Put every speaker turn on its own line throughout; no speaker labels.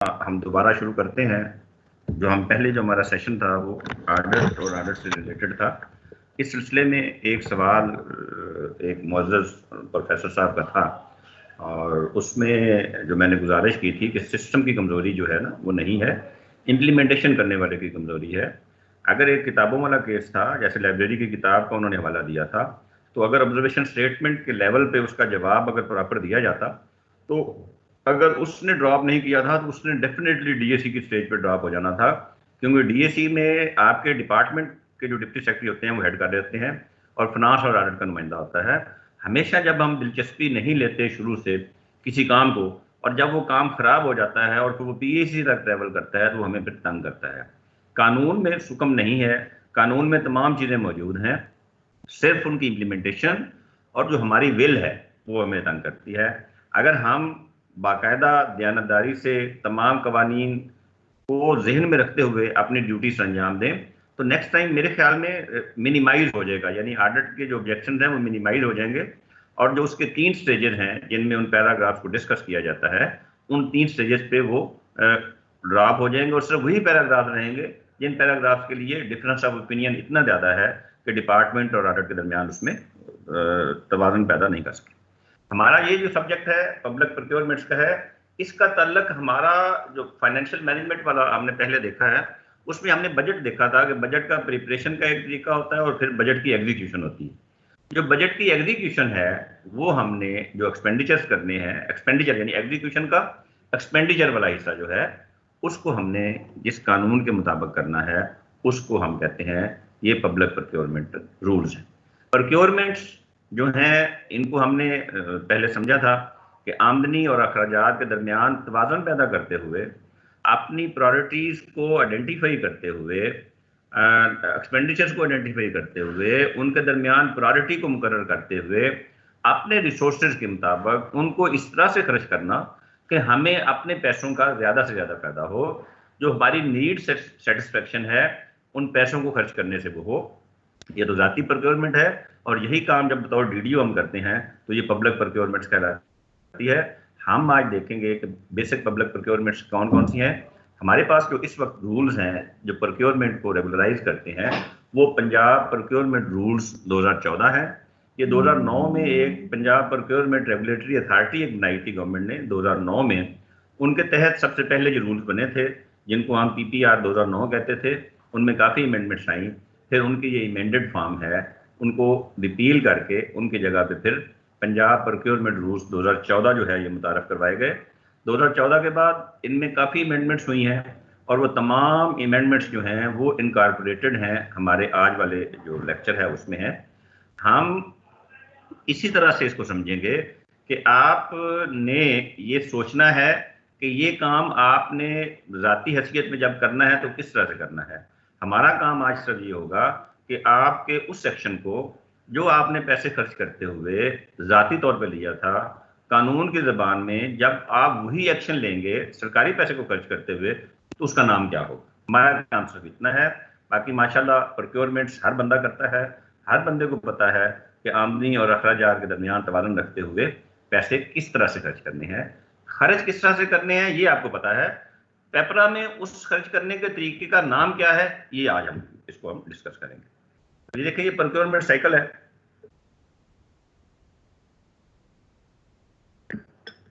हम दोबारा शुरू करते हैं। जो हम पहले जो हमारा सेशन था वो आडिट और आडिट से रिलेटेड था। इस सिलसिले में एक सवाल एक मुअज़्ज़ज़ प्रोफेसर साहब का था और उसमें जो मैंने गुजारिश की थी कि सिस्टम की कमज़ोरी जो है ना वो नहीं है, इम्प्लीमेंटेशन करने वाले की कमज़ोरी है। अगर एक किताबों वाला केस था, जैसे लाइब्रेरी की किताब का उन्होंने हवाला दिया था, तो अगर ऑब्जर्वेशन स्टेटमेंट के लेवल पे उसका जवाब अगर प्रॉपर दिया जाता, तो अगर उसने ड्रॉप नहीं किया था तो उसने डेफिनेटली डीएसी की स्टेज पे ड्रॉप हो जाना था, क्योंकि डीएसी में आपके डिपार्टमेंट के जो डिप्टी सेक्रेटरी होते हैं वो हेड कर देते हैं और फिनांस और ऑडिट का नुमाइंदा होता है। हमेशा जब हम दिलचस्पी नहीं लेते शुरू से किसी काम को, और जब वो काम खराब हो जाता है और फिर वो पीएसी तक ट्रेवल करता है, तो हमें फिर तंग करता है। कानून में सुकम नहीं है, कानून में तमाम चीज़ें मौजूद हैं, सिर्फ उनकी इम्प्लीमेंटेशन और जो हमारी विल है वो हमें तंग करती है। अगर हम बाकायदा दयानतदारी से तमाम कवानीन को जहन में रखते हुए अपनी ड्यूटीज अंजाम दें, तो नेक्स्ट टाइम मेरे ख्याल में मिनिमाइज हो जाएगा, यानी ऑडिट के जो ऑब्जेक्शन हैं वो मिनिमाइज हो जाएंगे। और जो उसके 3 स्टेजेस हैं जिनमें उन पैराग्राफ्स को डिस्कस किया जाता है, उन 3 स्टेजेस पे वो ड्रॉप हो जाएंगे और सिर्फ वही पैराग्राफ रहेंगे जिन पैराग्राफ्स के लिए डिफरेंस ऑफ ओपिनियन इतना ज़्यादा है कि डिपार्टमेंट और ऑडिट के दरमियान उसमें तवाज़ुन पैदा नहीं कर सके। हमारा ये जो सब्जेक्ट है पब्लिक प्रोक्योरमेंट्स का है, इसका ताल्लुक हमारा जो फाइनेंशियल मैनेजमेंट वाला हमने पहले देखा है, उसमें हमने बजट देखा था कि बजट का प्रिपरेशन का एक तरीका होता है और फिर बजट की एग्जीक्यूशन होती है। जो बजट की एग्जीक्यूशन है वो हमने जो एक्सपेंडिचर्स करने हैं, एक्सपेंडिचर यानी एग्जीक्यूशन का एक्सपेंडिचर वाला हिस्सा जो है उसको हमने जिस कानून के मुताबिक करना है उसको हम कहते हैं ये पब्लिक प्रोक्योरमेंट रूल्स हैं। प्रोक्योरमेंट्स जो हैं इनको हमने पहले समझा था कि आमदनी और अखराजात के दरमियान तवाज़ुन पैदा करते हुए, अपनी प्रायोरिटीज़ को आइडेंटिफाई करते हुए, एक्सपेंडिचर्स को आइडेंटिफाई करते हुए, उनके दरमियान प्रायोरिटी को मुकर्रर करते हुए, अपने रिसोर्सेज के मुताबिक उनको इस तरह से खर्च करना कि हमें अपने पैसों का ज़्यादा से ज़्यादा फायदा हो, जो हमारी नीड सेटिस्फेक्शन है उन पैसों को खर्च करने से वो हो। ये तो ज़ाती प्रोक्योरमेंट है और यही काम जब बतौर डीडीओ हम करते हैं तो ये पब्लिक प्रोक्योरमेंट्स कहलाती है। हम आज देखेंगे कि बेसिक पब्लिक प्रोक्योरमेंट्स कौन कौन सी हैं। हमारे पास जो इस वक्त रूल्स हैं जो प्रोक्योरमेंट को रेगुलराइज करते हैं वो पंजाब प्रोक्योरमेंट रूल्स 2014 है। ये 2009 में एक पंजाब प्रोक्योरमेंट रेगुलेटरी अथॉरिटी एक बनाई थी गवर्नमेंट ने 2009 में। उनके तहत सबसे पहले जो रूल्स बने थे जिनको हम पीपीआर 2009 कहते थे, उनमें काफ़ी अमेंडमेंट्स आई। फिर उनकी ये अमेंडेड फॉर्म है उनको रिपील करके उनकी जगह पे फिर पंजाब प्रोक्योरमेंट रूल्स 2014 जो है ये मुतारफ करवाए गए। 2014 के बाद इनमें काफ़ी अमेंडमेंट्स हुई हैं और वो तमाम अमेंडमेंट्स जो हैं वो इनकॉर्पोरेटेड हैं हमारे आज वाले जो लेक्चर है उसमें है। हम इसी तरह से इसको समझेंगे कि आपने ये सोचना है कि ये काम आपने ज़ाती हैसियत में जब करना है तो किस तरह से करना है। हमारा काम आज सिर्फ ये होगा कि आपके उस सेक्शन को जो आपने पैसे खर्च करते हुए ज़ाती तौर पे लिया था, कानून की ज़बान में जब आप वही एक्शन लेंगे सरकारी पैसे को खर्च करते हुए तो उसका नाम क्या होगा। हमारा काम सिर्फ इतना है। बाकी माशाल्लाह प्रोक्योरमेंट्स हर बंदा करता है, हर बंदे को पता है कि आमदनी और अखराजात के दरमियान तवाज़ुन रखते हुए पैसे किस तरह से खर्च करने हैं, खर्च किस तरह से करने हैं ये आपको पता है। पेपरा में उस खर्च करने के तरीके का नाम क्या है ये आज हम इसको हम डिस्कस करेंगे। तो ये देखिए ये प्रोक्योरमेंट साइकिल है।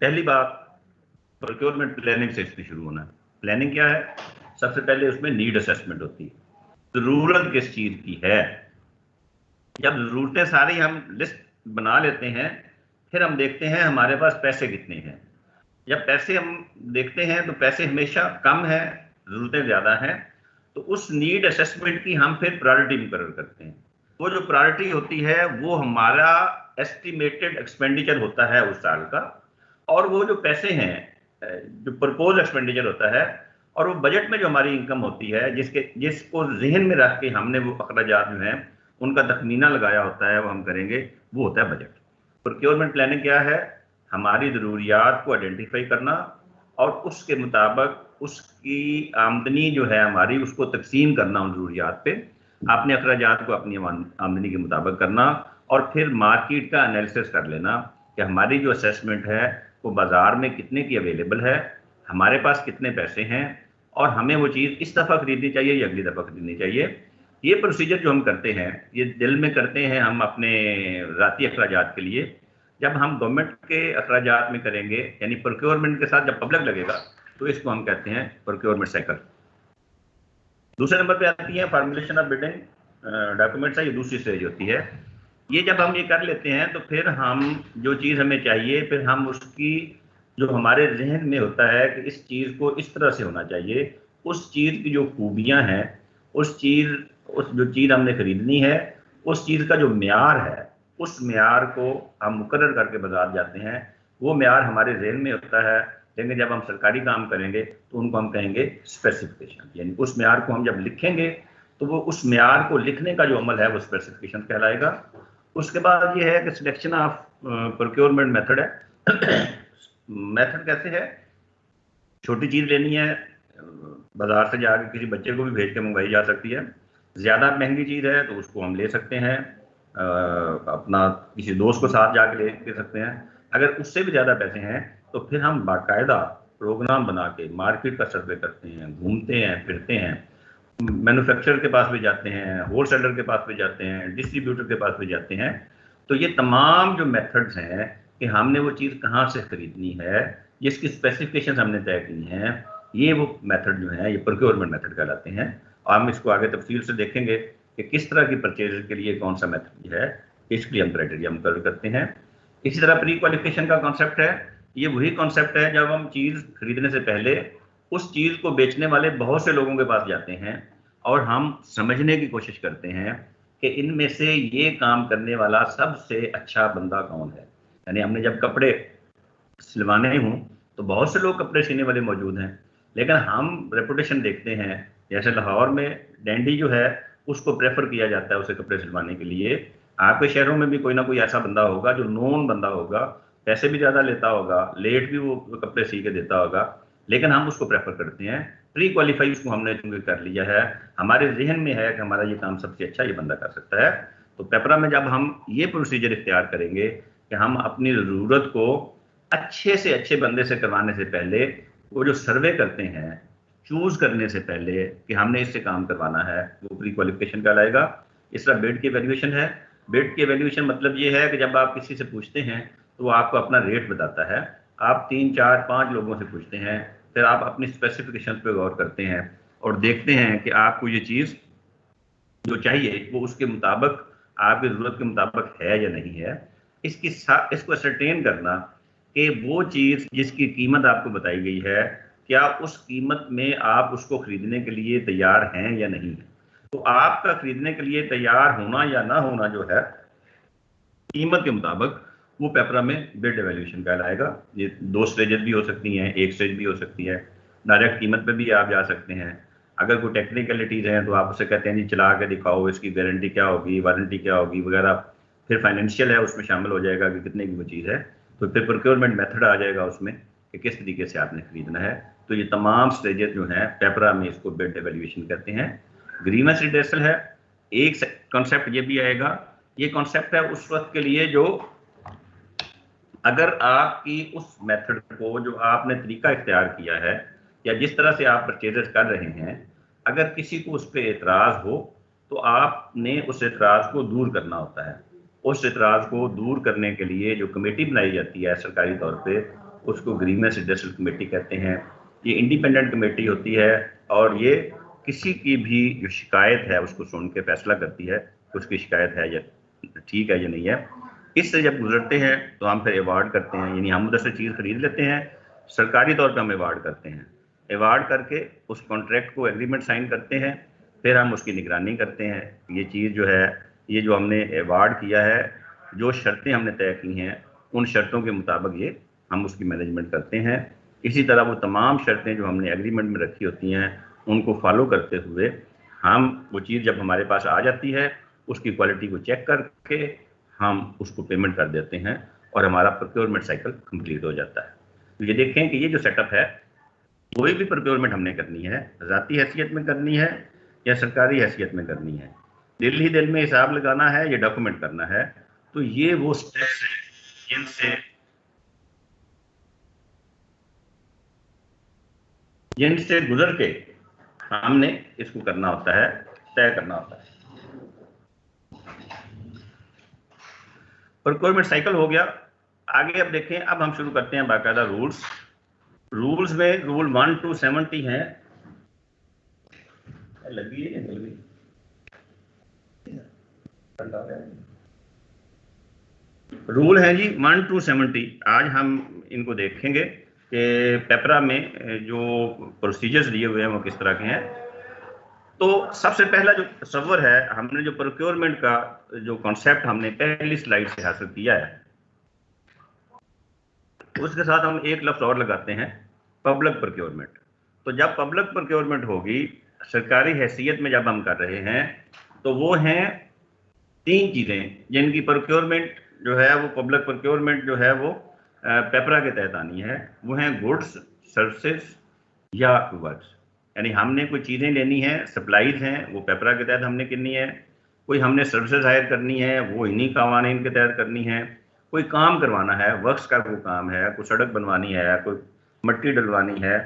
पहली बात प्रोक्योरमेंट प्लानिंग से इसकी शुरू होना है। प्लानिंग क्या है? सबसे पहले उसमें नीड असेसमेंट होती है, जरूरत किस चीज की है। जब जरूरतें सारी हम लिस्ट बना लेते हैं फिर हम देखते हैं हमारे पास पैसे कितने हैं। जब पैसे हम देखते हैं तो पैसे हमेशा कम है, जरूरतें ज्यादा हैं, तो उस नीड असेसमेंट की हम फिर प्रायोरिटी मुकर्रर करते हैं। वो जो प्रायोरिटी होती है वो हमारा एस्टिमेटेड एक्सपेंडिचर होता है उस साल का, और वो जो पैसे हैं जो प्रपोज एक्सपेंडिचर होता है, और वो बजट में जो हमारी इनकम होती है जिसको जहन में रख के हमने वो अखराजात जो हैं उनका तखमीना लगाया होता है वो हम करेंगे, वो होता है बजट। प्रोक्योरमेंट प्लानिंग क्या है? हमारी ज़रूरियात को आइडेंटिफाई करना और उसके मुताबिक उसकी आमदनी जो है हमारी उसको तकसीम करना उन ज़रूरियात पे, अपने अखराजात को अपनी आमदनी के मुताबिक करना, और फिर मार्केट का एनालिसिस कर लेना कि हमारी जो असेसमेंट है वो बाज़ार में कितने की अवेलेबल है, हमारे पास कितने पैसे हैं और हमें वो चीज़ इस दफ़ा खरीदनी चाहिए या अगली दफ़ा खरीदनी चाहिए। ये प्रोसीजर जो हम करते हैं, ये दिल में करते हैं हम अपने ज़ाती अखराजात के लिए। जब हम गवर्नमेंट के अखराजात में करेंगे, यानी प्रोक्योरमेंट के साथ जब पब्लिक लगेगा, तो इसको हम कहते हैं प्रोक्योरमेंट साइकिल। दूसरे नंबर पे आती है फॉर्मुलेशन ऑफ बिडिंग डॉक्यूमेंट्स है, ये दूसरी स्टेज होती है। ये जब हम ये कर लेते हैं तो फिर हम जो चीज़ हमें चाहिए, फिर हम उसकी जो हमारे जहन में होता है कि इस चीज़ को इस तरह से होना चाहिए, उस चीज़ की जो खूबियाँ हैं, उस जो चीज़ हमने खरीदनी है, उस चीज़ का जो म्यार है, उस म्यार को हम मुकर्रर करके बाजार जाते हैं। वो म्यार हमारे जहन में होता है, लेकिन जब हम सरकारी काम करेंगे तो उनको हम कहेंगे स्पेसिफिकेशन, यानी उस म्यार को हम जब लिखेंगे तो वो उस म्यार को लिखने का जो अमल है वो स्पेसिफिकेशन कहलाएगा। उसके बाद ये है कि सिलेक्शन ऑफ प्रोक्योरमेंट मेथड है। मेथड कैसे है? छोटी चीज़ लेनी है, बाजार से जाकर किसी बच्चे को भी भेज के मंगवाई जा सकती है। ज़्यादा महंगी चीज़ है तो उसको हम ले सकते हैं, अपना किसी दोस्त को साथ जाके ले सकते हैं। अगर उससे भी ज़्यादा पैसे हैं तो फिर हम बाकायदा प्रोग्राम बना के मार्केट का सर्वे करते हैं, घूमते हैं, फिरते हैं, मैन्युफैक्चरर के पास भी जाते हैं, होलसेलर के पास भी जाते हैं, डिस्ट्रीब्यूटर के पास भी जाते हैं। तो ये तमाम जो मेथड्स हैं कि हमने वो चीज़ कहाँ से खरीदनी है, जिसकी स्पेसिफिकेशन हमने तय की हैं, ये वो मेथड जो है ये प्रोक्योरमेंट मेथड कहलाते हैं। और हम इसको आगे तफसील से देखेंगे कि किस तरह की परचेज के लिए कौन सा मेथड है, इसके लिए हम क्राइटेरिया मुकर्रर करते हैं। इसी तरह प्री क्वालिफिकेशन का कॉन्सेप्ट है। ये वही कॉन्सेप्ट है जब हम चीज़ खरीदने से पहले उस चीज़ को बेचने वाले बहुत से लोगों के पास जाते हैं और हम समझने की कोशिश करते हैं कि इनमें से ये काम करने वाला सबसे अच्छा बंदा कौन है। यानी हमने जब कपड़े सिलवाने हों तो बहुत से लोग कपड़े सीने वाले मौजूद हैं, लेकिन हम रेपुटेशन देखते हैं। जैसे लाहौर में डैंडी जो है उसको प्रेफर किया जाता है उसे कपड़े सिलवाने के लिए। आपके शहरों में भी कोई ना कोई ऐसा बंदा होगा जो नोन बंदा होगा, पैसे भी ज़्यादा लेता होगा, लेट भी वो कपड़े सी के देता होगा, लेकिन हम उसको प्रेफर करते हैं। प्री क्वालिफाई उसको हमने चूंकि कर लिया है, हमारे जहन में है कि हमारा ये काम सबसे अच्छा ये बंदा कर सकता है। तो पेपरा में जब हम ये प्रोसीजर इख्तियार करेंगे कि हम अपनी ज़रूरत को अच्छे से अच्छे बंदे से करवाने से पहले वो जो सर्वे करते हैं चूज करने से पहले कि हमने इससे काम करवाना है, वो प्री क्वालिफिकेशन कहलाएगा। इस तरह बिड की वैल्यूएशन है। बिड की वैल्यूएशन मतलब ये है कि जब आप किसी से पूछते हैं तो वो आपको अपना रेट बताता है। आप 3, 4, 5 लोगों से पूछते हैं, फिर आप अपनी स्पेसिफिकेशन पे गौर करते हैं और देखते हैं कि आपको ये चीज़ जो चाहिए वो उसके मुताबिक आपकी ज़रूरत के मुताबिक है या नहीं है। इसको असरटेन करना कि वो चीज़ जिसकी कीमत आपको बताई गई है, क्या उस कीमत में आप उसको खरीदने के लिए तैयार हैं या नहीं है। तो आपका खरीदने के लिए तैयार होना या ना होना जो है कीमत के मुताबिक, वो पेपरा में बिड एवेल्यूएशन कहलाएगा। ये 2 स्टेजेस भी हो सकती हैं, 1 स्टेज भी हो सकती है। डायरेक्ट कीमत पे भी आप जा सकते हैं। अगर कोई टेक्निकलिटीज़ हैं तो आप उससे कहते हैं जी चला के दिखाओ, इसकी गारंटी क्या होगी, वारंटी क्या होगी वगैरह। फिर फाइनेंशियल है, उसमें शामिल हो जाएगा कि कितने की वो चीज़ है। तो फिर प्रोक्योरमेंट मेथड आ जाएगा उसमें कि किस तरीके से आपने खरीदना है। तो ये तमाम स्टेजेस जो हैं पेपरा में इसको बिड एवेल्यूएशन कहते हैं। ग्रीवेंस रिड्रेसल है, एक कॉन्सेप्ट ये भी आएगा। ये कॉन्सेप्ट है उस वक्त के लिए जो अगर आपकी उस मेथड को जो आपने तरीका इख्तियार किया है या जिस तरह से आप परचेजेस कर रहे हैं, अगर किसी को उस पर एतराज़ हो तो आपने उस एतराज़ को दूर करना होता है। उस एतराज़ को दूर करने के लिए जो कमेटी बनाई जाती है सरकारी तौर पे, उसको ग्रीवेंस रिड्रेसल कमेटी कहते हैं। ये इंडिपेंडेंट कमेटी होती है और ये किसी की भी जो शिकायत है उसको सुन के फैसला करती है कि उसकी शिकायत है या ठीक है या नहीं है। इससे जब गुजरते हैं तो हम फिर अवार्ड करते हैं, यानी हम उधर से चीज़ खरीद लेते हैं, सरकारी तौर पे हम अवार्ड करते हैं। अवार्ड करके उस कॉन्ट्रैक्ट को एग्रीमेंट साइन करते हैं, फिर हम उसकी निगरानी करते हैं। ये चीज़ जो है, ये जो हमने अवार्ड किया है, जो शर्तें हमने तय की हैं, उन शर्तों के मुताबिक ये हम उसकी मैनेजमेंट करते हैं। इसी तरह वो तमाम शर्तें जो हमने एग्रीमेंट में रखी होती हैं, उनको फॉलो करते हुए हम वो चीज़ जब हमारे पास आ जाती है, उसकी क्वालिटी को चेक करके हम उसको पेमेंट कर देते हैं और हमारा प्रोक्योरमेंट साइकिल कंप्लीट हो जाता है। तो ये देखें कि ये जो सेटअप है, कोई भी प्रोक्योरमेंट हमने करनी है, ज़ाती हैसियत में करनी है या सरकारी हैसियत में करनी है, दिल ही दिल में हिसाब लगाना है या डॉक्यूमेंट करना है, तो ये वो स्टेप्स हैं जिनसे जिनसे गुजर के हमने इसको करना होता है, तय करना होता है। प्रोक्योरमेंट साइकिल हो गया। आगे अब देखें, अब हम शुरू करते हैं बाकायदा रूल्स। रूल्स में रूल 1 to 70 है। लगी है नहीं लगी? रूल है जी 1 to 70। आज हम इनको देखेंगे कि पेपरा में जो प्रोसीजर्स दिए हुए हैं वो किस तरह के हैं। तो सबसे पहला जो तस्वर है, हमने जो प्रोक्योरमेंट का जो कॉन्सेप्ट हमने पहली स्लाइड से हासिल किया है, उसके साथ हम एक लफ्ज और लगाते हैं, पब्लिक प्रोक्योरमेंट। तो जब पब्लिक प्रोक्योरमेंट होगी, सरकारी हैसियत में जब हम कर रहे हैं, तो वो हैं 3 चीजें जिनकी प्रोक्योरमेंट जो है वो पब्लिक प्रोक्योरमेंट जो है वो पेपरा के तहत आनी है। वो हैं गुड्स, सर्विसेज या वर्क्स। यानी हमने कोई चीजें लेनी है, सप्लाईज हैं, वो पेपरा के तहत हमने करनी है। कोई हमने सर्विसेज हायर करनी है, वो इन्हीं कवानीन के तहत करनी है। कोई काम करवाना है, वर्क्स का वो काम है, कोई सड़क बनवानी है, कोई मट्टी डलवानी है,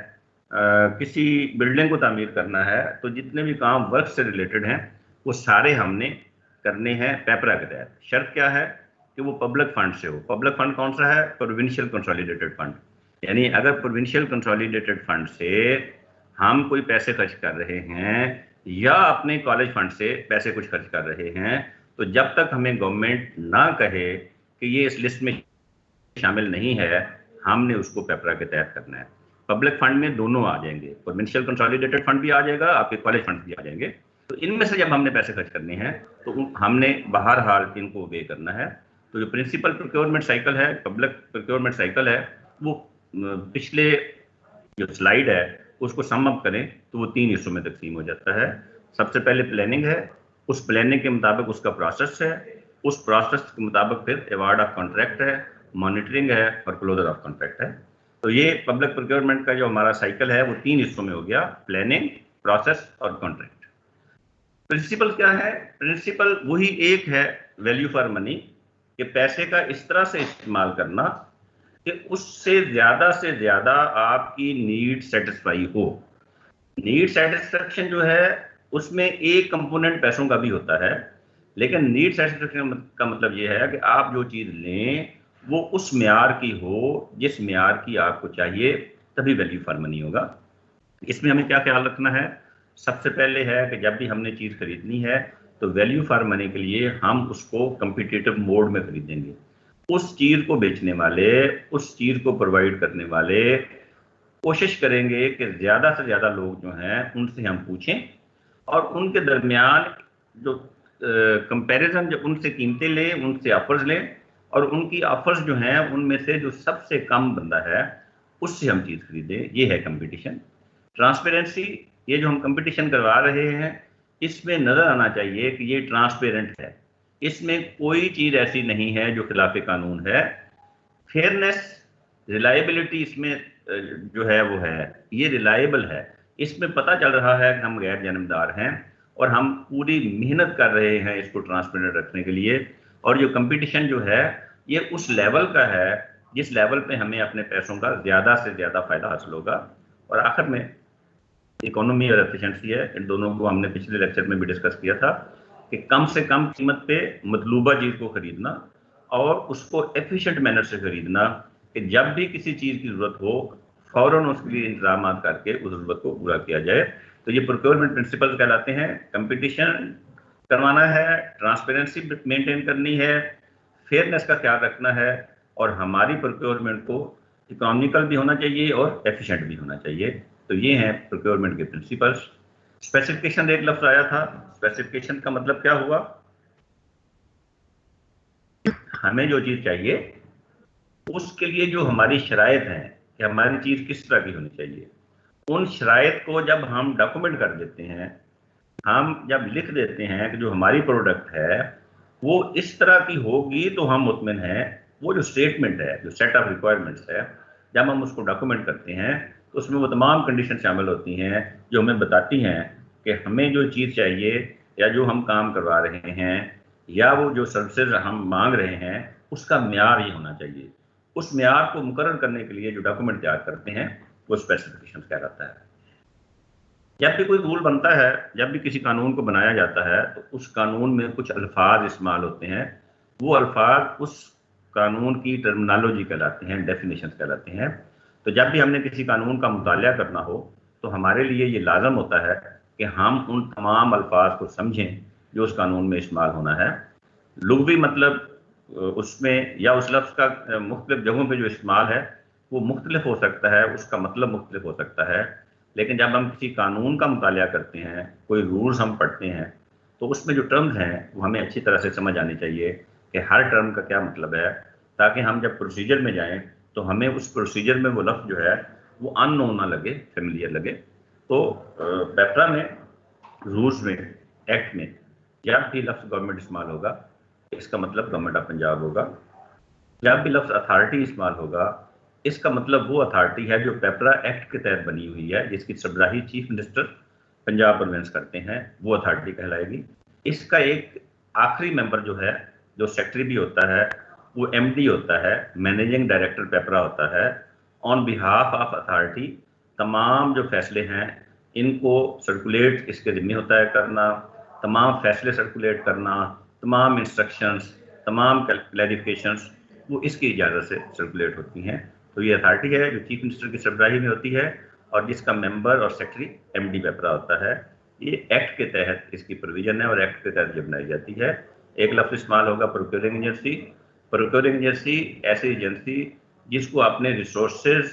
किसी बिल्डिंग को तामीर करना है, तो जितने भी काम वर्क से रिलेटेड हैं वो सारे हमने करने हैं पेपरा के तहत। शर्त क्या है कि वो पब्लिक फंड से हो। पब्लिक फंड कौन सा है? Provincial consolidated fund. यानी अगर प्रोविंशियल कंसोलिडेटेड फंड से हम कोई पैसे खर्च कर रहे हैं या अपने कॉलेज फंड से पैसे कुछ खर्च कर रहे हैं, तो जब तक हमें गवर्नमेंट ना कहे कि ये इस लिस्ट में शामिल नहीं है, हमने उसको पेपरा के तहत करना है। पब्लिक फंड में दोनों आ जाएंगे, प्रोविंशियल कंसोलिडेटेड फंड भी आ जाएगा, आपके कॉलेज फंड भी आ जाएंगे। तो इनमें से जब हमने पैसे खर्च करने हैं तो हमने बहरहाल इनको ओबे करना है। तो जो प्रिंसिपल प्रोक्योरमेंट साइकिल है, पब्लिक प्रोक्योरमेंट साइकिल है, वो पिछले जो स्लाइड है उसको सम अप करें तो वो 3 हिस्सों में तकसीम हो जाता है। सबसे पहले प्लानिंग है, उस प्लानिंग के मुताबिक उसका प्रोसेस है, उस प्रोसेस के मुताबिक फिर अवार्ड ऑफ कॉन्ट्रैक्ट है, मॉनिटरिंग है और क्लोजर ऑफ कॉन्ट्रैक्ट है। तो ये पब्लिक प्रोक्योरमेंट का जो हमारा साइकिल है वो 3 हिस्सों में हो गया, प्लानिंग, प्रोसेस और कॉन्ट्रैक्ट। प्रिंसिपल क्या है? प्रिंसिपल वही एक है, वैल्यू फॉर मनी, कि पैसे का इस तरह से इस्तेमाल करना कि उससे ज्यादा आपकी नीड सेटिस्फाई हो। नीड सेटिस्फेक्शन जो है उसमें एक कंपोनेंट पैसों का भी होता है, लेकिन नीड सेटिस्फेक्शन का मतलब ये है कि आप जो चीज लें वो उस म्यार की हो जिस म्यार की आपको चाहिए, तभी वैल्यू फॉर मनी होगा। इसमें हमें क्या ख्याल रखना है? सबसे पहले है कि जब भी हमने चीज खरीदनी है तो वैल्यू फॉर मनी के लिए हम उसको कम्पिटिटिव मोड में खरीदेंगे। उस चीज को बेचने वाले, उस चीज को प्रोवाइड करने वाले कोशिश करेंगे कि ज्यादा से ज्यादा लोग जो हैं उनसे हम पूछें और उनके दरमियान जो कंपैरिजन, जब उनसे कीमतें लें, उनसे ऑफर्स लें और उनकी ऑफर्स जो हैं उनमें से जो सबसे कम बंदा है उससे हम चीज खरीदें। ये है कंपटीशन। ट्रांसपेरेंसी, ये जो हम कंपटीशन करवा रहे हैं इसमें नजर आना चाहिए कि ये ट्रांसपेरेंट है, इसमें कोई चीज ऐसी नहीं है जो खिलाफ कानून है। फेयरनेस, रिलायबिलिटी इसमें जो है वो है, ये रिलायबल है, इसमें पता चल रहा है कि हम गैर जानबदार हैं और हम पूरी मेहनत कर रहे हैं इसको ट्रांसपेरेंट रखने के लिए। और जो कंपटीशन जो है ये उस लेवल का है जिस लेवल पे हमें अपने पैसों का ज्यादा से ज्यादा फायदा हासिल होगा। और आखिर में इकोनॉमी और एफिशिएंसी है। इन दोनों को हमने पिछले लेक्चर में भी डिस्कस किया था कि कम से कम कीमत पे मतलूबा चीज को खरीदना और उसको एफिशिएंट मैनर से खरीदना, कि जब भी किसी चीज की जरूरत हो फौरन उसके लिए इंतजाम करके उस जरूरत को पूरा किया जाए। तो ये प्रोक्योरमेंट प्रिंसिपल्स कहलाते हैं। कंपटीशन करवाना है, ट्रांसपेरेंसी मेंटेन करनी है, फेयरनेस का ख्याल रखना है और हमारी प्रोक्योरमेंट को इकोनॉमिकल भी होना चाहिए और एफिशिएंट भी होना चाहिए। तो ये हैं प्रोक्योरमेंट के प्रिंसिपल्स। स्पेसिफिकेशन एक लफ्ज आया था, स्पेसिफिकेशन का मतलब क्या हुआ? हमें जो चीज चाहिए उसके लिए जो हमारी शराइत हैं कि हमारी चीज किस तरह की होनी चाहिए, उन शराइत को जब हम डॉक्यूमेंट कर देते हैं, हम जब लिख देते हैं कि जो हमारी प्रोडक्ट है वो इस तरह की होगी, तो हम मुतमिन हैं। वो जो स्टेटमेंट है, जो सेट ऑफ रिक्वायरमेंट्स है, जब हम उसको डॉक्यूमेंट करते हैं तो उसमें वो तमाम कंडीशन शामिल होती हैं जो हमें बताती हैं कि हमें जो चीज़ चाहिए या जो हम काम करवा रहे हैं या वो जो सर्विसेज हम मांग रहे हैं उसका म्यार ये होना चाहिए। उस म्यार को मुकर्रर करने के लिए जो डॉक्यूमेंट तैयार करते हैं वो स्पेसिफिकेशन कहलाता है। जब भी कोई रूल बनता है, जब भी किसी कानून को बनाया जाता है, तो उस कानून में कुछ अल्फाज इस्तेमाल होते हैं। वो अल्फाज उस कानून की टर्मिनोलॉजी कहलाते हैं, डेफिनेशंस कहलाते हैं। तो जब भी हमने किसी कानून का मुतालिया करना हो, तो हमारे लिए ये लाजम होता है कि हम उन तमाम अल्फाज को समझें जो उस कानून में इस्तेमाल होना है। लुग़वी मतलब उसमें या उस लफ्ज़ का मुख्तलिफ जगहों पे जो इस्तेमाल है वो मुख्तलिफ हो सकता है, उसका मतलब मुख्तलिफ हो सकता है। लेकिन जब हम किसी कानून का मुतालिया करते हैं, कोई रूल्स हम पढ़ते हैं, तो उसमें जो टर्म्स हैं वो हमें अच्छी तरह से समझ आनी चाहिए कि हर टर्म का क्या मतलब है, ताकि हम जब प्रोसीजर में जाएं तो हमें उस प्रोसीजर में वो लफ्ज़ जो है वो अननोन ना लगे, फेमिलियर लगे। तो पेप्रा में, रूल्स में, एक्ट में जब भी लफ्ज़ गवर्नमेंट इस्तेमाल होगा, इसका मतलब गवर्नमेंट ऑफ पंजाब होगा। जब भी लफ्ज़ अथॉरिटी इस्तेमाल होगा, इसका मतलब वो अथॉरिटी है जो पेपरा एक्ट के तहत बनी हुई है, जिसकी सरबराही चीफ मिनिस्टर पंजाब प्रोविंस करते हैं, वो अथॉरिटी कहलाएगी। इसका एक आखिरी मेंबर जो है, जो सेक्रेटरी भी होता है, वो एमडी होता है, मैनेजिंग डायरेक्टर पेपरा होता है। ऑन बिहाफ ऑफ अथॉरिटी तमाम जो फैसले हैं इनको सर्कुलेट इसके ज़िम्मे होता है करना, तमाम फैसले सर्कुलेट करना, तमाम इंस्ट्रक्शंस, तमाम क्लैरिफिकेशंस वो इसकी इजाज़त से सर्कुलेट होती हैं। तो ये अथॉरिटी है जो चीफ मिनिस्टर की सरबराही में होती है और जिसका मेंबर और सेक्रेटरी एमडी पेपरा होता है। ये एक्ट के तहत इसकी प्रोविजन है और एक्ट के तहत जब बनाई जाती है। एक लफ्ज़ इस्तेमाल होगा प्रोक्योरिंग एजेंसी। प्रोक्योरिंग एजेंसी ऐसी एजेंसी जिसको अपने रिसोर्सेज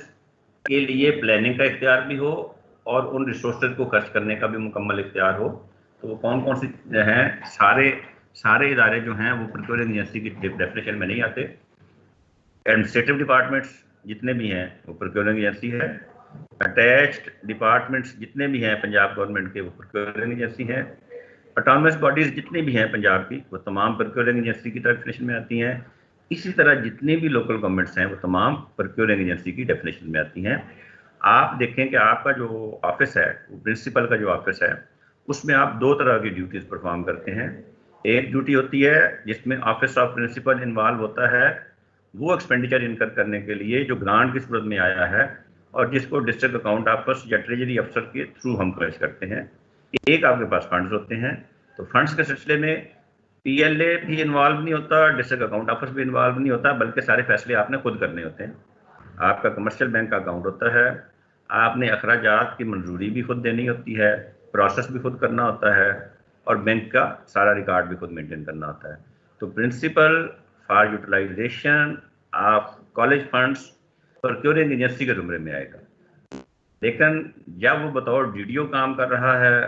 के लिए प्लानिंग का इख्तियार भी हो और उन रिसोर्सेज को खर्च करने का भी मुकम्मल इख्तियार हो। तो वो कौन कौन सी हैं, सारे इदारे जो हैं वो प्रोक्योरिंग एजेंसी की डेफिनेशन में नहीं आते। एडमिनिस्ट्रेटिव डिपार्टमेंट्स जितने भी हैं वो प्रोक्योरिंग एजेंसी है। अटैच्ड डिपार्टमेंट्स जितने भी हैं पंजाब गवर्नमेंट के, वो प्रोक्योरिंग एजेंसी हैं। ऑटोनमस बॉडीज़ जितनी भी हैं पंजाब की, वो तमाम प्रोक्योरिंग एजेंसी की डेफिनेशन में आती हैं। इसी तरह जितने भी लोकल गवर्नमेंट्स हैं वो तमाम प्रोक्योरिंग एजेंसी की डेफिनेशन में आती हैं। आप देखें कि आपका जो ऑफिस है, वो प्रिंसिपल का जो ऑफिस है, उसमें आप दो तरह की ड्यूटीज़ परफॉर्म करते हैं। एक ड्यूटी होती है जिसमें ऑफिस ऑफ प्रिंसिपल इन्वॉल्व होता है, वो एक्सपेंडिचर इनकर करने के लिए जो ग्रांट की सूरत में आया है और जिसको डिस्ट्रिक्ट अकाउंट ऑफिस या ट्रेजरी अफसर के थ्रू हम खर्च करते हैं। एक आपके पास फंड्स होते हैं, तो फंड्स के सिलसिले में पीएलए भी इन्वॉल्व नहीं होता, डिस्ट्रिक्ट अकाउंट ऑफिस भी इन्वॉल्व नहीं होता, बल्कि सारे फैसले आपने खुद करने होते हैं। आपका कमर्शियल बैंक का अकाउंट होता है, आपने अखराजात की मंजूरी भी खुद देनी होती है, प्रोसेस भी खुद करना होता है और बैंक का सारा रिकॉर्ड भी खुद मेंटेन करना होता है। तो principal for utilisation of college funds procuring agency के जुमरे में आएगा। लेकिन जब वो बतौर डीडीओ काम कर रहा है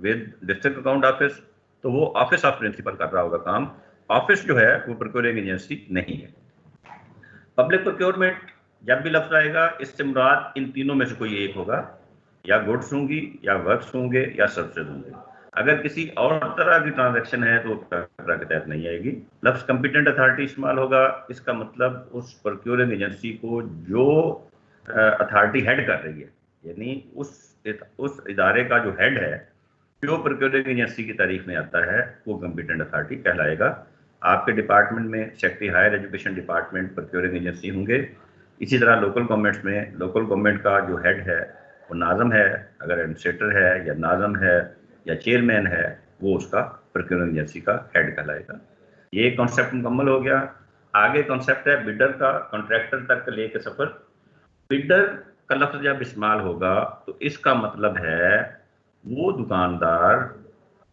विद डिस्ट्रिक्ट अकाउंट ऑफिस, तो वो ऑफिस ऑफ प्रिंसिपल कर रहा होगा काम। ऑफिस जो है वो प्रोक्योरिंग एजेंसी नहीं है। पब्लिक प्रोक्योरमेंट जब भी लफ्ज आएगा, इससे मुराद इन तीनों में से कोई एक होगा, या गुड्स होंगी, या वर्क्स होंगे, या सर्विसेज होंगे। अगर किसी और तरह की ट्रांजैक्शन है तो पेपरा के तहत नहीं आएगी। लफ्ज कंपिटेंट अथॉरिटी इस्तेमाल होगा, इसका मतलब उस प्रोक्योरिंग एजेंसी को जो अथॉरिटी हेड कर रही है, यानी उस इदारे का जो हेड है, जो प्रोक्योरिंग एजेंसी की तारीफ में आता है, वो कंपिटेंट अथॉरिटी कहलाएगा। आपके डिपार्टमेंट में secretary higher education department procuring agency होंगे। इसी तरह लोकल गवर्नमेंट्स में लोकल गवर्नमेंट का जो हेड है वो नाज़म है, अगर एडमिनिस्ट्रेटर है या नाज़म है या चेयरमैन है, वो उसका प्रोक्योरिंग एजेंसी का हेड कहलाएगा। ये कॉन्सेप्ट मुकम्मल हो गया। आगे कॉन्सेप्ट है बिडर का, कॉन्ट्रैक्टर तक लेके सफ़र। बिडर का लफ्ज़ जब इस्तेमाल होगा तो इसका मतलब है वो दुकानदार,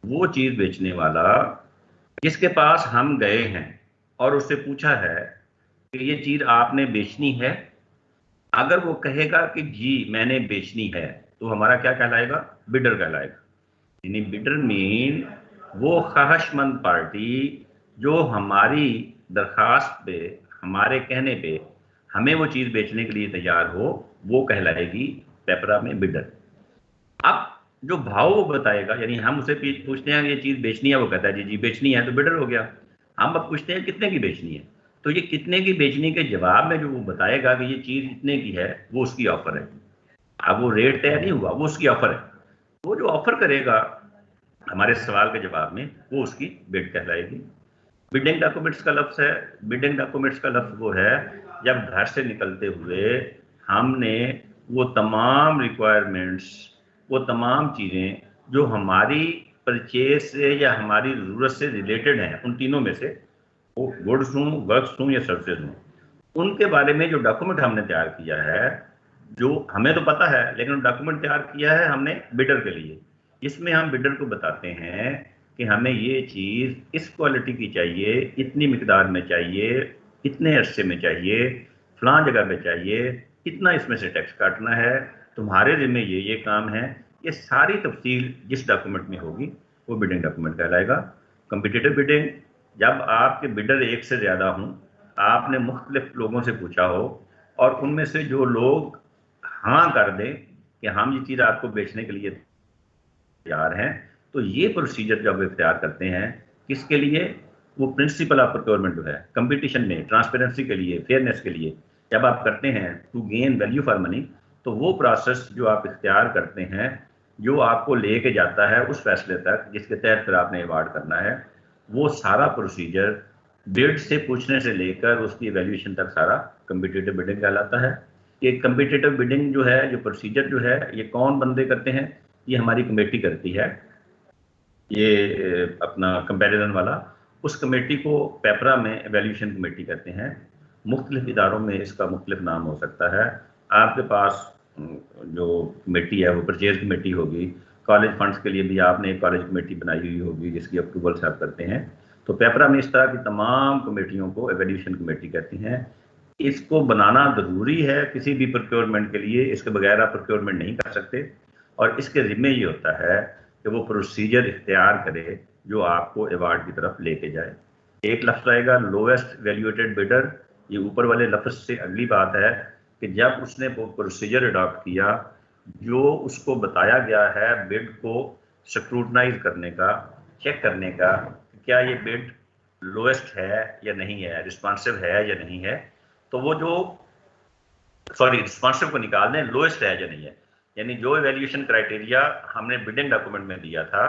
वो चीज़ बेचने वाला जिसके पास हम गए हैं और उससे पूछा है कि ये चीज़ आपने बेचनी है। अगर वो कहेगा कि जी मैंने बेचनी है, तो हमारा क्या कहलाएगा? बिडर कहलाएगा। यानी बिडर मीन वो ख्वाहिशमंद पार्टी जो हमारी दरखास्त पे, हमारे कहने पे हमें वो चीज़ बेचने के लिए तैयार हो, वो कहलाएगी पेपरा में बिडर। अब जो भाव वो बताएगा, यानी हम उसे पूछते हैं ये चीज़ बेचनी है, वो कहता है जी जी बेचनी है, तो बिडर हो गया। हम अब पूछते हैं कितने की बेचनी है, तो ये कितने की बेचने के जवाब में जो वो बताएगा कि ये चीज़ इतने की है, वो उसकी ऑफर है। अब वो रेट तय नहीं हुआ, वो उसकी ऑफर है। वो जो ऑफर करेगा हमारे सवाल के जवाब में, वो उसकी बिड कहलाएगी। बिडिंग डॉक्यूमेंट्स का लफ्ज़ है। बिडिंग डॉक्यूमेंट्स का लफ्ज़ वो है जब घर से निकलते हुए हमने वो तमाम रिक्वायरमेंट्स वो तमाम चीज़ें जो हमारी परचेज से या हमारी ज़रूरत से रिलेटेड हैं, उन तीनों में से, वो गुड्स हों, वर्क्स हों या सर्विसेज हों, उनके बारे में जो डॉक्यूमेंट हमने तैयार किया है, जो हमें तो पता है, लेकिन डॉक्यूमेंट तैयार किया है हमने बिडर के लिए। इसमें हम बिडर को बताते हैं कि हमें ये चीज़ इस क्वालिटी की चाहिए, इतनी मिकदार में चाहिए, इतने अरसे में चाहिए, फलां जगह पे चाहिए, इतना इसमें से टैक्स काटना है, तुम्हारे ज़िम्मे ये काम है। ये सारी तफसील जिस डॉक्यूमेंट में होगी वो बिडिंग डॉक्यूमेंट कहलाएगा। कम्पिटिटिव बिडिंग, जब आपके बिडर एक से ज़्यादा हों, आपने मुख्तलिफ लोगों से पूछा हो और उनमें से जो लोग हाँ कर दें कि हम ये चीज़ आपको बेचने के लिए तैयार हैं, तो ये प्रोसीजर जब इख्तियार करते हैं, किसके लिए? वो प्रिंसिपल ऑफ प्रोक्योरमेंट जो है, कंपटीशन में ट्रांसपेरेंसी के लिए, फेयरनेस के लिए जब आप करते हैं to gain value for money, तो वो प्रोसेस जो आप इख्तियार करते हैं, जो आपको लेके जाता है उस फैसले तक जिसके तहत फिर आपने अवार्ड करना है, वो सारा प्रोसीजर बिड से पूछने से लेकर उसकी इवैल्यूएशन तक सारा कम्पिटिटिव बिडिंग कहलाता है। ये कम्पिटिटिव बिडिंग जो है, जो प्रोसीजर जो है, ये कौन बंदे करते हैं? ये हमारी कमेटी करती है, ये अपना कंपैरिजन वाला। उस कमेटी को पेपरा में एवेल्यूशन कमेटी कहते हैं। मुख्तलिफ इदारों में इसका मुख्तलिफ नाम हो सकता है। आपके पास जो कमेटी है वो परचेज कमेटी होगी, कॉलेज फंड्स के लिए भी आपने एक कॉलेज कमेटी बनाई हुई होगी जिसकी अप्रूवल से आप करते हैं। तो पेपरा में इस तरह की तमाम कमेटियों को एवेल्यूशन कमेटी कहती हैं। इसको बनाना ज़रूरी है किसी भी प्रोक्योरमेंट के लिए, इसके बगैर आप प्रोक्योरमेंट नहीं कर सकते। और इसके ज़िम्मे ये होता है कि वो प्रोसीजर इख्तियार करे जो आपको अवार्ड की तरफ लेके जाए। एक लफ्ज़ आएगा लोएस्ट वैल्यूएटेड बिडर। ये ऊपर वाले लफ्ज़ से अगली बात है कि जब उसने वो प्रोसीजर अडॉप्ट किया जो उसको बताया गया है बिड को स्क्रूटनाइज करने का, चेक करने का, क्या ये बिड लोएस्ट है या नहीं है, रिस्पॉन्सिव है या नहीं है, तो वो जो रिस्पॉन्सिव को निकाल दें, लोएस्ट है या नहीं है, यानी जो इवैल्यूएशन क्राइटेरिया हमने बिडिंग डॉक्यूमेंट में दिया था,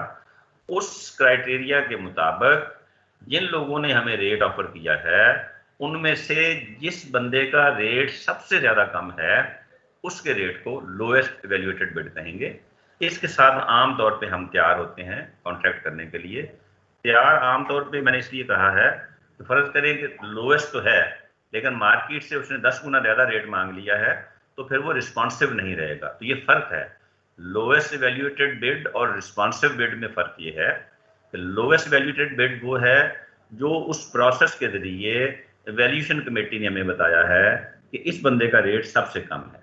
उस क्राइटेरिया के मुताबिक जिन लोगों ने हमें रेट ऑफर किया है, उनमें से जिस बंदे का रेट सबसे ज्यादा कम है, उसके रेट को लोएस्ट इवैल्यूएटेड बिड कहेंगे। इसके साथ आम तौर पे हम तैयार होते हैं कॉन्ट्रैक्ट करने के लिए। तैयार आमतौर पे मैंने इसलिए कहा है कि फर्ज करें कि लोएस्ट तो है, लेकिन मार्केट से उसने 10 गुना ज्यादा रेट मांग लिया है, तो फिर वो रिस्पॉन्सिव नहीं रहेगा। तो ये फर्क है, लोएस्ट इवैल्यूएटेड बिड और रिस्पॉन्सिव बिड में फर्क ये है कि लोएस्ट इवैल्यूएटेड बिड वो है जो उस प्रोसेस के जरिए इवैल्यूएशन कमेटी ने हमें बताया है कि इस बंदे का रेट सबसे कम है।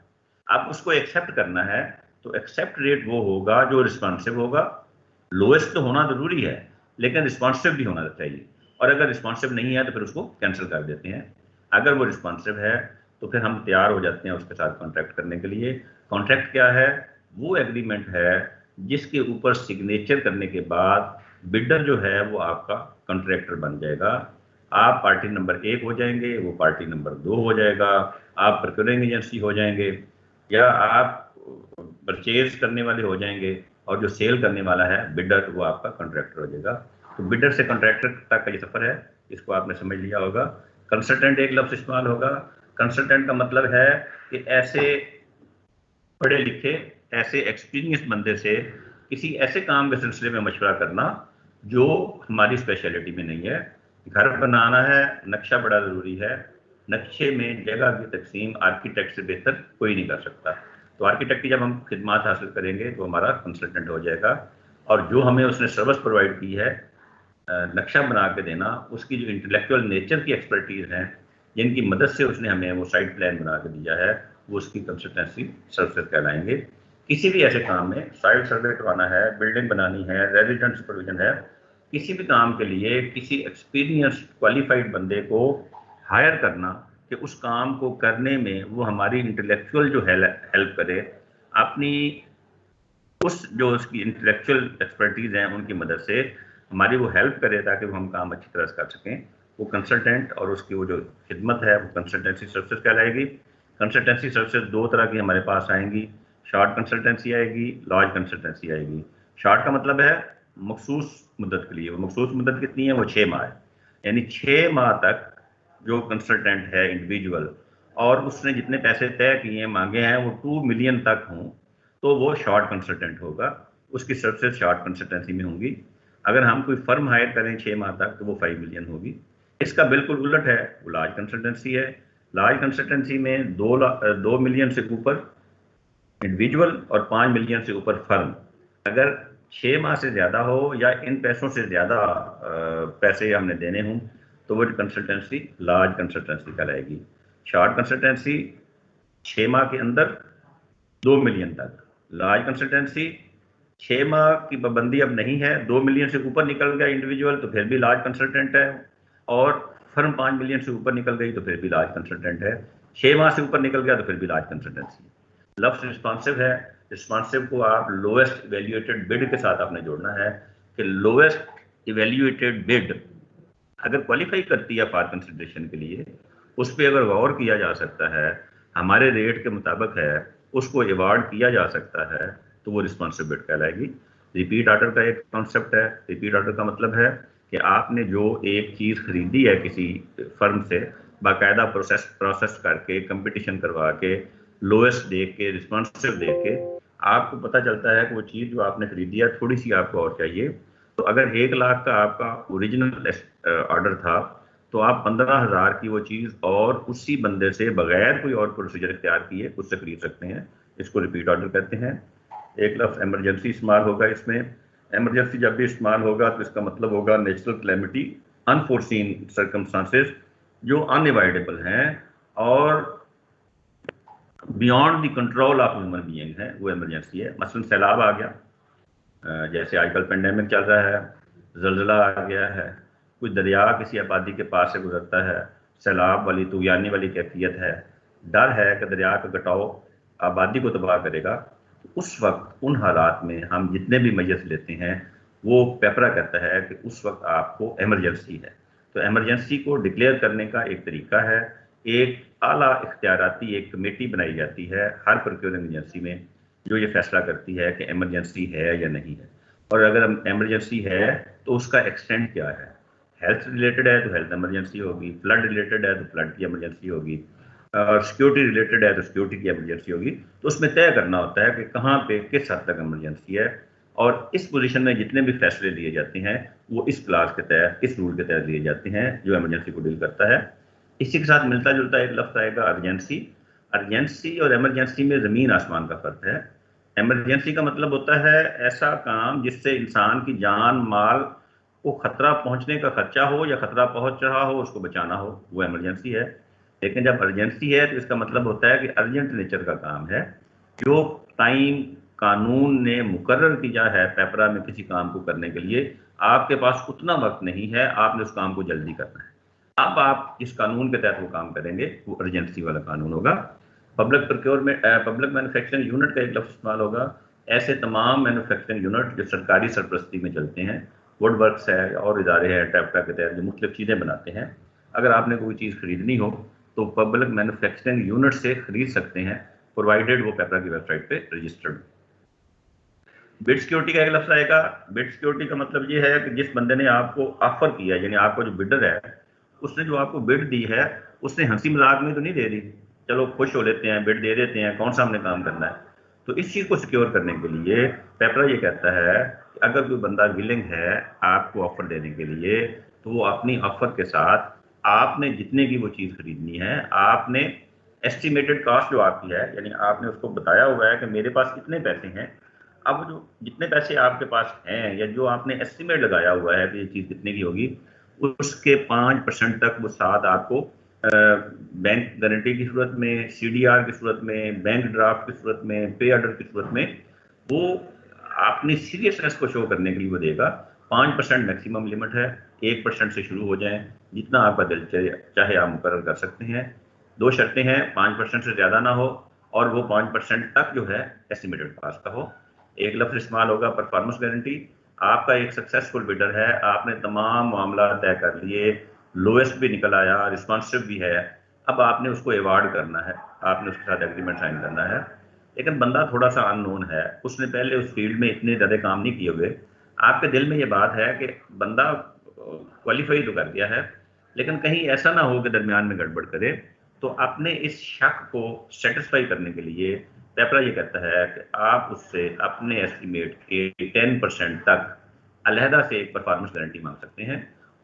अब उसको एक्सेप्ट करना है तो एक्सेप्ट रेट वो होगा जो रिस्पॉन्सिव होगा। लोएस्ट तो होना जरूरी है, लेकिन रिस्पॉन्सिव भी होना चाहिए, और अगर रिस्पॉन्सिव नहीं है तो फिर उसको कैंसिल कर देते हैं। अगर वो रिस्पॉन्सिव है तो फिर हम तैयार हो जाते हैं उसके साथ कॉन्ट्रैक्ट करने के लिए। कॉन्ट्रैक्ट क्या है? वो एग्रीमेंट है जिसके ऊपर सिग्नेचर करने के बाद बिल्डर जो है वो आपका कॉन्ट्रैक्टर बन जाएगा। आप पार्टी नंबर 1 हो जाएंगे, वो पार्टी नंबर 2 हो जाएगा, आप प्रोक्योरिंग एजेंसी हो जाएंगे, या आप परचेज करने वाले हो जाएंगे, और जो सेल करने वाला है बिल्डर वो आपका कॉन्ट्रैक्टर हो जाएगा। तो बिल्डर से कॉन्ट्रैक्टर तक का ये सफर है, इसको आपने समझ लिया होगा। कंसल्टेंट एक लफ्ज इस्तेमाल होगा। कंसल्टेंट का मतलब है कि ऐसे पढ़े लिखे, ऐसे एक्सपीरियंस बंदे से किसी ऐसे काम के सिलसिले में मशवरा करना जो हमारी स्पेशलिटी में नहीं है। घर बनाना है, नक्शा बड़ा ज़रूरी है। नक्शे में जगह की तकसीम आर्किटेक्ट से बेहतर कोई नहीं कर सकता। तो आर्किटेक्ट की जब हम खिदमात हासिल करेंगे तो हमारा कंसल्टेंट हो जाएगा, और जो हमें उसने सर्विस प्रोवाइड की है नक्शा बना के देना, उसकी जो इंटेलेक्चुअल नेचर की एक्सपर्टीज़ हैं जिनकी मदद से उसने हमें वो साइट प्लान बना के दिया है, वो उसकी कंसल्टेंसी सर्विसेज कहलाएंगे। किसी भी ऐसे काम में साइट सर्वे करवाना है, बिल्डिंग बनानी है, रेजिडेंट सुपरविजन है, किसी भी काम के लिए किसी एक्सपीरियंस क्वालिफाइड बंदे को हायर करना कि उस काम को करने में वो हमारी इंटेलेक्चुअल जो हेल्प करे, अपनी उस जो उसकी इंटेलेक्चुअल एक्सपर्टीज़ हैं उनकी मदद से हमारी वो हेल्प करे ताकि वो हम काम अच्छी तरह से कर सकें, वो कंसल्टेंट और उसकी वो जो खिदमत है वो कंसल्टेंसी सर्विसेज कहलाएगी। कंसल्टेंसी सर्विसेज 2 तरह की हमारे पास आएंगी, शॉर्ट कंसल्टेंसी आएगी, लार्ज कंसल्टेंसी आएगी। शॉर्ट का मतलब है मखसूस मुद्दत के लिए। वो मखसूस मुद्दत कितनी है? वो 6 माह है, यानी 6 माह तक जो कंसल्टेंट है इंडिविजुअल, और उसने जितने पैसे तय किए मांगे हैं वो 2 मिलियन तक हों, तो वो शॉर्ट कंसल्टेंट होगा, उसकी सर्विसेज शॉर्ट कंसल्टेंसी में होंगी। अगर हम कोई फर्म हायर करें 6 माह तक तो वो 5 मिलियन होगी। इसका बिल्कुल उलट है, वो लार्ज कंसल्टेंसी है। लार्ज कंसल्टेंसी में 2 मिलियन से ऊपर इंडिविजुअल और 5 मिलियन से ऊपर फर्म। अगर 6 माह से ज़्यादा हो या इन पैसों से ज़्यादा पैसे हमने देने हों तो वो कंसल्टेंसी लार्ज कंसल्टेंसी कहलाएगी। शॉर्ट कंसल्टेंसी 6 माह के अंदर 2 मिलियन तक। लार्ज कंसल्टेंसी 6 माह की पाबंदी अब नहीं है, 2 मिलियन से ऊपर निकल गया इंडिविजुअल तो फिर भी लार्ज कंसल्टेंट है, और फर्म 5 मिलियन से ऊपर निकल गई तो फिर भी लार्ज कंसल्टेंट है। 6 माह से ऊपर निकल गया तो फिर भी लार्ज कंसल्टेंसी। लफ्ज रिस्पॉन्सिव है, रिस्पॉन्सिव को आप लोएस्ट इवेल्युएटेड बिड के साथ आपने जोड़ना है कि लोएस्ट इवेल्युएटेड बिड अगर क्वालिफाई करती है फॉर कंसिडरेशन के लिए, उस पर अगर गौर किया जा सकता है, हमारे रेट के मुताबिक है, उसको अवार्ड किया जा सकता है, तो वो रिस्पॉन्सिव बिड कहलाएगी। रिपीट ऑर्डर का एक कॉन्सेप्ट है। रिपीट ऑर्डर का मतलब है कि आपने जो एक चीज़ खरीदी है किसी फर्म से, बाकायदा प्रोसेस करके, कंपटीशन करवा के, लोएस्ट देख के, रिस्पॉन्सिव देख के आपको पता चलता है कि वो चीज़ जो आपने खरीदी है थोड़ी सी आपको और चाहिए, तो अगर 1 लाख का आपका ओरिजिनल ऑर्डर था तो आप 15,000 की वो चीज़ और उसी बंदे से बगैर कोई और प्रोसीजर इख्तियार किए उससे खरीद सकते हैं। इसको रिपीट ऑर्डर कहते हैं। एक लफ्ज़ एमरजेंसी इस्तेमाल होगा इसमें। एमरजेंसी जब भी इस्तेमाल होगा तो इसका मतलब होगा नेचुरल कैलेमिटी, अनफोर्सीन सर्कमस्टांसेस जो अनएवॉइडेबल हैं और beyond the control of human being है, वो एमरजेंसी है। मसलन सैलाब आ गया, जैसे आजकल पेंडेमिक चल रहा है, जलजला आ गया है, कोई दरिया किसी आबादी के पास से गुजरता है, सैलाब वाली तूयानी वाली कैफियत है, डर है कि दरिया का कटाव आबादी को तबाह करेगा, तो उस वक्त उन हालात में हम जितने भी मेजर्स लेते हैं वो पेपरा कहता है कि उस वक्त आपको एमरजेंसी है। तो एमरजेंसी को डिक्लेयर करने का एक तरीका है, एक आला इख्तियाराती एक कमेटी बनाई जाती है हर प्रोक्योरिंग एजेंसी में जो ये फैसला करती है कि एमरजेंसी है या नहीं है, और अगर एमरजेंसी है तो उसका एक्सटेंट क्या है। हेल्थ रिलेटेड है तो हेल्थ एमरजेंसी होगी, फ्लड रिलेटेड है तो फ्लड की एमरजेंसी होगी, और सिक्योरिटी रिलेटेड है तो सिक्योरिटी की एमरजेंसी होगी। तो उसमें तय करना होता है कि कहाँ पे किस हद तक एमरजेंसी है, और इस पोजीशन में जितने भी फैसले लिए जाते हैं वो इस क्लास के तहत, इस रूल के तहत लिए जाते हैं जो एमरजेंसी को डील करता है। इसी के साथ मिलता जुलता एक लफ्ज़ आएगा अर्जेंसी। अर्जेंसी और एमरजेंसी में ज़मीन आसमान का फ़र्क है। एमरजेंसी का मतलब होता है ऐसा काम जिससे इंसान की जान माल को खतरा पहुंचने का खर्चा हो या खतरा पहुंच रहा हो उसको बचाना हो, वो एमरजेंसी है। लेकिन जब अर्जेंसी है तो इसका मतलब होता है कि अर्जेंट नेचर का काम है, जो टाइम कानून ने मुकर्रर किया है पेपरा में किसी काम को करने के लिए, आपके पास उतना वक्त नहीं है, आपने उस काम को जल्दी करना है। अब आप जिस कानून के तहत वो काम करेंगे वो अर्जेंसी वाला कानून होगा। Public procurement, public manufacturing unit का एक लफ्ज़ इस्तेमाल होगा। ऐसे तमाम मैन्युफैक्चरिंग यूनिट जो सरकारी सरपरस्ती में चलते हैं, वुड वर्क्स है और इदारे हैं टैप्टा के तहत जो मुख्तलिफ चीज़ें बनाते हैं, अगर आपने कोई चीज़ खरीदनी हो तो पब्लिक मैन्युफैक्चरिंग यूनिट से खरीद सकते हैं, प्रोवाइडेड वो पेपरा की वेबसाइट पे रजिस्टर्ड। बिड सिक्योरिटी का एक लफ्ज़ आएगा। बिड सिक्योरिटी का मतलब ये है कि जिस बंदे ने आपको ऑफर किया, यानी आपका जो बिडर है, उसने जो आपको बिड दी है उसने हंसी मजाक में तो नहीं दे दी, चलो खुश हो लेते हैं बिड दे देते हैं, कौन सा हमने काम करना है। तो इस चीज़ को सिक्योर करने के लिए पेपरा ये कहता है कि अगर कोई बंदा विलिंग है आपको ऑफर देने के लिए, तो वो अपनी ऑफर के साथ आपने जितने की वो चीज़ खरीदनी है, आपने एस्टिमेटेड कॉस्ट जो आपकी है, यानी आपने उसको बताया हुआ है कि मेरे पास इतने पैसे हैं, अब जो जितने पैसे आपके पास हैं या जो आपने एस्टिमेट लगाया हुआ है कि ये चीज़ कितने की होगी, उसके 5% तक वो साथ आपको बैंक गारंटी की सूरत में, सीडीआर की सूरत में, बैंक ड्राफ्ट की सूरत में, पे ऑर्डर की सूरत में, वो अपनी सीरियसनेस को शो करने के लिए वो देगा। 5% मैक्सिमम लिमिट है, 1% से शुरू हो जाएं, जितना आपका दिल चाहे आप मुकर्रर कर सकते हैं। 2 शर्तें हैं, 5% से ज़्यादा ना हो और वो 5% तक जो है एस्टिमेटेड कॉस्ट का हो। एक लफ्ज़ इस्तेमाल होगा परफॉर्मेंस गारंटी। आपका एक सक्सेसफुल बिडर है, आपने तमाम मामला तय कर लिए, लोएस्ट भी निकल आया, रिस्पॉन्सिव भी है, अब आपने उसको अवार्ड करना है, आपने उसके साथ एग्रीमेंट साइन करना है। लेकिन बंदा थोड़ा सा अननोन है, उसने पहले उस फील्ड में इतने ज़्यादा काम नहीं किए हुए, आपके दिल में ये बात है कि बंदा क्वालिफाई तो कर गया है लेकिन कहीं ऐसा ना हो कि दरमियान में गड़बड़ करे, तो अपने इस शक को सेटिस्फाई करने के लिए पेपरा ये कहता है कि आप उससे अपने एस्टीमेट के 10% तक अलहदा से एक परफॉर्मेंस गारंटी मांग सकते हैं।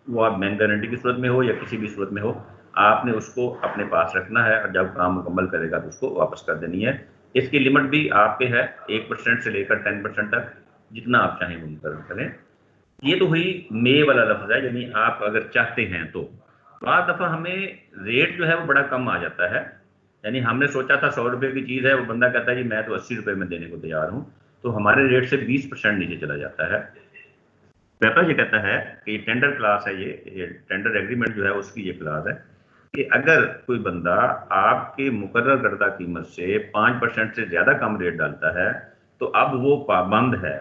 वो आप बैंक गारंटी की सूरत में हो या किसी भी सूरत में हो, आपने उसको अपने पास रखना है और जब काम मुकम्मल करेगा तो उसको वापस कर देनी है। इसकी लिमिट भी आपके है 1% से लेकर 10% तक, जितना आप चाहें वो मुकर्रर करें। ये तो हुई मे वाला लफ्ज़ है, यानी आप अगर चाहते हैं तो। बाद दफ़ा हमें रेट जो है वो बड़ा कम आ जाता है, यानी हमने सोचा था 100 रुपये की चीज़ है, वो बंदा कहता है जी मैं तो 80 रुपये में देने को तैयार हूँ, तो हमारे रेट से 20% नीचे चला जाता है। पेपर ये कहता है कि ये टेंडर क्लास है, ये टेंडर एग्रीमेंट जो है उसकी ये क्लास है कि अगर कोई बंदा आपके मुकर्रर करदा कीमत से 5% से ज़्यादा कम रेट डालता है तो अब वो पाबंद है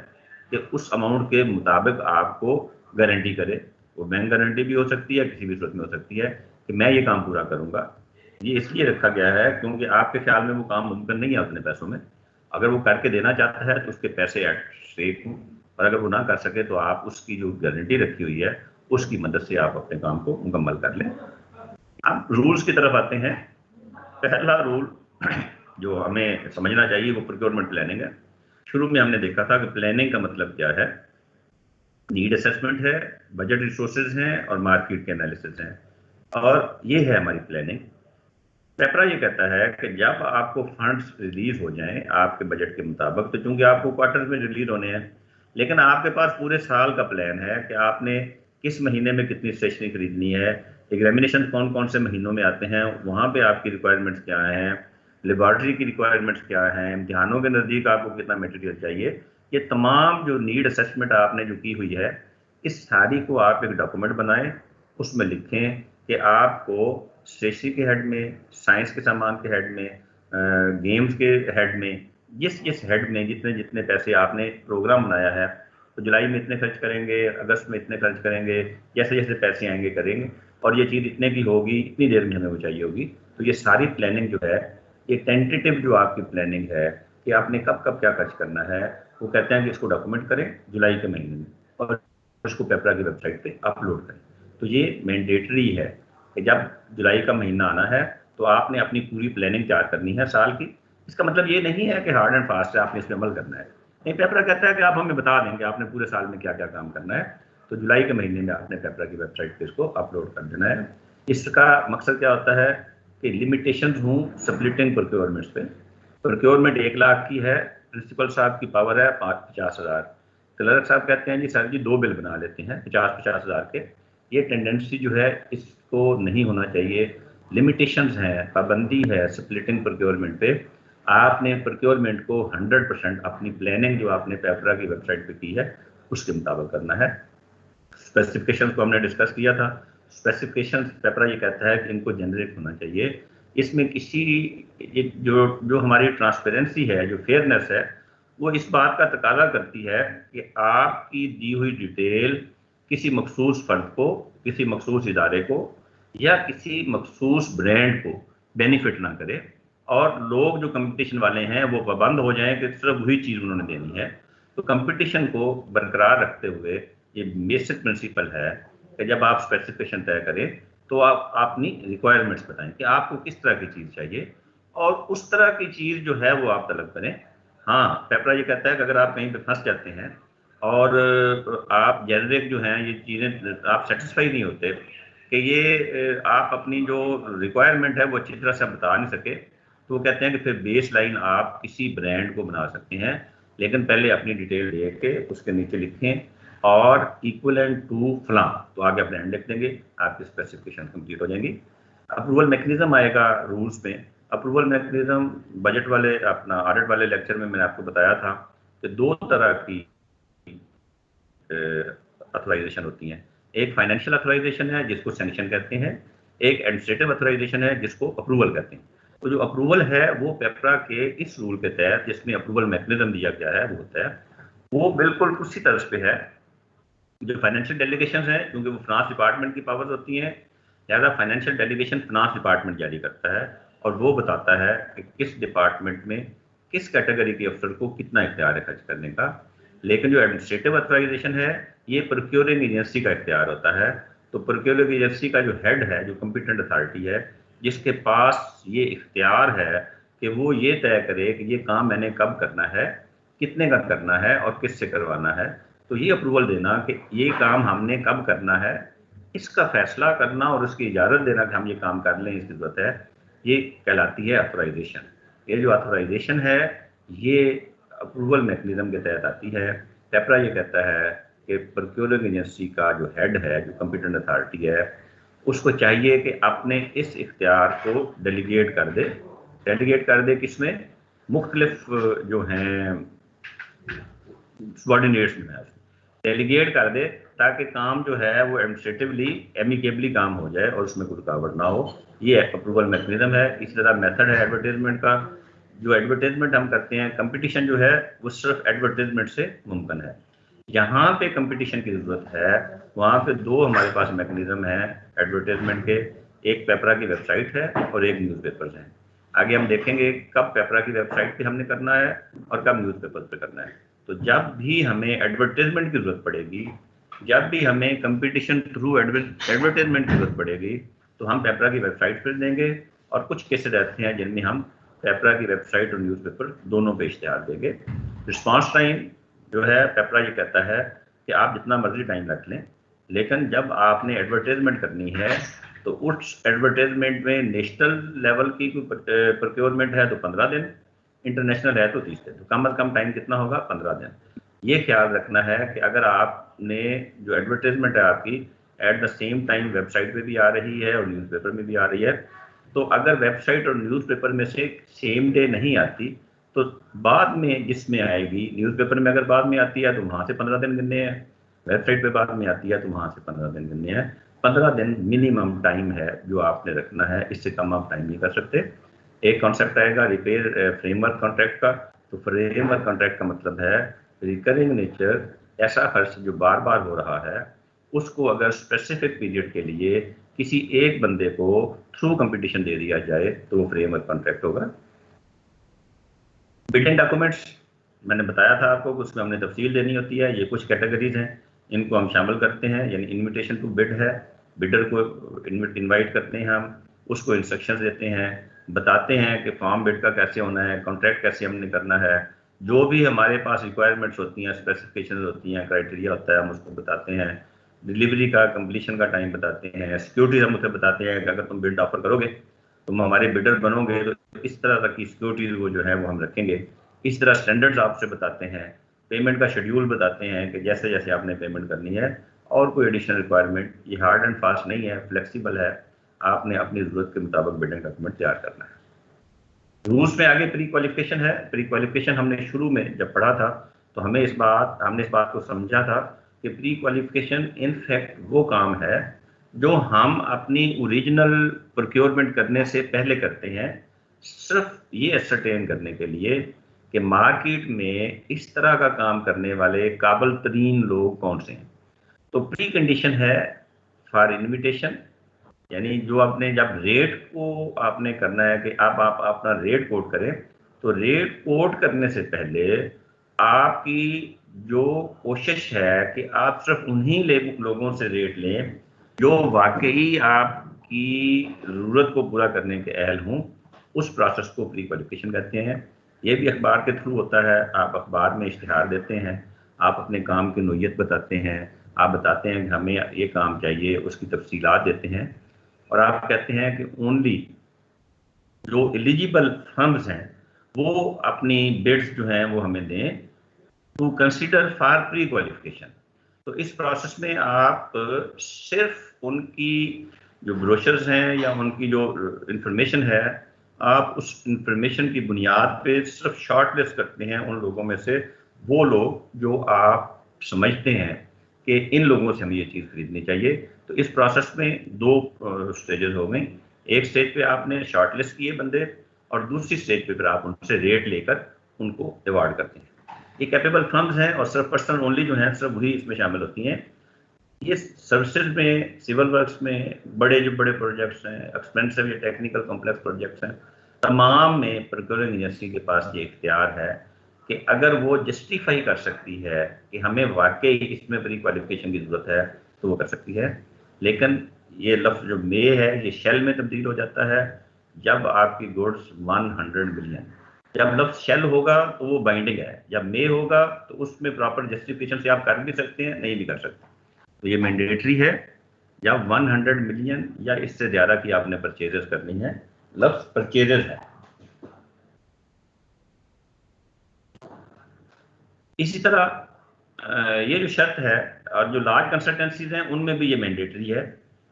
कि उस अमाउंट के मुताबिक आपको गारंटी करे। वो बैंक गारंटी भी हो सकती है, किसी भी सूरत में हो सकती है कि मैं ये काम पूरा करूँगा। ये इसलिए रखा गया है क्योंकि आपके ख्याल में वो काम मुमकिन नहीं है उतने पैसों में। अगर वो करके देना चाहता है तो उसके पैसे एट स्टेक हों, और अगर वो ना कर सके तो आप उसकी जो गारंटी रखी हुई है उसकी मदद से आप अपने काम को मुकम्मल कर लें। अब रूल्स की तरफ आते हैं। पहला रूल जो हमें समझना चाहिए वो प्रोक्योरमेंट प्लानिंग है। शुरू में हमने देखा था कि प्लानिंग का मतलब क्या है। नीड असेसमेंट है, बजट रिसोर्सेज हैं और मार्केट के एनालिसिस हैं, और ये है हमारी प्लानिंग। पेपरा ये कहता है कि जब आपको फंड्स रिलीज हो जाएं आपके बजट के मुताबिक, तो चूंकि आपको क्वार्टर में रिलीज होने हैं, लेकिन आपके पास पूरे साल का प्लान है कि आपने किस महीने में कितनी स्टेशनरी खरीदनी है, एग्जामिनेशन कौन कौन से महीनों में आते हैं, वहाँ पे आपकी रिक्वायरमेंट्स क्या हैं, लेबॉर्ट्री की रिक्वायरमेंट्स क्या हैं, इम्तिहानों के नज़दीक आपको कितना मटेरियल चाहिए। ये तमाम जो नीड असेसमेंट आपने जो की हुई है, इस सारी को आप एक डॉक्यूमेंट बनाएं, उसमें लिखें कि आपको स्टेशनरी के हेड में, साइंस के सामान के हेड में, गेम्स के हेड में, जिस हेड में जितने जितने पैसे आपने प्रोग्राम बनाया है, तो जुलाई में इतने खर्च करेंगे, अगस्त में इतने खर्च करेंगे, जैसे जैसे पैसे आएंगे करेंगे, और ये चीज़ इतने की होगी, इतनी देर में हमें वो चाहिए होगी। तो ये सारी प्लानिंग जो है, ये टेंटेटिव जो आपकी प्लानिंग है कि आपने कब कब क्या खर्च करना है, वो कहते हैं कि इसको डॉक्यूमेंट करें जुलाई के महीने में और उसको पेपरा की वेबसाइट पे अपलोड करें। तो ये मैंडेटरी है कि जब जुलाई का महीना आना है तो आपने अपनी पूरी प्लानिंग तैयार करनी है साल की। इसका मतलब ये नहीं है कि हार्ड एंड फास्ट है आपने इस पर अमल करना है। नहीं, पेपरा कहता है कि आप हमें बता देंगे आपने पूरे साल में क्या क्या काम करना है, तो जुलाई के महीने में आपने पेपरा की वेबसाइट पे इसको अपलोड कर देना है। इसका मकसद क्या होता है कि लिमिटेशंस हों सप्लिटिंग प्रोक्योरमेंट्स पे। प्रोक्योरमेंट 1 लाख की है, प्रिंसिपल साहब की पावर है 50,000, क्लर्क साहब कहते हैं जी सर जी 2 बिल बना लेते हैं 50,000 के। ये टेंडेंसी जो है इसको नहीं होना चाहिए। लिमिटेशंस हैं, पाबंदी है स्प्लिटिंग प्रोक्योरमेंट पे। आपने प्रोक्योरमेंट को 100% अपनी प्लानिंग जो आपने पेपरा की वेबसाइट पे की है उसके मुताबिक करना है। स्पेसिफिकेशन को हमने डिस्कस किया था। स्पेसिफिकेशन पेपरा ये कहता है कि इनको जनरेट होना चाहिए। इसमें किसी जो जो हमारी ट्रांसपेरेंसी है, जो फेयरनेस है, वो इस बात का तकाजा करती है कि आपकी दी हुई डिटेल किसी मखसूस फर्द को, किसी मखसूस इदारे को या किसी मखसूस ब्रांड को बेनिफिट ना करे, और लोग जो कंपटीशन वाले हैं वो पाबंद हो जाएं कि सिर्फ वही चीज़ उन्होंने देनी है। तो कंपटीशन को बरकरार रखते हुए ये बेसिक प्रिंसिपल है कि जब आप स्पेसिफिकेशन तय करें तो आप अपनी रिक्वायरमेंट्स बताएं कि आपको किस तरह की चीज़ चाहिए, और उस तरह की चीज़ जो है वो आप तलब करें। हाँ, पेपरा ये कहता है कि अगर आप कहीं पे फंस जाते हैं और आप जेनरिक जो हैं ये चीज़ें आप सेटिस्फाई नहीं होते कि ये आप अपनी जो रिक्वायरमेंट है वो अच्छी तरह से बता नहीं सके, तो वो कहते हैं कि फिर बेस लाइन आप किसी ब्रांड को बना सकते हैं, लेकिन पहले अपनी डिटेल दे के उसके नीचे लिखें और इक्वलेंट टू फलां, तो आगे आप ब्रांड लिख देंगे, आपकी स्पेसिफिकेशन कंप्लीट हो जाएंगी। अप्रूवल मैकेनिज्म आएगा रूल्स में। अप्रूवल मैकेनिज्म बजट वाले अपना ऑडिट वाले लेक्चर में मैंने आपको बताया था कि 2 तरह की अथोराइजेशन होती हैं। एक फाइनेंशियल अथोराइजेशन है जिसको सैंक्शन कहते हैं, एक एडमिनिस्ट्रेटिव अथोराइजेशन है जिसको अप्रूवल कहते हैं। तो जो अप्रूवल है वो पेपरा के इस रूल के तहत जिसमें अप्रूवल मैकेनिज्म दिया गया है वो होता है, वो बिल्कुल उसी तर्ज पे है जो फाइनेंशियल डेलीगेशंस हैं, क्योंकि वो फाइनेंस डिपार्टमेंट की पावर्स होती हैं, लिहाजा फाइनेंशियल डेलीगेशन फाइनेंस डिपार्टमेंट जारी करता है और वो बताता है कि किस डिपार्टमेंट में किस कैटेगरी के अफसर को कितना इख्तियार है खर्च करने का। लेकिन जो एडमिनिस्ट्रेटिव अथोराइजेशन है ये प्रोक्योरिंग एजेंसी का इख्तियार होता है। तो प्रोक्योरिंग एजेंसी का जो हेड है, जो कॉम्पिटेंट अथॉरिटी है, जिसके पास ये इख्तियार है कि वो ये तय करे कि ये काम मैंने कब करना है, कितने का करना है और किससे करवाना है। तो ये अप्रूवल देना कि ये काम हमने कब करना है, इसका फैसला करना और उसकी इजाज़त देना कि हम ये काम कर लें, इसकी ज़रूरत है, ये कहलाती है ऑथराइजेशन। ये जो ऑथराइजेशन है ये अप्रूवल मैकेनिज्म के तहत आती है। पेपरा ये कहता है कि प्रोक्योरिंग एजेंसी का जो हेड है, जो कंपिटेंट अथॉरिटी है, उसको चाहिए कि अपने इस इख्तियार को डेलीगेट कर दे। डेलीगेट कर दे किसमें? मुख्तलिफ जो हैं सबॉर्डिनेट्स में है, डेलीगेट कर दे ताकि काम जो है वो एडमिनिस्ट्रेटिवली एमिकेबली काम हो जाए और उसमें कोई रुकावट ना हो। ये अप्रूवल मैकेनिज्म है। इसी तरह मेथड है एडवर्टाइजमेंट का। जो एडवर्टाइजमेंट हम करते हैं, कंपटीशन जो है वो सिर्फ एडवर्टाइजमेंट से मुमकिन है। जहाँ पे कंपटीशन की ज़रूरत है वहाँ पे दो हमारे पास मैकेनिज्म हैं एडवर्टाइजमेंट के। एक पेपरा की वेबसाइट है और एक न्यूज़पेपर्स हैं। आगे हम देखेंगे कब पेपरा की वेबसाइट पे हमने करना है और कब न्यूज़पेपर पे करना है। तो जब भी हमें एडवर्टाइजमेंट की ज़रूरत पड़ेगी, जब भी हमें कंपटीशन थ्रू एडवर्टाइजमेंट की ज़रूरत पड़ेगी, तो हम पेपरा की वेबसाइट पर देंगे। और कुछ केसेस रहते हैं जिनमें हम पेपरा की वेबसाइट और न्यूज़पेपर दोनों पे इश्तिहार देंगे। रिस्पांस टाइम जो है, पेपरा ये कहता है कि आप जितना मर्जी टाइम रख लें, लेकिन जब आपने एडवर्टाइजमेंट करनी है तो उस एडवर्टाइजमेंट में नेशनल लेवल की कोई प्रोक्योरमेंट है तो 15 दिन, इंटरनेशनल है तो 30 दिन। तो कम अज़ कम टाइम कितना होगा? 15 दिन। ये ख्याल रखना है कि अगर आपने जो एडवर्टाइजमेंट है आपकी at the same time website पे भी आ रही है और न्यूज़पेपर में भी आ रही है, तो अगर वेबसाइट और न्यूज़पेपर में से सेम डे नहीं आती तो बाद में जिसमें आएगी, न्यूज़पेपर में अगर बाद में आती है तो वहाँ से 15 दिन गिनने हैं, वेबसाइट पे बाद में आती है तो वहाँ से 15 दिन गिनने हैं। 15 दिन मिनिमम टाइम है जो आपने रखना है, इससे कम आप टाइम नहीं कर सकते। एक कॉन्सेप्ट आएगा रिपेयर फ्रेमवर्क कॉन्ट्रैक्ट का। तो फ्रेमवर्क कॉन्ट्रैक्ट का मतलब है रिकरिंग नेचर, ऐसा खर्च जो बार बार हो रहा है उसको अगर स्पेसिफिक पीरियड के लिए किसी एक बंदे को थ्रू कंपटीशन दे दिया जाए तो वो फ्रेमवर्क कॉन्ट्रैक्ट होगा। बिडिंग डॉक्यूमेंट्स मैंने बताया था आपको, उसमें हमने तफसील देनी होती है। ये कुछ कैटेगरीज हैं, इनको हम शामिल करते हैं। यानी इनविटेशन टू बिड है, बिडर को इनवाइट करते हैं हम, उसको इंस्ट्रक्शंस देते हैं, बताते हैं कि फॉर्म बिड का कैसे होना है, कॉन्ट्रैक्ट कैसे हमने करना है, जो भी हमारे पास रिक्वायरमेंट्स होती हैं, स्पेसिफिकेशन होती हैं, क्राइटेरिया होता है, हम उसको बताते हैं। डिलीवरी का, कंप्लीशन का टाइम बताते हैं। सिक्योरिटीज हम उसे बताते हैं कि अगर तुम बिड ऑफर करोगे, तुम हमारे बिडर बनोगे तो इस तरह की सिक्योरिटीज वो जो है वो हम रखेंगे। इस तरह स्टैंडर्ड्स आपसे बताते हैं। पेमेंट का शेड्यूल बताते हैं कि जैसे जैसे आपने पेमेंट करनी है। और कोई एडिशनल रिक्वायरमेंट, ये हार्ड एंड फास्ट नहीं है, फ्लेक्सिबल है। आपने अपनी ज़रूरत के मुताबिक बिडिंग डॉक्यूमेंट तैयार करना है। रूल्स में आगे प्री क्वालिफिकेशन है। प्री क्वालिफिकेशन हमने शुरू में जब पढ़ा था तो हमने इस बात को समझा था कि प्री क्वालिफिकेशन इन फैक्ट वो काम है जो हम अपनी ओरिजिनल प्रोक्योरमेंट करने से पहले करते हैं, सिर्फ ये असरटेन करने के लिए कि मार्केट में इस तरह का काम करने वाले काबिल तरीन लोग कौन से हैं। तो प्री कंडीशन है फॉर इन्विटेशन, यानी जो आपने जब रेट को आपने करना है कि आप अपना रेट कोट करें, तो रेट कोट करने से पहले आपकी जो कोशिश है कि आप सिर्फ उन्हीं लोगों से रेट लें जो वाकई आपकी ज़रूरत को पूरा करने के अहल हों। उस प्रोसेस को प्री क्वालिफिकेशन कहते हैं। ये भी अखबार के थ्रू होता है। आप अखबार में इश्तिहार देते हैं, आप अपने काम की नोयत बताते हैं, आप बताते हैं कि हमें ये काम चाहिए, उसकी तफसीलात देते हैं। और आप कहते हैं कि ओनली जो एलिजिबल फर्म्स हैं वो अपनी बिड्स जो हैं वो हमें दें to consider for pre qualification. तो इस प्रोसेस में आप सिर्फ उनकी जो ब्रोशर्स हैं या उनकी जो इंफॉर्मेशन है, आप उस इंफॉर्मेशन की बुनियाद पे सिर्फ शॉर्ट लिस्ट करते हैं उन लोगों में से वो लोग जो आप समझते हैं कि इन लोगों से हमें ये चीज़ खरीदनी चाहिए। तो इस प्रोसेस में दो स्टेजेस हो गई। एक स्टेज पे आपने शॉर्ट लिस्ट किए बंदे और दूसरी स्टेज पे फिर आप उनसे रेट लेकर उनको अवार्ड करते हैं। ये कैपेबल फर्म्स हैं और सिर्फ पर्सनल ओनली जो हैं सिर्फ वही इसमें शामिल होती हैं। ये सर्विसेज में, सिविल वर्क्स में जो बड़े प्रोजेक्ट्स हैं, एक्सपेंसिव या टेक्निकल कॉम्प्लेक्स प्रोजेक्ट्स हैं, तमाम में प्रोक्योरिंग एजेंसी के पास ये इख्तियार है कि अगर वो जस्टिफाई कर सकती है कि हमें वाकई इसमें प्री क्वालिफिकेशन की ज़रूरत है तो वो कर सकती है। लेकिन ये लफ्ज़ जो मे है ये शेल में तब्दील हो जाता है जब आपकी गुड्स 100 मिलियन, जब लफ्ज शेल होगा तो वो बाइंडिंग है, जब मे होगा तो उसमें प्रॉपर जस्टिफिकेशन से आप कर भी सकते हैं, नहीं भी कर सकते। तो ये मैंडेटरी है जब 100 मिलियन या इससे ज्यादा की आपने परचेजेस करनी है, लफ्ज परचेजेस है। इसी तरह ये जो शर्त है, और जो लार्ज कंसल्टेंसीज हैं उनमें भी ये मैंडेटरी है,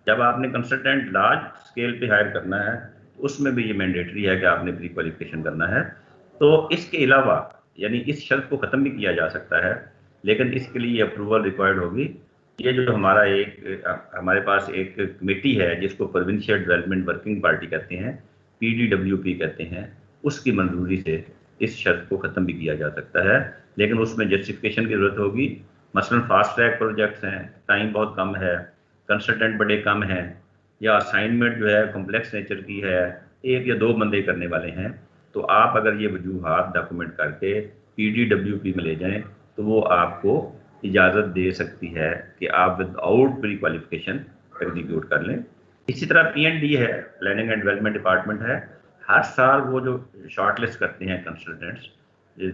जब आपने कंसल्टेंट लार्ज स्केल पे हायर करना है उसमें भी ये मैंडेटरी है कि आपने प्री क्वालिफिकेशन करना है। तो इसके अलावा यानी इस शर्त को ख़त्म भी किया जा सकता है, लेकिन इसके लिए अप्रूवल रिक्वायर्ड होगी। ये जो हमारे पास एक कमेटी है जिसको प्रोविंशियल डेवलपमेंट वर्किंग पार्टी कहते हैं, PDWP कहते हैं, उसकी मंजूरी से इस शर्त को ख़त्म भी किया जा सकता है, लेकिन उसमें जस्टिफिकेशन की ज़रूरत होगी। मसलन फास्ट ट्रैक प्रोजेक्ट्स हैं, टाइम बहुत कम है, कंसल्टेंट बड़े कम हैं, या असाइनमेंट जो है कॉम्प्लेक्स नेचर की है, एक या दो बंदे करने वाले हैं, तो आप अगर ये वजूहात डॉक्यूमेंट करके PDWP में ले जाएं तो वो आपको इजाज़त दे सकती है कि आप विदाउट प्री क्वालिफिकेशन एग्जीक्यूट कर लें। इसी तरह P&D है, प्लानिंग एंड डेवलपमेंट डिपार्टमेंट है, हर साल वो जो शॉर्ट लिस्ट करते हैं कंसल्टेंट्स,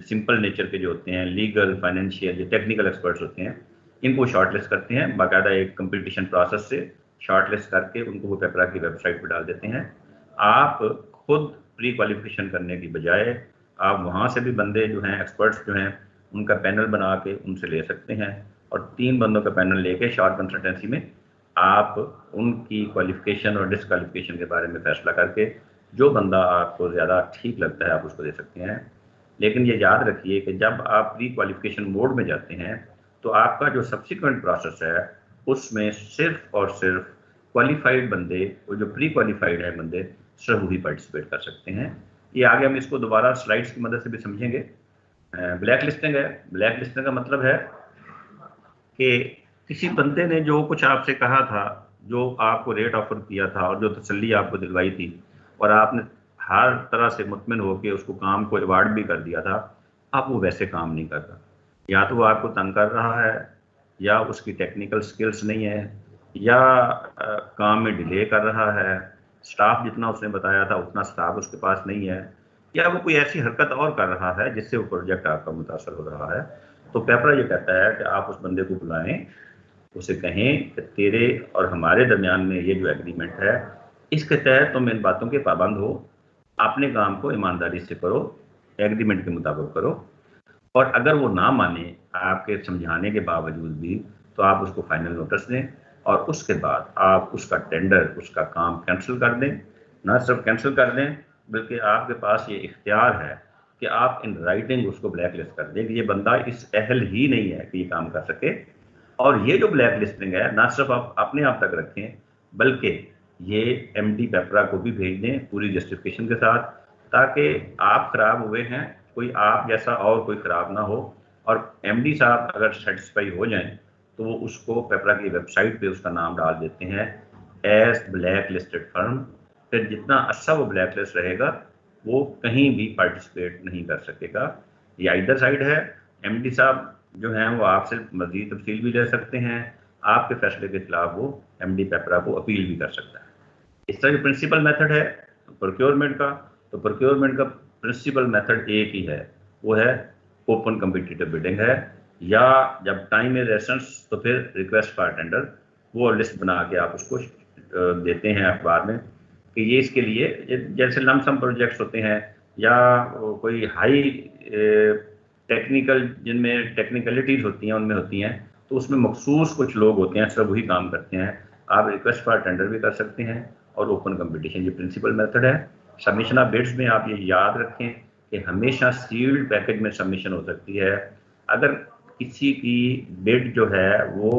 सिंपल नेचर के जो होते हैं, लीगल, फाइनेंशियल, जो टेक्निकल एक्सपर्ट्स होते हैं, इनको शॉर्ट लिस्ट करते हैं बाकायदा एक कंपटीशन प्रोसेस से शॉर्ट लिस्ट करके उनको वो पेपरा की वेबसाइट पर डाल देते हैं। आप खुद प्री क्वालिफिकेशन करने की बजाय आप वहाँ से भी बंदे जो हैं, एक्सपर्ट्स जो हैं, उनका पैनल बना के उनसे ले सकते हैं, और 3 बंदों का पैनल लेके शॉर्ट कंसल्टेंसी में आप उनकी क्वालिफिकेशन और डिसक्वालिफिकेशन के बारे में फैसला करके जो बंदा आपको ज़्यादा ठीक लगता है आप उसको दे सकते हैं। लेकिन ये याद रखिए कि जब आप प्री क्वालिफिकेशन मोड में जाते हैं तो आपका जो सब्सिक्वेंट प्रोसेस है उसमें सिर्फ और सिर्फ क्वालिफाइड बंदे, वो जो प्री क्वालिफाइड है बंदे, सिर्फ वही पार्टिसिपेट कर सकते हैं। ये आगे हम इसको दोबारा स्लाइड्स की मदद से भी समझेंगे। ब्लैक लिस्टिंग है। ब्लैक लिस्टिंग का मतलब है कि किसी बंदे ने जो कुछ आपसे कहा था, जो आपको रेट ऑफर किया था और जो तसल्ली आपको दिलवाई थी, और आपने हर तरह से मुतमिन होकर उसको काम को अवार्ड भी कर दिया था, अब वो वैसे काम नहीं कर रहा। या तो वो आपको तंग कर रहा है, या उसकी टेक्निकल स्किल्स नहीं है, या काम में डिले कर रहा है, स्टाफ जितना उसने बताया था उतना स्टाफ उसके पास नहीं है, या वो कोई ऐसी हरकत और कर रहा है जिससे वो प्रोजेक्ट आपका मुतासर हो रहा है। तो पेपरा ये कहता है कि आप उस बंदे को बुलाएं, उसे कहें कि तेरे और हमारे दरमियान में ये जो एग्रीमेंट है, इसके तहत तुम इन बातों के पाबंद हो, अपने काम को ईमानदारी से करो, एग्रीमेंट के मुताबिक करो, और अगर वो ना माने आपके समझाने के बावजूद भी तो आप उसको फाइनल नोटिस दें, और उसके बाद आप उसका टेंडर, उसका काम कैंसिल कर दें। ना सिर्फ कैंसिल कर दें बल्कि आपके पास ये इख्तियार है कि आप इन राइटिंग उसको ब्लैक लिस्ट कर दें कि ये बंदा इस अहल ही नहीं है कि ये काम कर सके। और ये जो ब्लैक लिस्टिंग है ना सिर्फ आप अपने आप तक रखें, बल्कि ये MD पेपरा को भी भेज दें पूरी जस्टिफिकेशन के साथ, ताकि आप खराब हुए हैं, कोई आप जैसा और कोई खराब ना हो। और MD साहब अगर सेटिस्फाई हो जाएं तो वो उसको पेपरा की वेबसाइट पे उसका नाम डाल देते हैं एज ब्लैक लिस्टेड फर्म। फिर जितना अच्छा वो ब्लैक लिस्ट रहेगा वो कहीं भी पार्टिसिपेट नहीं कर सकेगा। ये इधर साइड है। MD साहब जो हैं वो आपसे मजीद तफसील भी ले सकते हैं, आपके फैसले के खिलाफ वो MD पेपरा को अपील भी कर सकता है। इस तरह जो प्रिंसिपल मेथड है प्रोक्योरमेंट का, तो प्रोक्योरमेंट का प्रिंसिपल मेथड एक ही है, वो है ओपन कम्पिटिटिव बिडिंग है, या जब टाइम इज एसेंस तो फिर रिक्वेस्ट फॉर टेंडर, वो लिस्ट बना के आप उसको देते हैं अखबार में कि ये इसके लिए, जैसे लमसम प्रोजेक्ट्स होते हैं या कोई हाई टेक्निकल, जिनमें टेक्निकलिटीज़ होती हैं उनमें होती हैं, तो उसमें मखसूस कुछ लोग होते हैं सब वही काम करते हैं। आप रिक्वेस्ट फॉर टेंडर भी कर सकते हैं और ओपन कंपटीशन, ये प्रिंसिपल मेथड है। सबमिशन ऑफ बिड्स में आप ये याद रखें कि हमेशा सील्ड पैकेज में सबमिशन हो सकती है। अगर किसी की बिड जो है वो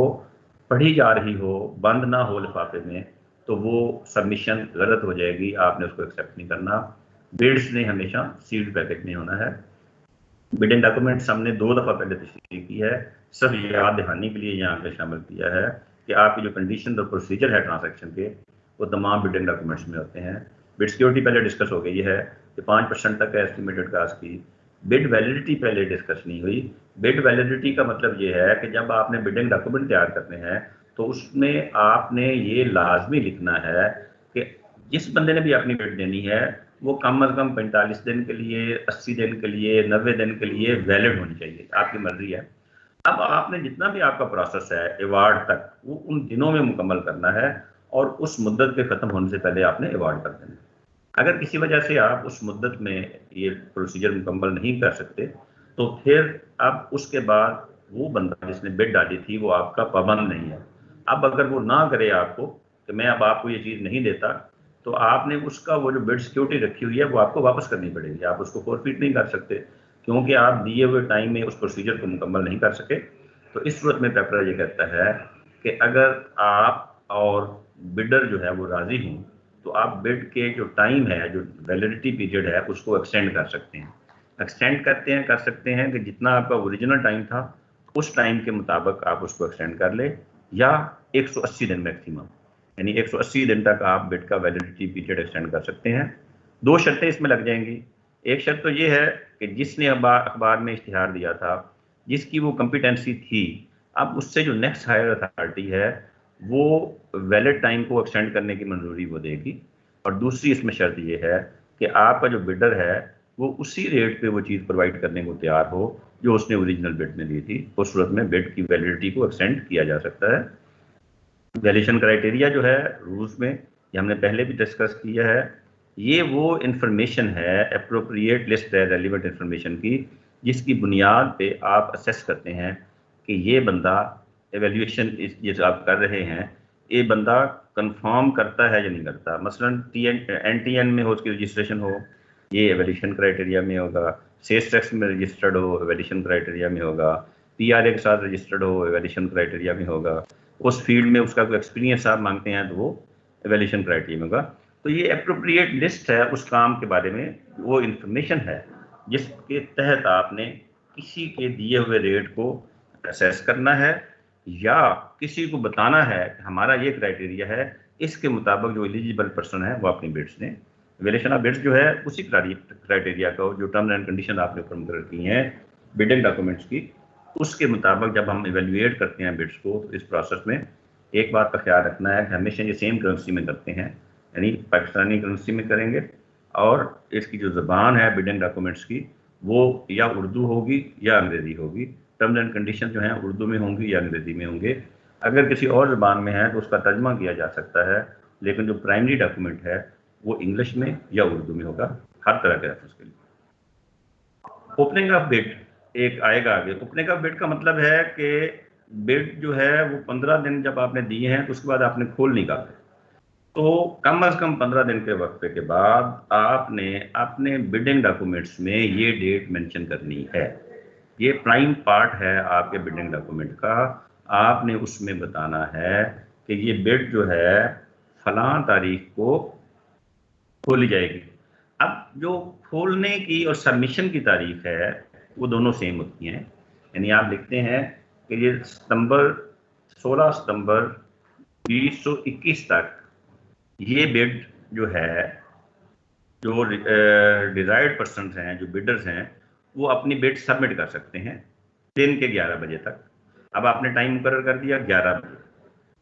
पढ़ी जा रही हो, बंद ना हो लिफाफे में, तो वो सबमिशन गलत हो जाएगी, आपने उसको एक्सेप्ट नहीं करना। बिड्स ने हमेशा सील्ड पैकेज में होना है। बिडिंग डॉक्यूमेंट्स हमने 2 दफ़ा पहले तशरीह की है, सब याद दहानी के लिए यहाँ पे शामिल किया है कि आपकी जो कंडीशन और प्रोसीजर है ट्रांजैक्शन के, वो तमाम बिडिंग डॉक्यूमेंट्स में होते हैं। बिड सिक्योरिटी पहले डिस्कस हो गई है कि 5% तक है एस्टिमेटेड कास्ट की। बिड वैलिडिटी पहले डिस्कस नहीं हुई। बिड वैलिडिटी का मतलब ये है कि जब आपने बिडिंग डॉक्यूमेंट तैयार करने हैं तो उसमें आपने ये लाजमी लिखना है कि जिस बंदे ने भी अपनी बिड देनी है वो कम अज कम 45 दिन के लिए, 80 दिन के लिए, 90 दिन के लिए वैलिड होनी चाहिए, आपकी मर्जी है। अब आपने जितना भी आपका प्रोसेस है अवार्ड तक, वो उन दिनों में मुकम्मल करना है और उस मुद्दत के ख़त्म होने से पहले आपने अवार्ड कर देना है। अगर किसी वजह से आप उस मुद्दत में ये प्रोसीजर मुकम्मल नहीं कर सकते तो फिर अब उसके बाद वो बंदा जिसने बिड डाली थी वो आपका पाबंद नहीं है। अब अगर वो ना करे आपको कि मैं अब आपको ये चीज़ नहीं देता, तो आपने उसका वो जो बिड सिक्योरिटी रखी हुई है वो आपको वापस करनी पड़ेगी। आप उसको फॉरफिट नहीं कर सकते क्योंकि आप दिए हुए टाइम में उस प्रोसीजर को मुकम्मल नहीं कर सके। तो इस सूरत में पेपरा ये कहता है कि अगर आप और बिडर जो है वो राजी हों तो आप बिड के जो टाइम है, जो वैलिडिटी पीरियड है, उसको एक्सटेंड कर सकते हैं। एक्सटेंड कर सकते हैं कि जितना आपका ओरिजिनल टाइम था उस टाइम के मुताबिक आप उसको एक्सटेंड कर ले, या 180 दिन मैक्सिमम, यानी 180 दिन तक आप बिड का वैलिडिटी पीरियड एक्सटेंड कर सकते हैं। 2 शर्तें इसमें लग जाएंगी। एक शर्त तो ये है कि जिसने अखबार में इश्तिहार दिया था, जिसकी वो कॉम्पिटेंसी थी, अब उससे जो नेक्स्ट हायर अथॉरिटी है वो वैलिड टाइम को एक्सटेंड करने की मंजूरी वो देगी। और दूसरी इसमें शर्त ये है कि आपका जो बिडर है वो उसी रेट पे वो चीज़ प्रोवाइड करने को तैयार हो जो उसने ओरिजिनल बिड में दी थी। उस सूरत में बिड की वैलिडिटी को एक्सटेंड किया जा सकता है। वैल्यूएशन क्राइटेरिया जो है रूल्स में, ये हमने पहले भी डिस्कस किया है, ये वो इंफॉर्मेशन है, अप्रोप्रिएट लिस्ट है रेलिवेंट इंफॉर्मेशन की, जिसकी बुनियाद पे आप असेस करते हैं कि ये बंदा एवेल्यूएशन जिस आप कर रहे हैं, ये बंदा कंफर्म करता है या नहीं करता। मसलन NTN में हो, उसकी रजिस्ट्रेशन हो, ये एवेल्यूशन क्राइटेरिया में होगा। सेल्स टैक्स में रजिस्टर्ड हो, एवेल्यूशन क्राइटेरिया में होगा। PRA के साथ रजिस्टर्ड हो, एवेल्यूशन क्राइटेरिया में होगा। उस फील्ड में उसका कोई एक्सपीरियंस आप मांगते हैं तो वो एवेल्यूशन क्राइटेरिया में होगा। तो ये अप्रोप्रिएट लिस्ट है उस काम के बारे में, वो इंफॉर्मेशन है जिसके तहत आपने किसी के दिए हुए रेट को असेस करना है या किसी को बताना है कि हमारा ये क्राइटेरिया है, इसके मुताबिक जो एलिजिबल पर्सन है वो अपनी बिड्स दें। वैल्यूएशन ऑफ बिड्स जो है उसी क्राइटेरिया का, जो टर्म्स एंड कंडीशन आपने ऊपर मुकर्रर की हैं बिडिंग डॉक्यूमेंट्स की, उसके मुताबिक जब हम इवेल्युएट करते हैं बिड्स को, तो इस प्रोसेस में एक बात का ख्याल रखना है कि हमेशा ये सेम करेंसी में करते हैं, यानी पाकिस्तानी करेंसी में करेंगे। और इसकी जो ज़बान है बिडिंग डॉक्यूमेंट्स की वो या उर्दू होगी या अंग्रेज़ी होगी। टर्म्स एंड कंडीशन जो हैं उर्दू में होंगी या अंग्रेज़ी में होंगे। अगर किसी और ज़बान में है तो उसका तर्जमा किया जा सकता है, लेकिन जो प्राइमरी डॉक्यूमेंट है वो इंग्लिश में या उर्दू में होगा हर तरह के रेफरेंस के लिए। ओपनिंग ऑफ बिड एक आएगा आगे। ओपनिंग ऑफ बिड का मतलब है कि बिड जो है वो 15 दिन जब आपने दिए हैं तो उसके बाद आपने खोल नहीं कहा, तो कम अज कम 15 दिन के वक्फे के बाद आपने अपने बिडिंग डॉक्यूमेंट्स में ये डेट मेंशन करनी है। ये प्राइम पार्ट है आपके बिडिंग डॉक्यूमेंट का। आपने उसमें बताना है कि ये बिड जो है फलां तारीख को खोली जाएगी। अब जो खोलने की और सबमिशन की तारीख है वो दोनों सेम होती हैं, यानी आप लिखते हैं कि ये 16 सितंबर 2021 तक ये बिड जो है, जो डिजायर्ड पर्सन हैं, जो बिडर्स हैं, वो अपनी बिड सबमिट कर सकते हैं दिन के 11 बजे तक। अब आपने टाइम मुकर्रर कर दिया 11 बजे,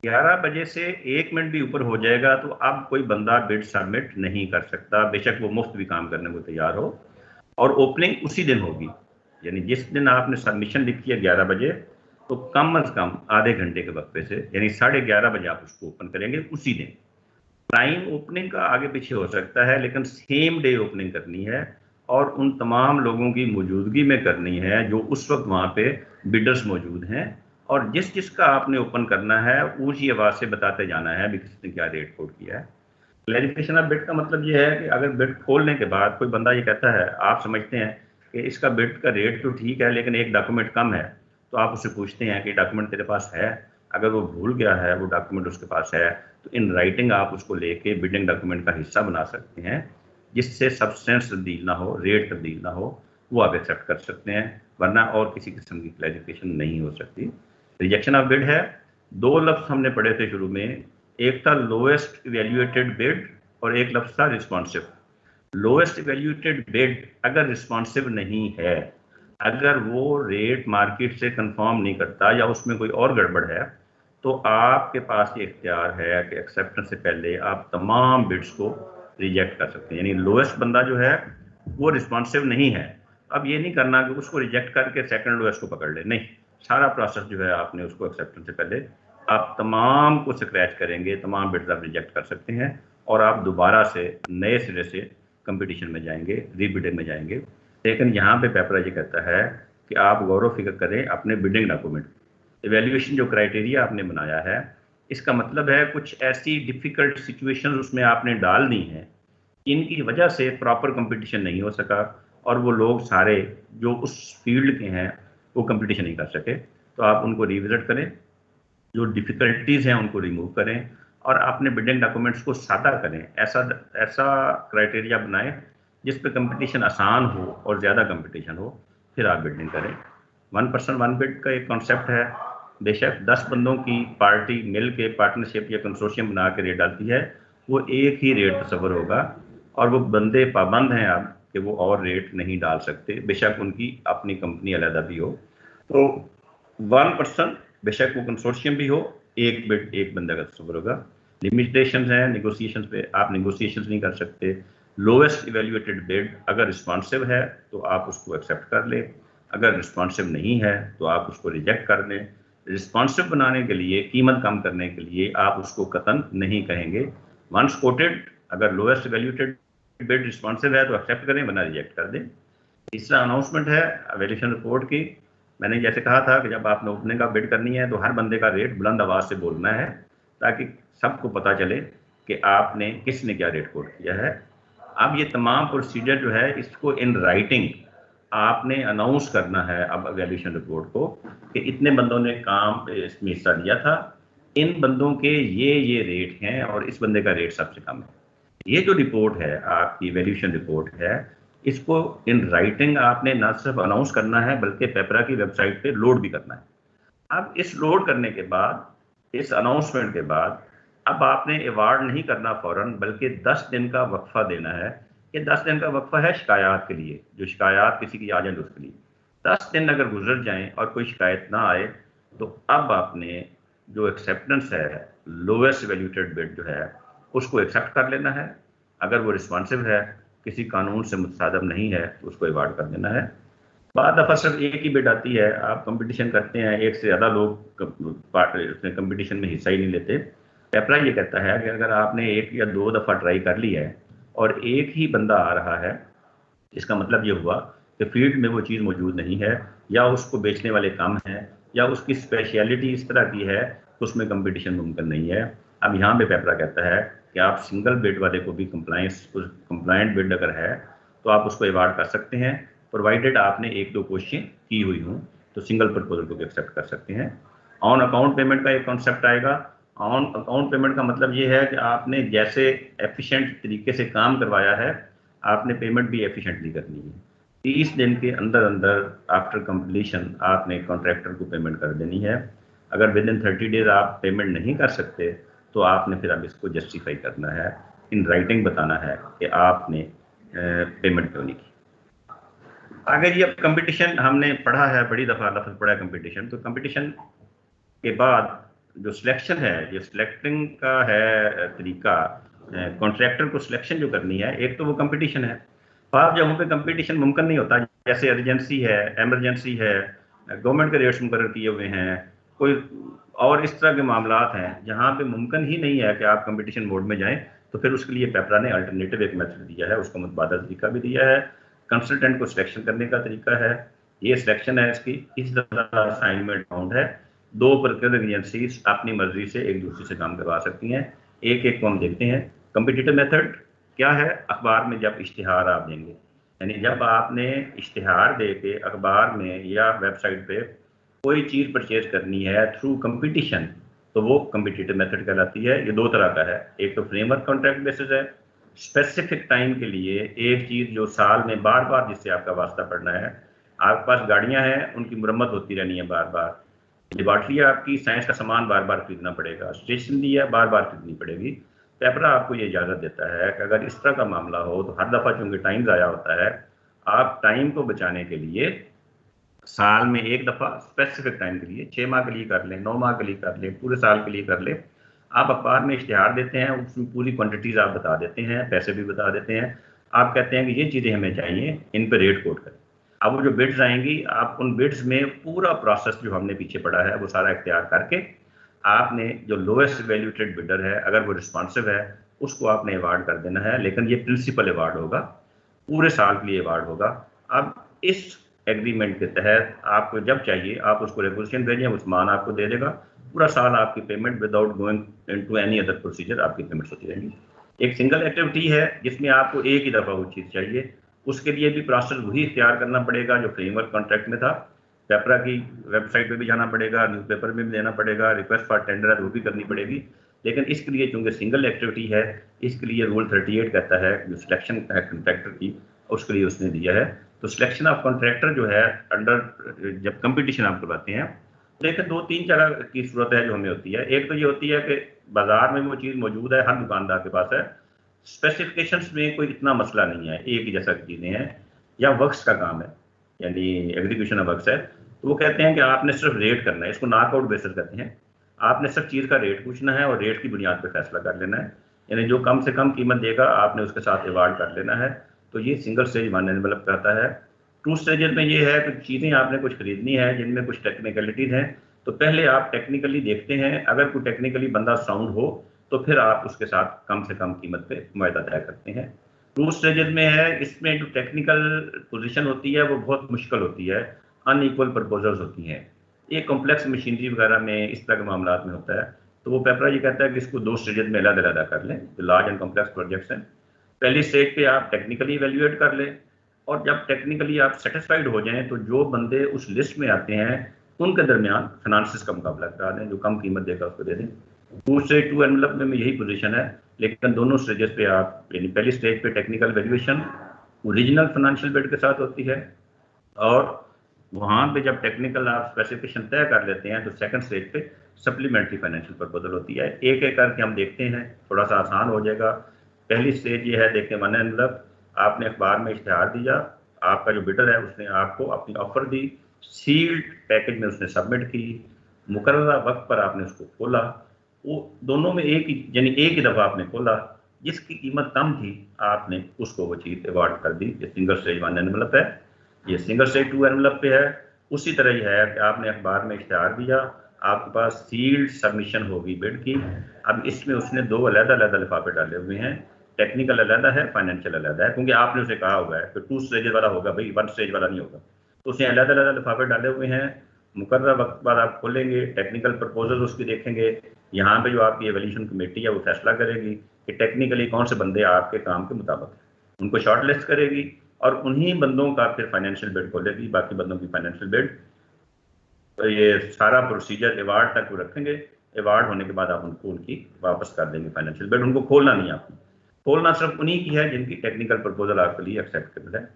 11 बजे से 1 मिनट भी ऊपर हो जाएगा तो अब कोई बंदा बिड सबमिट नहीं कर सकता, बेशक वो मुफ्त भी काम करने को तैयार हो। और ओपनिंग उसी दिन होगी, यानी जिस दिन आपने सबमिशन लिखी है 11 बजे, तो कम अज कम आधे घंटे के वक्फे से, यानी 11:30 बजे आप उसको ओपन करेंगे उसी दिन। टाइम ओपनिंग का आगे पीछे हो सकता है लेकिन सेम डे ओपनिंग करनी है और उन तमाम लोगों की मौजूदगी में करनी है जो उस वक्त वहाँ पे बिडर्स मौजूद हैं, और जिस जिसका आपने ओपन करना है ऊंची आवाज़ से बताते जाना है भी किसने क्या रेट कोड किया है। क्लैरिफिकेशन ऑफ बिड का मतलब ये है कि अगर बिड खोलने के बाद कोई बंदा ये कहता है, आप समझते हैं कि इसका बिड का रेट तो ठीक है लेकिन एक डॉक्यूमेंट कम है, तो आप उससे पूछते हैं कि डॉक्यूमेंट तेरे पास है। अगर वो भूल गया है, वो डॉक्यूमेंट उसके पास है, तो इन राइटिंग आप उसको लेके बिडिंग डॉक्यूमेंट का हिस्सा बना सकते हैं, जिससे सब्सटेंस तब्दील ना हो, रेट तब्दील ना हो, वो आप एक्सेप्ट कर सकते हैं, वरना और किसी किस्म की क्लैरिफिकेशन नहीं हो सकती। रिजेक्शन ऑफ बिड है, 2 लफ्ज़ हमने पढ़े थे शुरू में, एक था लोएस्ट इवैल्यूएटेड बिड और एक लफ्ज़ था रिस्पॉन्सिव। लोएस्ट इवैल्यूएटेड बिड अगर रिस्पॉन्सिव नहीं है, अगर वो रेट मार्केट से कंफर्म नहीं करता या उसमें कोई और गड़बड़ है, तो आपके पास ये इख्तियार है कि एक्सेप्टेंस से पहले आप तमाम बिड्स को रिजेक्ट कर सकते हैं। यानी लोएस्ट बंदा जो है वो रिस्पॉन्सिव नहीं है, अब ये नहीं करना कि उसको रिजेक्ट करके सेकंड लोएस्ट को पकड़ ले, नहीं, सारा प्रोसेस जो है आपने उसको एक्सेप्टेंस से पहले आप तमाम को स्क्रैच करेंगे, तमाम बिड्स आप रिजेक्ट कर सकते हैं और आप दोबारा से नए सिरे से कंपटीशन में जाएंगे, रीबिडिंग में जाएंगे। लेकिन यहाँ पे पेपरा ये कहता है कि आप गौर व फिक्र करें अपने बिडिंग डॉक्यूमेंट, इवेल्युएशन जो क्राइटेरिया आपने बनाया है, इसका मतलब है कुछ ऐसी डिफ़िकल्ट सिचुएशन उसमें आपने डाल दी हैं, इनकी वजह से प्रॉपर कंपटीशन नहीं हो सका और वो लोग सारे जो उस फील्ड के हैं वो कंपटीशन नहीं कर सके। तो आप उनको रिविजिट करें, जो डिफ़िकल्टीज़ हैं उनको रिमूव करें और अपने बिडिंग डॉक्यूमेंट्स को सादा करें। ऐसा ऐसा क्राइटेरिया बनाएं जिस पे कंपटीशन आसान हो और ज़्यादा कंपटीशन हो, फिर आप बिडिंग करें। 1 पर्सन 1 बिड का एक कॉन्सेप्ट है, बेशक 10 बंदों की पार्टी मिल के पार्टनरशिप या कंसोर्शियम बना के रेट डालती है, वो एक ही रेट तस्वर होगा और वो बंदे पाबंद हैं अब कि वो और रेट नहीं डाल सकते, बेशक उनकी अपनी कंपनी अलहदा भी हो। तो 1 पर्सन बेशक वो कंसोर्शियम भी हो, एक बिड एक बंदा का तस्वर होगा। लिमिटेशंस हैं नेगोशिएशंस पे, आप नेगोशिएशंस नहीं कर सकते। लोएस्ट इवेल्युएटेड बिड अगर रिस्पॉन्सिव है तो आप उसको एक्सेप्ट कर लें, अगर रिस्पॉन्सिव नहीं है तो आप उसको रिजेक्ट कर दें। रिस्पॉन्सिव बनाने के लिए, कीमत कम करने के लिए आप उसको कतन नहीं कहेंगे। वंस कोटेड, अगर लोएस्ट इवेल्युएटेड बिड रिस्पॉन्सिव है तो एक्सेप्ट करें, वरना रिजेक्ट कर दें। तीसरा अनाउंसमेंट है वैल्यूएशन रिपोर्ट की। मैंने जैसे कहा था कि जब आपने ओपनिंग का बिड करनी है तो हर बंदे का रेट बुलंद आवाज से बोलना है ताकि सबको पता चले कि आपने किसने क्या रेट कोट किया है। अब ये तमाम प्रोसीजर जो है इसको इन राइटिंग आपने अनाउंस करना है अब वैल्यूएशन रिपोर्ट को कि इतने बंदों ने काम इसमें हिस्सा लिया था, इन बंदों के ये रेट हैं और इस बंदे का रेट सबसे कम है। ये जो रिपोर्ट है आपकी वैल्यूएशन रिपोर्ट है, इसको इन राइटिंग आपने ना सिर्फ अनाउंस करना है बल्कि पेपरा की वेबसाइट पे लोड भी करना है। अब इस लोड करने के बाद, इस अनाउंसमेंट के बाद, अब आपने अवार्ड नहीं करना फौरन, बल्कि 10 दिन का वक्फा देना है। ये 10 दिन का वक्फा है शिकायत के लिए, जो शिकायत किसी की आ जाए उसके लिए। 10 दिन अगर गुजर जाएं और कोई शिकायत ना आए तो अब आपने जो एक्सेप्टेंस है, लोएस्ट वैल्यूटेड बिड जो है उसको एक्सेप्ट कर लेना है। अगर वो रिस्पॉन्सिव है, किसी कानून से मुतसादम नहीं है, तो उसको अवार्ड कर देना है। बाद दफ़ा सिर्फ एक ही बिड आती है, आप कंपटीशन करते हैं, एक से ज़्यादा लोग उसमें कंपटीशन में हिस्सा ही नहीं लेते। पेपरा ये कहता है कि अगर आपने 1 या 2 दफ़ा ट्राई कर लिया है और एक ही बंदा आ रहा है, इसका मतलब ये हुआ कि फील्ड में वो चीज़ मौजूद नहीं है, या उसको बेचने वाले कम हैं, या उसकी स्पेशलिटी इस तरह की है कि उसमें कंपटीशन मुमकिन नहीं है। अब यहाँ पे पेपरा कहता है कि आप सिंगल बिड वाले को भी कंप्लायंट बिड अगर है तो आप उसको अवार्ड कर सकते हैं, प्रोवाइडेड आपने 1-2 कोशिशें की हुई हों, तो सिंगल प्रपोजल को भी एक्सेप्ट कर सकते हैं। ऑन अकाउंट पेमेंट का एक कॉन्सेप्ट आएगा। ऑन अकाउंट पेमेंट का मतलब ये है कि आपने जैसे एफिशिएंट तरीके से काम करवाया है, आपने पेमेंट भी एफिशिएंटली करनी है। 30 दिन के अंदर अंदर आफ्टर कंप्लीशन आपने कॉन्ट्रैक्टर को पेमेंट कर देनी है। अगर विद इन 30 डेज आप पेमेंट नहीं कर सकते तो आपने फिर अब इसको जस्टिफाई करना है, इन राइटिंग बताना है कि आपने पेमेंट क्यों नहीं की। अगर ये कंपटीशन हमने पढ़ा है, बड़ी दफ़ा लफ्ज़ पढ़ा है कंपटीशन, तो कंपटीशन के बाद जो सिलेक्शन है, ये सिलेक्टिंग का है तरीका, कॉन्ट्रैक्टर को सिलेक्शन जो करनी है, एक तो वो कंपटीशन है। बात जगहों पे कंपटीशन मुमकिन नहीं होता, जैसे अर्जेंसी है, एमरजेंसी है, गवर्नमेंट के रेट्स मुकर्रर किए हुए हैं, कोई और इस तरह के मामलात हैं जहाँ पे मुमकिन ही नहीं है कि आप कंपटीशन मोड में जाएं, तो फिर उसके लिए पेपरा ने अल्टरनेटिव एक मेथड दिया है, उसका मुतबादल तरीका भी दिया है। कंसल्टेंट को सिलेक्शन करने का तरीका है, ये सिलेक्शन है इसकी, इस तरह असाइनमेंट राउंड है। 2 प्रकार एजेंसीज अपनी मर्जी से एक दूसरे से काम करवा सकती हैं। एक एक को हम देखते हैं। कम्पिटिटिव मेथड क्या है? अखबार में जब इश्तिहार आप देंगे, यानी जब आपने इश्तिहार दे के अखबार में या वेबसाइट पे कोई चीज़ परचेज करनी है थ्रू कंपटीशन, तो वो कम्पिटिटिव मेथड कहलाती है। ये 2 तरह का है, एक तो फ्रेमवर्क कॉन्ट्रैक्ट बेसिस है, स्पेसिफिक टाइम के लिए एक चीज़ जो साल में बार बार जिससे आपका वास्ता पड़ना है। आपके पास गाड़ियाँ हैं, उनकी मुरम्मत होती रहनी है बार बार, लेबॉर्ट्री है आपकी, साइंस का सामान बार बार खरीदना पड़ेगा, स्टेशनरी है बार बार खरीदनी पड़ेगी। पेपरा आपको ये इजाज़त देता है कि अगर इस तरह का मामला हो तो हर दफ़ा चूँकि टाइम ज़ाया होता है, आप टाइम को बचाने के लिए साल में एक दफ़ा स्पेसिफिक टाइम के लिए 6 माह के लिए कर लें, 9 माह के लिए कर लें, पूरे साल के लिए कर लें। आप अखबार में इश्तिहार देते हैं, उसमें पूरी क्वांटिटीज़ आप बता देते हैं, पैसे भी बता देते हैं। आप कहते हैं कि ये चीज़ें हमें चाहिए, इन पे रेट कोट करें। अब वो जो बिड्स आएंगी, आप उन बिड्स में पूरा प्रोसेस जो हमने पीछे पड़ा है वो सारा इख्तियार करके आपने जो लोएस्ट वैल्यूटेड बिडर है, अगर वो रिस्पॉन्सिव है, उसको आपने अवार्ड कर देना है। लेकिन ये प्रिंसिपल अवार्ड होगा, पूरे साल के लिए अवार्ड होगा। अब इस एग्रीमेंट के तहत आपको जब चाहिए आप उसको रेगुलेशन भेजें, वो सामान आपको दे देगा। पूरा साल आपकी payment without going into any other procedure आपकी पेमेंट्स होती रहेंगी। एक सिंगल एक्टिविटी है जिसमें आपको एक ही दफ़ा वो चीज़ चाहिए, उसके लिए भी प्रोसेस वही इख्तियार करना पड़ेगा जो फ्रेमवर्क कॉन्ट्रैक्ट में था। पेपरा की वेबसाइट पे भी जाना पड़ेगा, न्यूज़पेपर में भी देना पड़ेगा, रिक्वेस्ट फॉर टेंडर है वो भी करनी पड़ेगी। लेकिन इसके लिए चूंकि सिंगल एक्टिविटी है, इसके लिए रूल 38 कहता है जो सिलेक्शन है कॉन्ट्रैक्टर की, उसके लिए उसने दिया है। तो सिलेक्शन ऑफ कॉन्ट्रैक्टर जो है अंडर जब कंपटीशन आप करवाते हैं, देखिए 2-3 तरह की सूरत है जो हमें होती है। एक तो ये होती है कि बाजार में वो चीज़ मौजूद है, हर दुकानदार के पास है, स्पेसिफिकेशंस में कोई इतना मसला नहीं है, एक ही जैसा चीज़ें हैं, या वर्क्स का काम है यानी एग्जीक्यूशन ऑफ वर्क्स है, तो वो कहते हैं कि आपने सिर्फ रेट करना है, इसको नॉकआउट बेसिस कहते हैं। आपने सिर्फ चीज़ का रेट पूछना है और रेट की बुनियाद पर फैसला कर लेना है, यानी जो कम से कम कीमत देगा आपने उसके साथ अवार्ड कर लेना है। तो ये सिंगल स्टेज वन डेवलप करता है। 2 स्टेजेस में ये है कि चीज़ें आपने कुछ खरीदनी है जिनमें कुछ टेक्निकलिटीज़ हैं, तो पहले आप टेक्निकली देखते हैं, अगर कोई टेक्निकली बंदा साउंड हो तो फिर आप उसके साथ कम से कम कीमत पे मुआहदा तय करते हैं। 2 स्टेजेस में है, इसमें जो टेक्निकल पोजीशन होती है वो बहुत मुश्किल होती है, अनइक्वल प्रपोजल्स होती हैं, ये कॉम्प्लेक्स मशीनरी वगैरह में इस तरह के मामला में होता है। तो वो पेपरा ये कहता है कि इसको 2 स्टेजेस में अलग-अलग कर लें, जो लार्ज एंड कॉम्प्लेक्स प्रोजेक्ट्स हैं। पहली स्टेज पे आप टेक्निकली इवैल्यूएट कर लें, और जब टेक्निकली आप सेटिस्फाइड हो जाएं तो जो बंदे उस लिस्ट में आते हैं उनके दरमियान फाइनेंसिस का मुकाबला करा दें, जो कम कीमत देगा उसको दे दें। 2 से 2 एनवलप में यही पोजीशन है, लेकिन दोनों स्टेजेस पे आप यानी पहली स्टेज पे technical valuation original financial bid के साथ होती है, और वहाँ पे जब टेक्निकल आप स्पेसिफिकेशन तय कर लेते हैं तो सेकंड स्टेज पे सप्लीमेंट्री फाइनेंशियल प्रपोजल होती है। एक एक करके हम देखते हैं, थोड़ा सा आसान हो जाएगा। पहली स्टेज ये है, देखें वन एनवलप, आपने अखबार में इश्तिहार दिया, आपका जो बिडर है उसने आपको अपनी ऑफर दी, सील्ड पैकेज में उसने सबमिट की, मुकर्ररा वक्त पर आपने उसको खोला, वो दोनों में एक ही यानी एक ही दफ़ा आपने खोला, जिसकी कीमत कम थी आपने उसको वो चीज़ अवार्ड कर दी। ये सिंगल स्टेज वन एनवलप है, ये सिंगल स्टेज 2 एनवलप पे है। उसी तरह ही है कि आपने अखबार में इश्तिहार दिया, आपके पास सील्ड सबमिशन होगी बिड की। अब इसमें उसने 2 अलग-अलग लिफाफे डाले हुए हैं, टेक्निकल अलग है, फाइनेंशियल अलग है, क्योंकि आपने उसे कहा हुआ है कि 2 स्टेजेस वाला होगा भाई, 1 स्टेज वाला नहीं होगा। तो उसने अलग-अलग लिफाफे डाले हुए हैं, मुकर्रर वक्त बाद आप खोलेंगे, टेक्निकल प्रपोजल उसकी देखेंगे, यहाँ पे जो आपकी एवल्यूशन कमेटी है वो फैसला करेगी कि टेक्निकली कौन से बंदे आपके काम के मुताबिक हैं, उनको शॉर्ट लिस्ट करेगी और उन्हीं बंदों का फिर फाइनेंशियल बिड खोलेगी, बाकी बंदों की फाइनेंशियल बिड। तो ये सारा प्रोसीजर अवार्ड तक वो रखेंगे, अवार्ड होने के बाद आप उनको उनकी वापस कर देंगे फाइनेंशियल बिड। उनको खोलना नहीं, आपको खोलना सिर्फ उन्हीं की है जिनकी टेक्निकल प्रपोजल आपके लिए एक्सेप्टेबल है।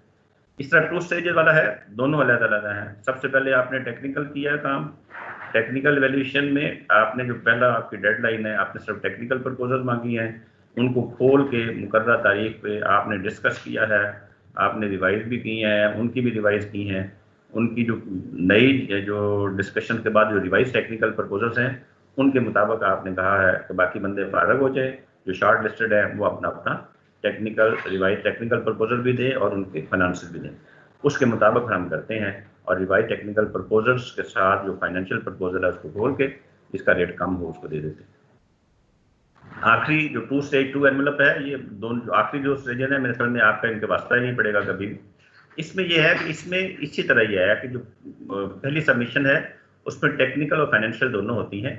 इस तरह 2 स्टेजेस वाला है, दोनों अलग अलग हैं। सबसे पहले आपने टेक्निकल किया है काम, टेक्निकल वैल्यूएशन में आपने जो पहला आपकी डेडलाइन है, आपने सिर्फ टेक्निकल प्रपोजल मांगी हैं, उनको खोल के मुकर्रर तारीख पे आपने डिस्कस किया है, आपने रिवाइज भी की हैं, उनकी भी रिवाइज की हैं, उनकी जो नई जो डिस्कशन के बाद जो रिवाइज टेक्निकल प्रपोजल्स हैं उनके मुताबिक आपने कहा है कि बाकी बंदे फारग हो जाए, जो शॉर्ट लिस्टेड है वो अपना अपना टेक्निकल रिवाइज टेक्निकल प्रपोजल भी दें और उनके फाइनेंशियल भी दें, उसके मुताबिक हम करते हैं। और रिवाइज टेक्निकल प्रपोजल्स के साथ जो फाइनेंशियल प्रपोजल है उसको खोल के जिसका रेट कम हो उसको दे देते हैं। आखिरी जो 2 स्टेज 2 एनवलप है, ये दोनों आखिरी जो स्टेज है मेरे ख्याल में आपका इनके वास्ता ही नहीं पड़ेगा कभी। इसमें यह है कि इसमें इसी तरह यह है कि जो पहली सबमिशन है उसमें टेक्निकल और फाइनेंशियल दोनों होती हैं।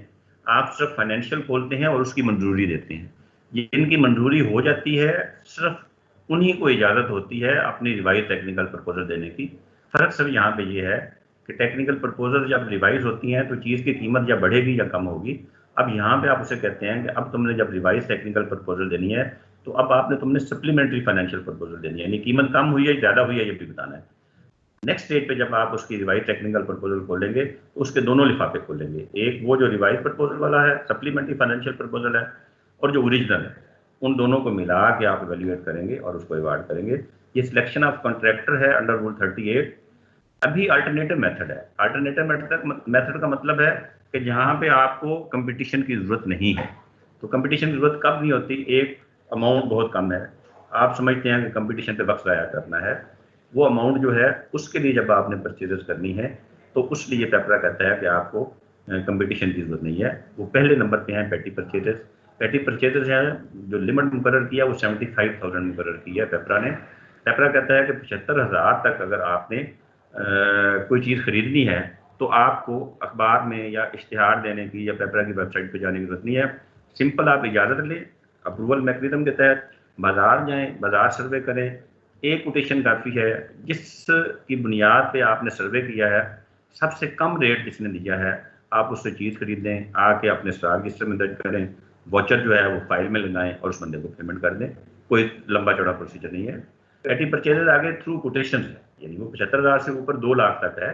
आप सिर्फ फाइनेंशियल खोलते हैं और उसकी मंजूरी देते हैं, जिनकी मंजूरी हो जाती है सिर्फ उन्हीं को इजाज़त होती है अपनी रिवाइज टेक्निकल प्रपोजल देने की। फ़र्क सिर्फ यहाँ पे ये है कि टेक्निकल प्रपोजल जब रिवाइज होती हैं तो चीज़ की कीमत या बढ़ेगी या कम होगी। अब यहाँ पे आप उसे कहते हैं कि अब तुमने जब रिवाइज टेक्निकल प्रपोजल देनी है तो अब तुमने सप्लीमेंट्री फाइनेंशियल प्रपोजल देनी है, यानी कीमत कम हुई है ज़्यादा हुई है ये भी बताना है। नेक्स्ट स्टेज पे जब आप उसकी रिवाइज टेक्निकल प्रपोजल खोलेंगे तो उसके दोनों लिफाफे खोलेंगे, एक वो जो रिवाइज प्रपोजल वाला है सप्लीमेंट्री फाइनेंशियल प्रपोजल है, और जो ओरिजिनल है, उन दोनों को मिला के आप इवैल्यूएट करेंगे और उसको अवार्ड करेंगे। ये सिलेक्शन ऑफ कॉन्ट्रैक्टर है अंडर रूल 38। अभी अल्टरनेटिव मेथड है। अल्टरनेटिव मेथड का मतलब है कि जहाँ पे आपको कंपटीशन की ज़रूरत नहीं है। तो कंपटीशन की ज़रूरत कब नहीं होती? एक अमाउंट बहुत कम है, आप समझते हैं कि कंपटीशन पे वक्त ज़ाया करना है, वो अमाउंट जो है उसके लिए जब आपने परचेजेस करनी है तो उस लिए पेपरा कहता है कि आपको कंपटीशन की ज़रूरत नहीं है। वो पहले नंबर पे हैं पेटी परचेजेस। पेटी परचेजेस है जो लिमिट मुकर्रर किया वो 75,000 मुकर्रर की है पेपरा ने। पेपरा कहता है कि 75,000 तक अगर आपने कोई चीज़ खरीदनी है तो आपको अखबार में या इश्तिहार देने की या पेपरा की वेबसाइट पे जाने की जरूरत नहीं है। सिंपल आप इजाज़त लें अप्रूवल मैकेनिज्म के तहत, बाजार जाएं, बाजार सर्वे करें, एक कोटेशन काफ़ी है जिसकी बुनियाद पे आपने सर्वे किया है, सबसे कम रेट जिसने दिया है आप उससे चीज़ खरीद लें, आके अपने स्टॉक रजिस्टर में दर्ज करें, वॉचर जो है वो फाइल में लगाएं और उस बंदे को पेमेंट कर दें। कोई लंबा चौड़ा प्रोसीजर नहीं है। पेटी परचेजेज आगे थ्रू कोटेशन है, यानी वो 75,000 से ऊपर 2 लाख तक है।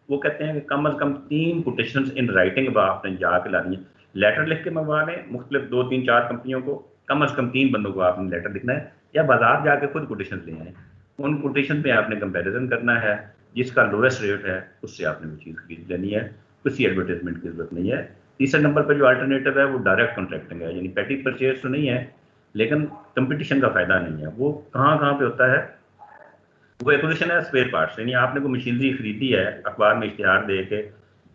वो कहते हैं कि कम से कम 3 कोटेशन इन राइटिंग आपने जाके लानी है, लेटर लिख के मंगवा लें मुख्तलिफ 2, 3, 4 कंपनियों को, कम से कम 3 बंदों को आपने लेटर लिखना है या बाजार जाके खुद कोटेशन ले आए। उन कोटेशन पे आपने कंपैरिजन करना है, जिसका लोएस्ट रेट है उससे आपने वो चीज़ खरीद लेनी है, किसी एडवर्टाइजमेंट की जरूरत नहीं है। तीसरे नंबर पर जो अल्टरनेटिव है वो डायरेक्ट कॉन्ट्रैक्टिंग है, यानी पेटी परचेज तो नहीं है लेकिन कंपटीशन का फायदा नहीं है। वो कहाँ कहाँ पे होता है? वो एक्विजिशन है स्पेयर पार्ट्स, यानी आपने कोई मशीनरी खरीदी है, अखबार में इश्तिहार दे के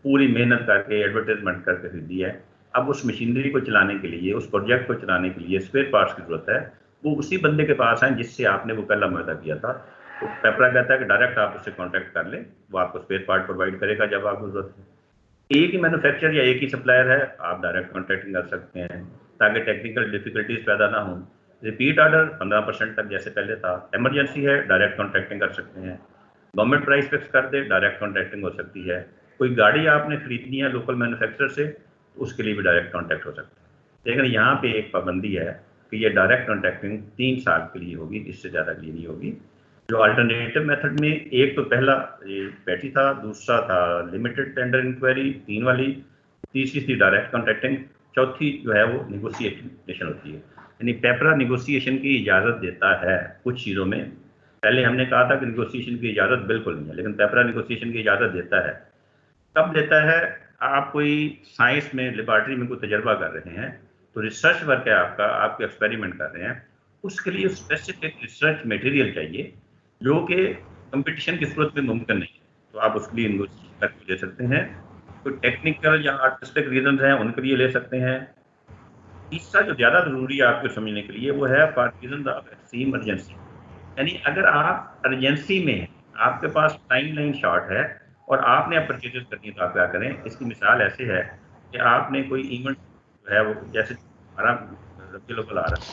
पूरी मेहनत करके एडवर्टाइजमेंट करके खरीदी है, अब उस मशीनरी को चलाने के लिए, उस प्रोजेक्ट को चलाने के लिए स्पेयर पार्ट्स की जरूरत है, वो उसी बंदे के पास है जिससे आपने वो पहला मुआहदा किया था। तो पेपरा कहता है कि डायरेक्ट आप उससे कॉन्टैक्ट कर लें, वो आपको स्पेयर पार्ट प्रोवाइड करेगा जब आपको जरूरत है। एक ही मैन्युफैक्चरर या एक ही सप्लायर है, आप डायरेक्ट कॉन्ट्रैक्टिंग कर सकते हैं ताकि टेक्निकल डिफिकल्टीज पैदा ना हो। रिपीट ऑर्डर 15% तक जैसे पहले था, इमरजेंसी है डायरेक्ट कॉन्ट्रैक्टिंग कर सकते हैं, गवर्नमेंट प्राइस फिक्स कर दे डायरेक्ट कॉन्ट्रैक्टिंग हो सकती है, कोई गाड़ी आपने खरीदनी है लोकल मैन्युफैक्चरर से तो उसके लिए भी डायरेक्ट कॉन्टैक्ट हो सकता है। लेकिन यहाँ पे एक पाबंदी है कि ये डायरेक्ट कॉन्ट्रैक्टिंग 3 साल के लिए होगी, इससे ज़्यादा के लिए नहीं होगी। जो अल्टरनेटिव मेथड में एक तो पहला ये पैटी था, दूसरा था लिमिटेड टेंडर इंक्वायरी 3 वाली, तीसरी थी डायरेक्ट कॉन्ट्रैक्टिंग, चौथी जो है वो निगोशिएशन होती है। यानी पेपरा निगोशिएशन की इजाज़त देता है कुछ चीज़ों में। पहले हमने कहा था कि निगोशिएशन की इजाज़त बिल्कुल नहीं है, लेकिन पेपरा निगोशिएशन की इजाज़त देता है। कब देता है? आप कोई साइंस में लेबॉरेटरी में कोई तजर्बा कर रहे हैं, तो रिसर्च वर्क है आपका, आप एक्सपेरिमेंट कर रहे हैं, उसके लिए स्पेसिफिक रिसर्च मटेरियल चाहिए जो कि कंपटीशन की सूरत में मुमकिन नहीं है, तो आप उसके लिए नेगोशिएशन करके ले सकते हैं। तो टेक्निकल या आर्टिस्टिक रीजन हैं उनके लिए ले सकते हैं। तीसरा जो ज़्यादा ज़रूरी है आपको समझने के लिए वो है for reason of extreme emergency, यानी अगर आप अर्जेंसी में आपके पास टाइम लाइन शॉर्ट है और आपने अब परचेजेस करनी है तो आप क्या करें? इसकी मिसाल ऐसे है कि आपने कोई इवेंट जो है वो जैसे हमारा रबी अव्वल आ रहा है,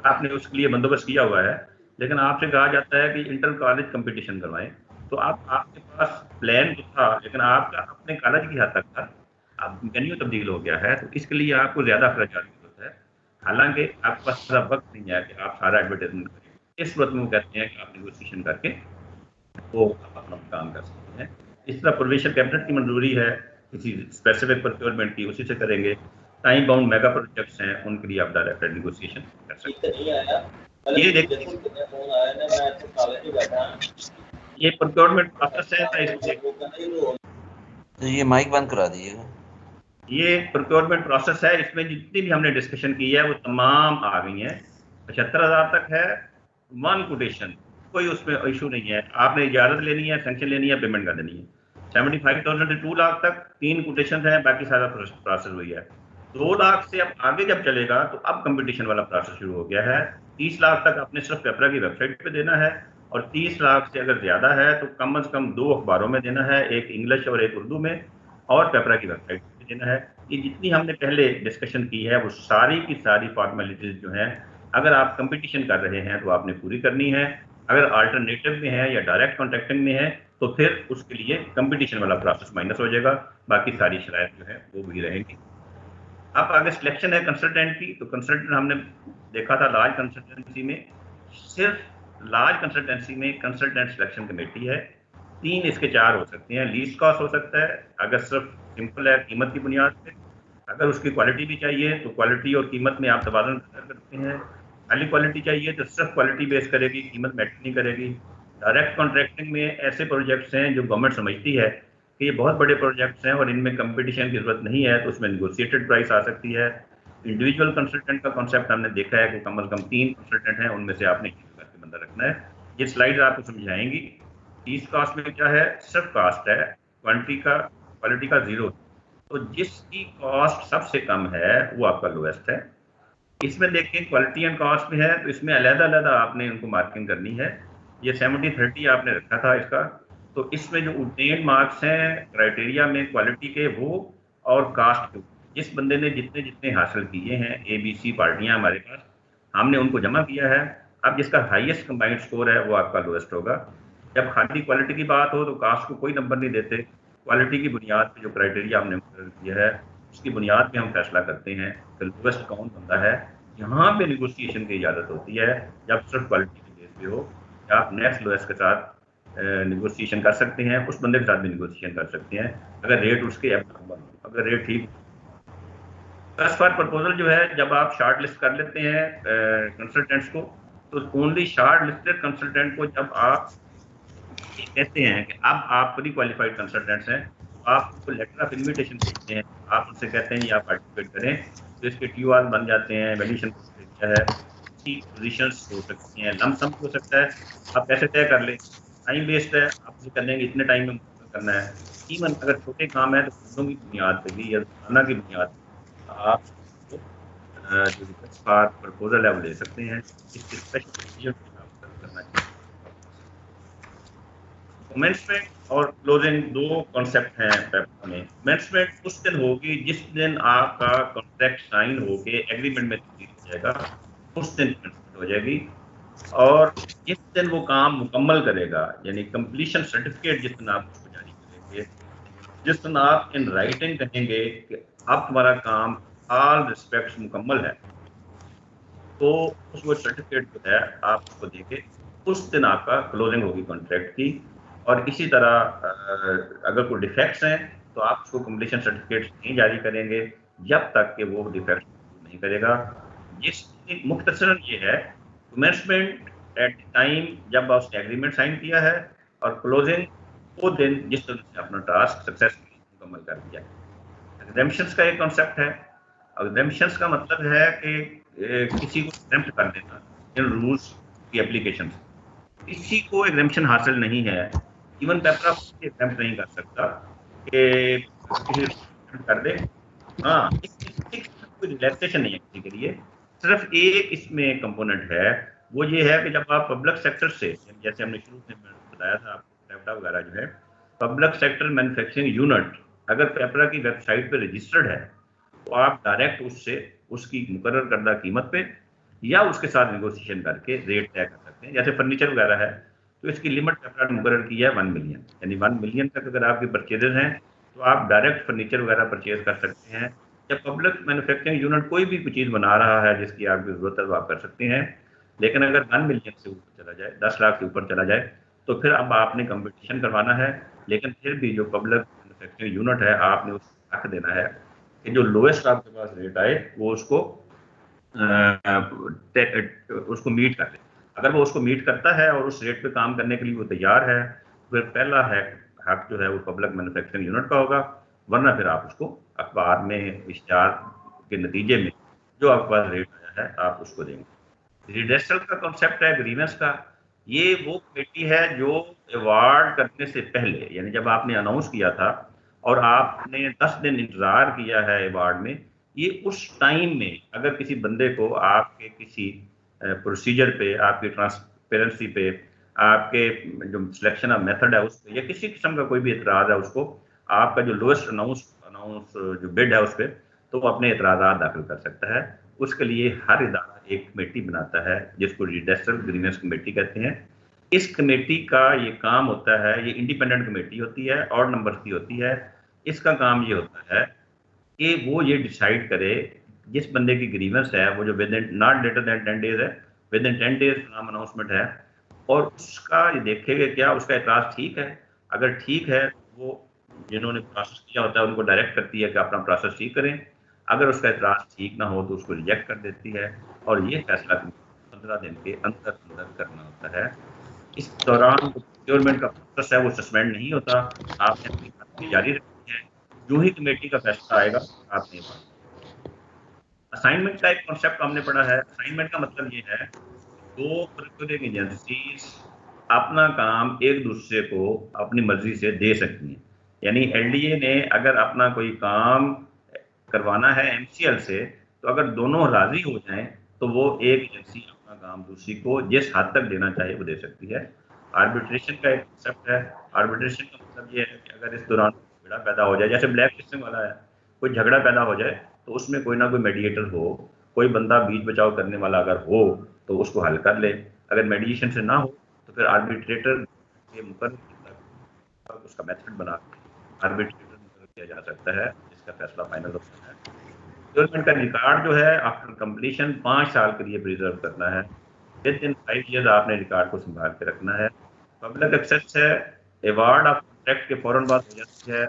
आपने उसके लिए बंदोबस्त किया हुआ है, लेकिन आपसे कहा जाता है कि इंटर कॉलेज कंपटीशन करवाएं, तो आपके पास प्लान तो था लेकिन आपका अपने कॉलेज की हद तक था, अब वेन्यू तब्दील हो गया है, तो इसके लिए आपको ज़्यादा खर्चा की जरूरत है, हालांकि आपके पास ज़्यादा वक्त नहीं है कि आप सारा एडवर्टाइजमेंट करें। इस सूरत में वो कहते हैं कि आप नेगोशिएशन करके वो अपना काम कर सकते हैं। इस तरह प्रोविंशियल कैबिनेट की मंजूरी है किसी स्पेसिफिक प्रोक्योरमेंट की, उसी से करेंगे। टाइम बाउंड मेगा प्रोजेक्ट्स हैं उनके लिए आप डायरेक्ट नेगोशिएशन कर सकते हैं। ये देखिए ये प्रोक्योरमेंट प्रोसेस है,
तो ये माइक बंद करा दीजिएगा।
ये प्रोक्योरमेंट प्रोसेस है, इसमें जितनी भी हमने डिस्कशन की है वो तमाम आ गई हैं। 75,000 तक है, वन कोटेशन, कोई उसमें इशू नहीं है, आपने इजाज़त लेनी है, सेंक्शन लेनी है, पेमेंट कर देनी है। 75,000 से 2 लाख तक 3 कोटेशन है, बाकी सारा प्रोसेस हुई है। 2 लाख से अब आगे जब चलेगा तो अब कंपटीशन वाला प्रोसेस शुरू हो गया है। 30 लाख तक आपने सिर्फ पेपरा की वेबसाइट पे देना है और 30 लाख से अगर ज़्यादा है तो कम से कम 2 अखबारों में देना है, एक इंग्लिश और एक उर्दू में, और पेपरा की वेबसाइट पे देना है। ये जितनी हमने पहले डिस्कशन की है वो सारी की सारी फॉर्मेलिटीज जो हैं अगर आप कंपटीशन कर रहे हैं तो आपने पूरी करनी है, अगर अल्टरनेटिव में है या डायरेक्ट कॉन्ट्रैक्टिंग में है तो फिर उसके लिए कंपटीशन वाला प्रोसेस माइनस हो जाएगा, बाकी सारी शराइत जो है वो भी रहेंगी। अब आगे सिलेक्शन है कंसल्टेंट की, तो कंसल्टेंट हमने देखा था लार्ज कंसल्टेंसी में, सिर्फ लार्ज कंसल्टेंसी में कंसल्टेंट सिलेक्शन कमेटी है, 3 इसके 4 हो सकते हैं। लीस्ट कॉस्ट हो सकता है अगर सिर्फ सिंपल है कीमत की बुनियाद पे, अगर उसकी क्वालिटी भी चाहिए तो क्वालिटी और कीमत में आप तवाज़ुन कर सकते हैं, खाली क्वालिटी चाहिए तो सिर्फ क्वालिटी बेस करेगी, कीमत मैटर नहीं करेगी। डायरेक्ट कॉन्ट्रैक्टिंग में ऐसे प्रोजेक्ट्स हैं जो गवर्नमेंट समझती है कि ये बहुत बड़े प्रोजेक्ट्स हैं और इनमें कंपटीशन की जरूरत नहीं है, तो उसमें निगोशिएटेड प्राइस आ सकती है। इंडिविजुअल कंसल्टेंट का कॉन्सेप्ट हमने देखा है कि कम से कम 3 कंसल्टेंट हैं, उनमें से आपने एक करके बंदा रखना है। ये स्लाइड आपको समझाएंगी। फीस कॉस्ट में क्या है, सिर्फ कॉस्ट है, क्वालिटी का जीरो। तो जिसकी कॉस्ट सबसे कम है वो आपका लोएस्ट है। इसमें देखें क्वालिटी एंड कॉस्ट में है, तो इसमें अलग-अलग आपने उनको मार्किंग करनी है। ये 70-30 आपने रखा था इसका। तो इसमें जो obtained मार्क्स हैं क्राइटेरिया में क्वालिटी के, वो और कास्ट के, जिस बंदे ने जितने जितने हासिल किए हैं, ABC पार्टियां हमारे पास, हमने उनको जमा किया है। अब जिसका हाईएस्ट कंबाइंड स्कोर है वो आपका लोएस्ट होगा। जब खाली क्वालिटी की बात हो तो कास्ट को कोई नंबर नहीं देते, क्वालिटी की बुनियाद पे जो क्राइटेरिया हमने मुकर्रर किया है उसकी बुनियाद पे हम फैसला करते हैं कि लोएस्ट कौन बंदा है। यहाँ पे निगोशिएशन की इजाजत होती है जब सिर्फ क्वालिटी के बेस पे हो। आप नेक्स्ट लोएस्ट के साथ निगोशिएशन कर सकते हैं, उस बंदे के साथ भी निगोशिएशन कर सकते हैं अगर रेट उसके अगर रेट ठीक। फर्स्ट फॉर प्रपोजल जो है, जब आप शार्ट लिस्ट कर लेते हैं कंसल्टेंट्स को, तो ओनली शार्ट लिस्टेड कंसल्टेंट को जब आप कहते हैं कि अब आप प्री क्वालिफाइड कंसल्टेंट्स हैं, तो आप उनको लेटर ऑफ इन्विटेशन भेजते हैं, आप उनसे कहते हैं ये आप पार्टिसिपेट करें, तो इसके TOR बन जाते हैं, वैल्यूएशन है, पोजीशंस हो सकती हैं, लम सम हो सकता है, आप कैसे तय कर लें, टाइम वेस्ट है, आप उसे करने इतने टाइम में करना है। इवन अगर छोटे काम है तो घंटों की बुनियाद पे भी या रोजाना की बुनियाद पे आप जो रिक्वेस्ट फॉर प्रपोजल है वो ले सकते हैं। इसके स्पेशल प्रोसीजर करना चाहिए। कमेंसमेंट और क्लोजिंग दो कॉन्सेप्ट हैं पेपर में। कमेंसमेंट उस दिन होगी जिस दिन आपका कॉन्ट्रैक्ट साइन होके एग्रीमेंट में तब्दील हो जाएगा, उस दिन कमेंसमेंट हो जाएगी। और जिस दिन वो काम मुकम्मल करेगा, यानी कंप्लीशन सर्टिफिकेट जिस दिन आप उसको जारी करेंगे, जिस दिन आप इन राइटिंग कहेंगे कि अब तुम्हारा काम ऑल रिस्पेक्ट्स मुकम्मल है, तो उस वो सर्टिफिकेट जो है आप उसको देंगे, उस दिन आपका क्लोजिंग होगी कॉन्ट्रैक्ट की। और इसी तरह अगर कोई डिफेक्ट्स हैं तो आप उसको कंप्लीशन सर्टिफिकेट नहीं जारी करेंगे जब तक कि वो डिफेक्ट नहीं करेगा। जिस मुख्तसरन ये है, कमेंसमेंट एट टाइम जब उसने एग्रीमेंट साइन किया है, और क्लोजिंग वो दिन जिस तरह से अपना टास्क सक्सेसफुली मुकम्मल कर दिया। एग्जेम्पशंस का एक कॉन्सेप्ट है। एग्जेम्पशंस का मतलब है कि किसी को एग्जेम्प्ट कर देना इन रूल्स की एप्लीकेशन। किसी को एग्जेम्पशन हासिल नहीं है, इवन पेपर एग्जेम्प्ट नहीं कर सकता कि किसी कर दे। हाँ, कोई रिलैक्सेशन नहीं है किसी के लिए। सिर्फ एक इसमें कंपोनेंट है, वो ये है कि जब आप पब्लिक सेक्टर से, जैसे हमने शुरू में बताया था आपको, पेपरा वगैरह जो है पब्लिक सेक्टर मैन्युफैक्चरिंग यूनिट, अगर पेपरा की वेबसाइट पे रजिस्टर्ड है तो आप डायरेक्ट उससे उसकी मुकर्रर करदा कीमत पे या उसके साथ नेगोशिएशन करके रेट तय कर सकते हैं। जैसे फर्नीचर वगैरह है तो इसकी लिमिट पेपरा ने मुकर्रर की है 1 मिलियन, यानी 1 मिलियन तक अगर आपके परचेजेज हैं तो आप डायरेक्ट फर्नीचर वगैरह परचेज कर सकते हैं। जब पब्लिक मैन्युफैक्चरिंग यूनिट कोई भी चीज़ बना रहा है जिसकी आपकी ज़रूरत है तो आप कर सकते हैं। लेकिन अगर 1 मिलियन से ऊपर चला जाए, 10 लाख से ऊपर चला जाए, तो फिर अब आपने कंपटीशन करवाना है। लेकिन फिर भी जो पब्लिक मैन्युफैक्चरिंग यूनिट है, आपने उसको हक देना है कि जो लोएस्ट आपके पास रेट आए वो उसको मीट कर ले। अगर वो उसको मीट करता है और उस रेट पे काम करने के लिए वो तैयार है, फिर पहला है हक जो है वो पब्लिक मैन्युफैक्चरिंग यूनिट का होगा, वरना फिर आप उसको अखबार में इश्तिहार के नतीजे में जो आपके पास रेट आया है आप उसको देंगे। रिडेसल का कॉन्सेप्ट है ग्रीवेंस का। ये वो कमेटी है जो अवार्ड करने से पहले, यानी जब आपने अनाउंस किया था और आपने 10 दिन इंतजार किया है अवार्ड में, ये उस टाइम में अगर किसी बंदे को आपके किसी प्रोसीजर पे, आपकी ट्रांसपेरेंसी पे, आपके जो सिलेक्शन ऑफ मेथड है उस पर, या किसी किस्म का कोई भी एतराज़ है, उसको आपका जो लोएस्ट अनाउंस जो बिड है उस पर, तो वो अपने एतराज़ात दाखिल कर सकता है। उसके लिए हर इदारा एक कमेटी बनाता है जिसको रिडेसल ग्रीवेंस कमेटी कहते हैं। इस कमेटी का ये काम होता है, ये इंडिपेंडेंट कमेटी होती है और नंबर की होती है। इसका काम ये होता है कि वो ये डिसाइड करे जिस बंदे की ग्रीवेंस है वो जो within not later than 10 days है, विद इन 10 डेज नाम अनाउंसमेंट है, और उसका ये देखेगा क्या उसका एतराज़ ठीक है। अगर ठीक है वो जिन्होंने प्रोसेस किया होता है उनको डायरेक्ट करती है कि अपना प्रोसेस ठीक करें। अगर उसका एतराज़ ठीक ना हो तो उसको रिजेक्ट कर देती है, और ये फैसला 15 दिन के अंदर अंदर करना होता है। इस दौरान प्रोक्योरमेंट का प्रोसेस है वो सस्पेंड नहीं होता, आपने अपनी कार्रवाई जारी रखनी है। जो ही कमेटी का फैसला आएगा आपने असाइनमेंट का एक कॉन्सेप्ट हमने पढ़ा है। असाइनमेंट का मतलब ये है दो प्रोक्योरिंग एजेंसीज अपना काम एक दूसरे को अपनी मर्जी से दे सकती हैं। यानी एलडीए ने अगर अपना कोई काम करवाना है एमसीएल से, तो अगर दोनों राजी हो जाएं तो वो एक एजेंसी अपना काम दूसरी को जिस हद तक देना चाहे वो दे सकती है। आर्बिट्रेशन का एक कंसेप्ट है। आर्बिट्रेशन का मतलब ये है कि अगर इस दौरान झगड़ा पैदा हो जाए, जैसे ब्लैक लिस्टिंग वाला है, कोई झगड़ा पैदा हो जाए तो उसमें कोई ना कोई मेडिएटर हो, कोई बंदा बीच बचाव करने वाला अगर हो तो उसको हल कर ले। अगर मेडिएशन से ना हो तो फिर आर्बिट्रेटर के मुकर्रर उसका मेथड बना के आर्बिट्रेटर मुकर्रर किया जा सकता है, जिसका फैसला फाइनल होता है। गवर्नमेंट का रिकॉर्ड जो है आफ्टर कंप्लीशन 5 साल के लिए प्रिजर्व करना है। विद इन 5 ईयर्स आपने रिकॉर्ड को संभाल के रखना है। पब्लिक एक्सेस है, अवार्ड ऑफ कॉन्ट्रैक्ट के फौरन बाद हो जाती है।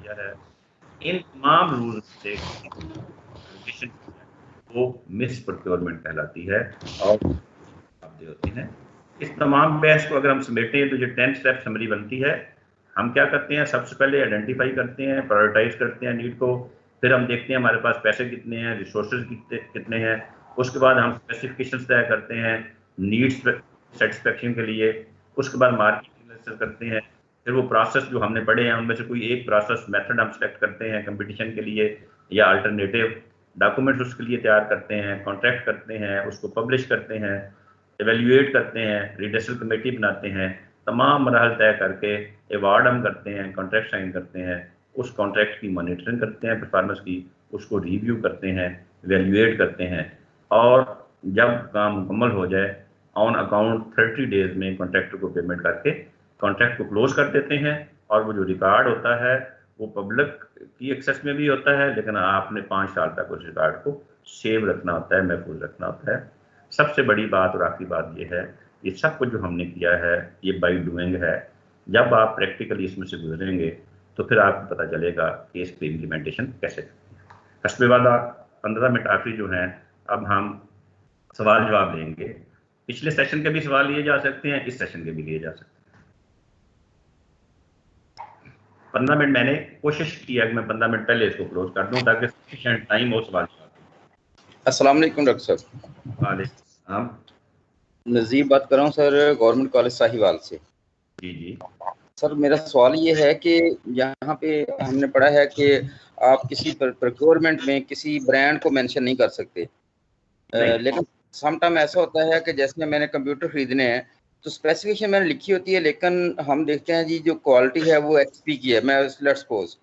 है इन तमाम रूल से वो मिस प्रोक्योरमेंट कहलाती है और होती है। इस तमाम बहस को अगर हम समेटें तो जो 10 स्टेप समरी बनती है। हम क्या करते हैं, सबसे पहले आइडेंटिफाई करते हैं, प्रायोरिटाइज करते हैं नीड को, फिर हम देखते हैं हमारे पास पैसे कितने हैं, रिसोर्सेज कितने हैं। उसके बाद हम स्पेसिफिकेशंस तय करते हैं नीड्स सेटिस्फेक्शन के लिए। उसके बाद मार्केट एनालिसिस करते हैं, फिर वो प्रोसेस जो हमने पढ़े हैं उनमें से कोई एक प्रोसेस मेथड हम सेलेक्ट करते हैं कंपटीशन के लिए या अल्टरनेटिव डॉक्यूमेंट्स उसके लिए तैयार करते हैं, कॉन्ट्रैक्ट करते हैं, उसको पब्लिश करते हैं, एवेल्युएट करते हैं, रिडेसल कमेटी बनाते हैं, तमाम मराहल तय करके अवार्ड हम करते हैं, कॉन्ट्रैक्ट साइन करते हैं, उस कॉन्ट्रैक्ट की मॉनिटरिंग करते हैं परफॉर्मेंस की, उसको रिव्यू करते हैं, एवेल्युएट करते हैं और जब काम मुकम्मल हो जाए ऑन अकाउंट 30 डेज में कॉन्ट्रैक्टर को पेमेंट करके कॉन्ट्रैक्ट को क्लोज कर देते हैं। और वो जो रिकॉर्ड होता है वो पब्लिक की एक्सेस में भी होता है, लेकिन आपने 5 साल तक उस रिकॉर्ड को सेव रखना होता है, महफूज रखना होता है। सबसे बड़ी बात और आखिरी बात ये है, ये सब कुछ जो हमने किया है ये बाई डूइंग है। जब आप प्रैक्टिकली इसमें से गुजरेंगे तो फिर आपको पता चलेगा कि इसकी इम्प्लीमेंटेशन कैसे करते हैं। हस्बे वाला 15 मिनट आखिरी जो हैं, अब हम सवाल जवाब लेंगे। पिछले सेशन के भी सवाल लिए जा सकते हैं, इस सेशन के भी लिए जा सकते हैं। 15 मिनट मैंने कोशिश की है कि मैं 15 मिनट पहले इसको क्लोज कर दूं ताकि सफिशिएंट टाइम हो सवाल जवाब।
अस्सलाम वालेकुम डॉक्टर साहब।
वालेकुम।
नज़ीर बात कर रहा हूँ सर, गवर्नमेंट कॉलेज साहिवाल से।
जी जी
सर, मेरा सवाल ये है कि यहाँ पे हमने पढ़ा है कि आप किसी प्रोक्योरमेंट में किसी ब्रांड को मेंशन नहीं कर सकते, लेकिन समटाइम ऐसा होता है कि जैसे मैंने कंप्यूटर खरीदने हैं तो स्पेसिफिकेशन मैंने लिखी होती है, लेकिन हम देखते हैं जी जो क्वालिटी है वो एचपी की है, मैं लेट्स सपोज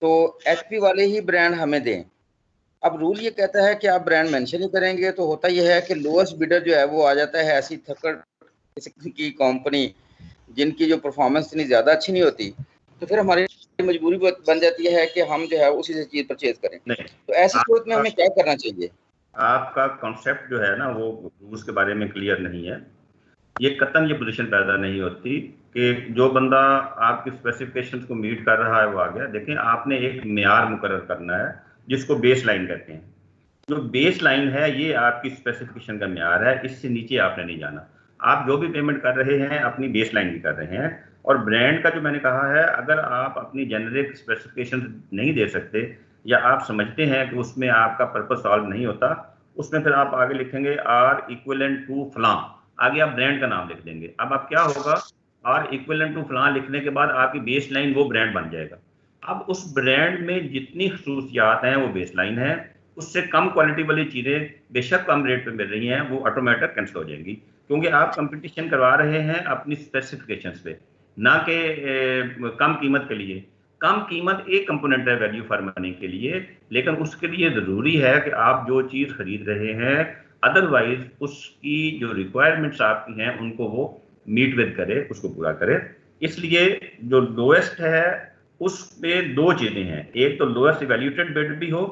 तो एचपी वाले ही ब्रांड हमें दें। अब रूल ये कहता है कि आप ब्रांड मेंशन ही करेंगे, तो होता यह है कि लोएस्ट बिडर जो है वो आ जाता है ऐसी थकड़ की कंपनी जिनकी जो परफॉर्मेंस इतनी ज़्यादा अच्छी नहीं होती, तो फिर हमारी मजबूरी बन जाती है कि हम जो है उसी से चीज़ परचेज करें। तो ऐसी सूरत में हमें क्या करना चाहिए?
आपका कॉन्सेप्ट जो है ना वो रूल्स के बारे में क्लियर नहीं है। ये कतन ये पोजीशन पैदा नहीं होती कि जो बंदा आपकी स्पेसिफिकेशंस को मीट कर रहा है वो आ गया। देखें, आपने एक मेयार मुकर्रर करना है जिसको बेस लाइन कहते हैं। जो बेस लाइन है ये आपकी स्पेसिफिकेशन का मेयार है, इससे नीचे आपने नहीं जाना। आप जो भी पेमेंट कर रहे हैं अपनी बेस लाइन की कर रहे हैं। और ब्रांड का जो मैंने कहा है, अगर आप अपनी जेनरिक स्पेसिफिकेशन नहीं दे सकते या आप समझते हैं कि उसमें आपका पर्पस सॉल्व नहीं होता, उसमें फिर आप आगे लिखेंगे आर इक्विवेलेंट टू फलां, आगे आप ब्रांड का नाम लिख देंगे। अब आप क्या होगा, आर इक्विवेलेंट टू फलां लिखने के बाद आपकी बेस लाइन वो ब्रांड बन जाएगा। अब उस ब्रांड में जितनी खसूसियात हैं वो बेस लाइन है, उससे कम क्वालिटी वाली चीज़ें बेशक कम रेट पे मिल रही हैं वो ऑटोमेटिक कैंसिल हो जाएंगी, क्योंकि आप कंपटीशन करवा रहे हैं अपनी स्पेसिफिकेशंस पे, ना कि कम कीमत के लिए। कम कीमत एक कंपोनेंट है वैल्यू फॉर मनी के लिए, लेकिन उसके लिए ज़रूरी है कि आप जो चीज़ खरीद रहे हैं अदरवाइज उसकी जो रिक्वायरमेंट्स आपकी हैं उनको वो मीट विद करे, उसको पूरा करे। इसलिए जो लोएस्ट है उसमें दो चीज़ें हैं, एक तो लोएस्ट इवैल्यूएटेड बिड भी हो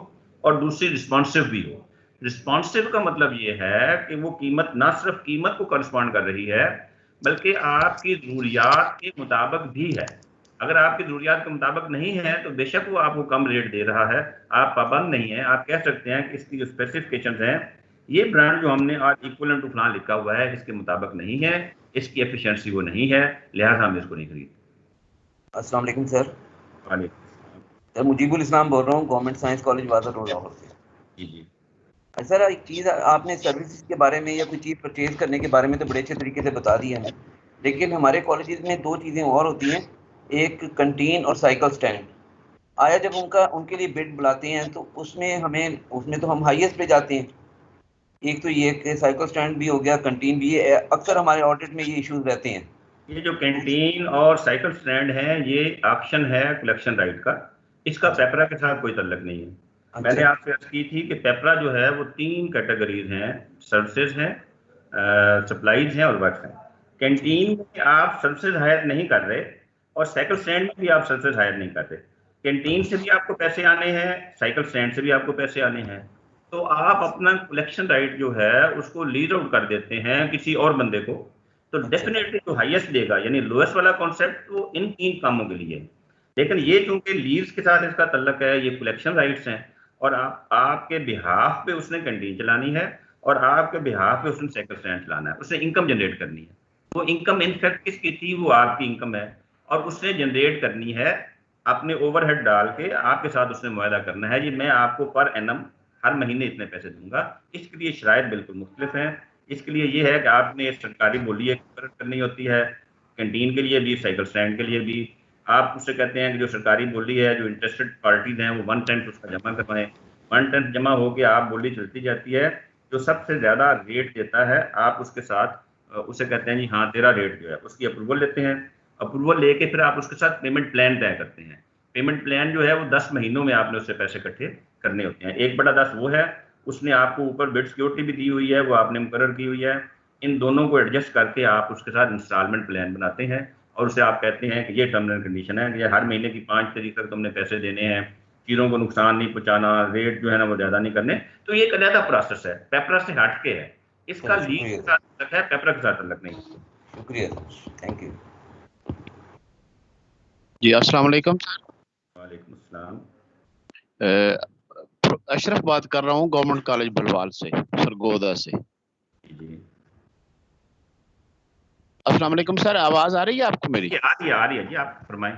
और दूसरी रिस्पॉन्सिव भी हो। रिस्पॉन्सिव का मतलब ये है कि वो कीमत ना सिर्फ कीमत को करस्पॉन्ड कर रही है बल्कि आपकी ज़रूरियात के मुताबिक भी है। अगर आपकी ज़रूरियात के मुताबिक नहीं है तो बेशक वो आपको कम रेट दे रहा है, आप पाबंद नहीं है। आप कह सकते हैं कि इसकी जो स्पेसिफिकेशंस हैं ये ब्रांड जो हमने आज इक्वलेंट टू फलां लिखा हुआ है इसके मुताबिक नहीं है, इसकी एफिशिएंसी वो नहीं है, लिहाजा हम इसको नहीं खरीदते।
अस्सलाम वालेकुम सर।
वालेकुम
सर मुजीबुल इस्लाम बोल रहा हूँ, government science college water road Lahore से।
जी जी।
सर एक चीज़ आपने सर्विसेज के बारे में या कोई चीज़ परचेज करने के बारे में तो बड़े अच्छे तरीके से बता दिया है, लेकिन हमारे कॉलेजेस में दो चीज़ें और होती हैं, एक कंटीन और साइकिल स्टैंड। आया जब उनके लिए बिड बुलाते हैं तो उसमें तो हम हाईएस्ट पे जाते हैं। एक तो ये कि साइकिल स्टैंड भी हो गया, कंटीन भी, ये अक्सर हमारे ऑडिट में ये इश्यूज रहते हैं।
ये जो कैंटीन और साइकिल स्टैंड है ये ऑप्शन है कलेक्शन राइट का, इसका पेपरा के साथ कोई तल्लक नहीं है।
अच्छा।
मैंने आपसे अर्ज की थी कि पेपरा जो है वो 3 कैटेगरीज हैं, सर्विसेज हैं, सप्लाईज हैं और वर्क्स हैं। कैंटीन में आप सर्विसेज हायर नहीं कर रहे और साइकिल स्टैंड में भी आप सर्विसेज हायर नहीं कर रहे। कैंटीन से भी आपको पैसे आने हैं, साइकिल स्टैंड से भी आपको पैसे आने हैं, तो आप अपना कलेक्शन राइट जो है उसको लीज आउट कर देते हैं किसी और बंदे को, तो डेफिनेटली जो हाईएस्ट देगा, यानी लोएस्ट वाला कॉन्सेप्ट तो इन 3 कामों के लिए। लेकिन ये चूंकि लीज के साथ इसका तल्लक है, ये कलेक्शन राइट्स हैं और आपके बिहाफ पे उसने कैंटीन चलानी है और आपके बिहाफ पे उसने साइकिल स्टैंड चलाना है, उसने इनकम जनरेट करनी है। वो इनकम इनफैक्ट किसकी थी, वो आपकी इनकम है और उसने जनरेट करनी है अपने ओवरहेड डाल के, आपके साथ उसने मुआहदा करना है, जी मैं आपको पर एनम हर महीने इतने पैसे दूंगा। इसके लिए शराइत बिल्कुल मुख्तलिफ हैं। इसके लिए ये है कि आपने सरकारी बोली करनी होती है, कैंटीन के लिए भी, साइकिल स्टैंड के लिए भी। आप उससे कहते हैं कि जो सरकारी बोली है, जो इंटरेस्टेड पार्टीज हैं वो 1/10 उसका जमा करवाएं। 1/10 जमा होकर आप बोली चलती जाती है, जो सबसे ज़्यादा रेट देता है आप उसके साथ उसे कहते हैं जी हाँ तेरा रेट जो है, उसकी अप्रूवल लेते हैं। अप्रूवल लेके फिर आप उसके साथ पेमेंट प्लान तय करते हैं। पेमेंट प्लान जो है वो 10 महीनों में आपने उससे पैसे इकट्ठे करने होते हैं। 1/10 वो है, उसने आपको ऊपर बिड सिक्योरिटी भी दी हुई है, वो आपने मुकर्रर की हुई है। इन दोनों को एडजस्ट करके आप उसके साथ इंस्टॉलमेंट प्लान बनाते हैं और उसे आप कहते हैं कि ये टर्म एंड कंडीशन है, ये हर महीने की 5 तारीख तक तुमने पैसे देने हैं, चीज़ों को नुकसान नहीं पहुंचाना, रेट जो है ना वो ज़्यादा नहीं करने। तो ये एक अलग प्रोसेस है, पेपरा से हट के है, इसका लीग के साथ तक है, पेपरा के साथ अलग नहीं।
शुक्रिया, थैंक यू
जी। अस्सलाम वालेकुम सर।
वालेकुम अस्सलाम।
अशरफ बात कर रहा हूँ गवर्नमेंट कॉलेज भलवाल से, सरगोदा से।
जी
अस्सलाम वालेकुम सर, आवाज आ रही है आपको मेरी?
आ रही है जी, आप फरमाएं।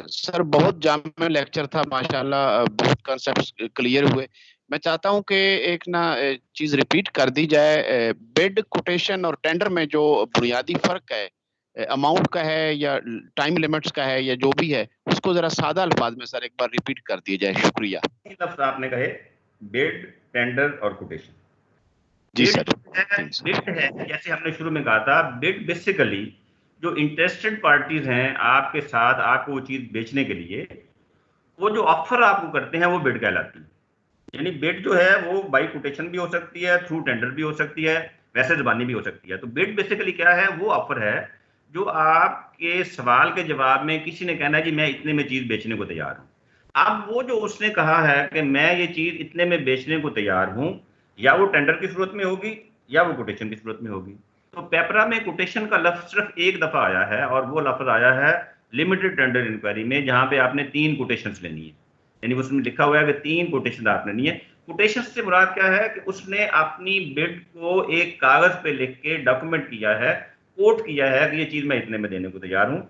सर बहुत जामे लेक्चर था माशाल्लाह, बहुत कॉन्सेप्ट्स क्लियर हुए। मैं चाहता हूं कि एक ना चीज रिपीट कर दी जाए, बिड कोटेशन और टेंडर में जो बुनियादी फर्क है, अमाउंट का है या टाइम लिमिट्स का है या जो भी है, उसको जरा सादा अल्फाज में सर एक बार रिपीट कर दिया जाए। शुक्रिया।
लफ्ज़ आपने कहे बिड, टेंडर और कोटेशन।
जी सर।
बिड है, जैसे हमने शुरू में कहा था, बिड बेसिकली जो इंटरेस्टेड पार्टीज हैं आपके साथ आपको वो चीज बेचने के लिए, वो जो ऑफर आपको करते हैं वो बिड कहलाती है। यानी बिड जो है वो बाई कोटेशन भी हो सकती है, थ्रू टेंडर भी हो सकती है, वैसे जबानी भी हो सकती है। तो बिड बेसिकली क्या है, वो ऑफर है जो आपके सवाल के जवाब में किसी ने कहना है कि मैं इतने में चीज बेचने को तैयार हूं। अब वो जो उसने कहा है कि मैं ये चीज इतने में बेचने को तैयार हूं, या वो टेंडर की सूरत में होगी या वो कोटेशन की सूरत में होगी। तो पेपरा में कोटेशन का लफ्ज सिर्फ एक दफा आया है और वो लफ्ज आया है लिमिटेड टेंडर इंक्वायरी में, जहां पे आपने 3 कोटेशन लेनी है। यानी उसमें लिखा हुआ है कि 3 कोटेशन आपने लेनी है। कोटेशन से मुराद क्या है कि उसने अपनी बिड को एक कागज पे लिख के डॉक्यूमेंट किया है, कोट किया है कि ये चीज मैं इतने में देने को तैयार हूं।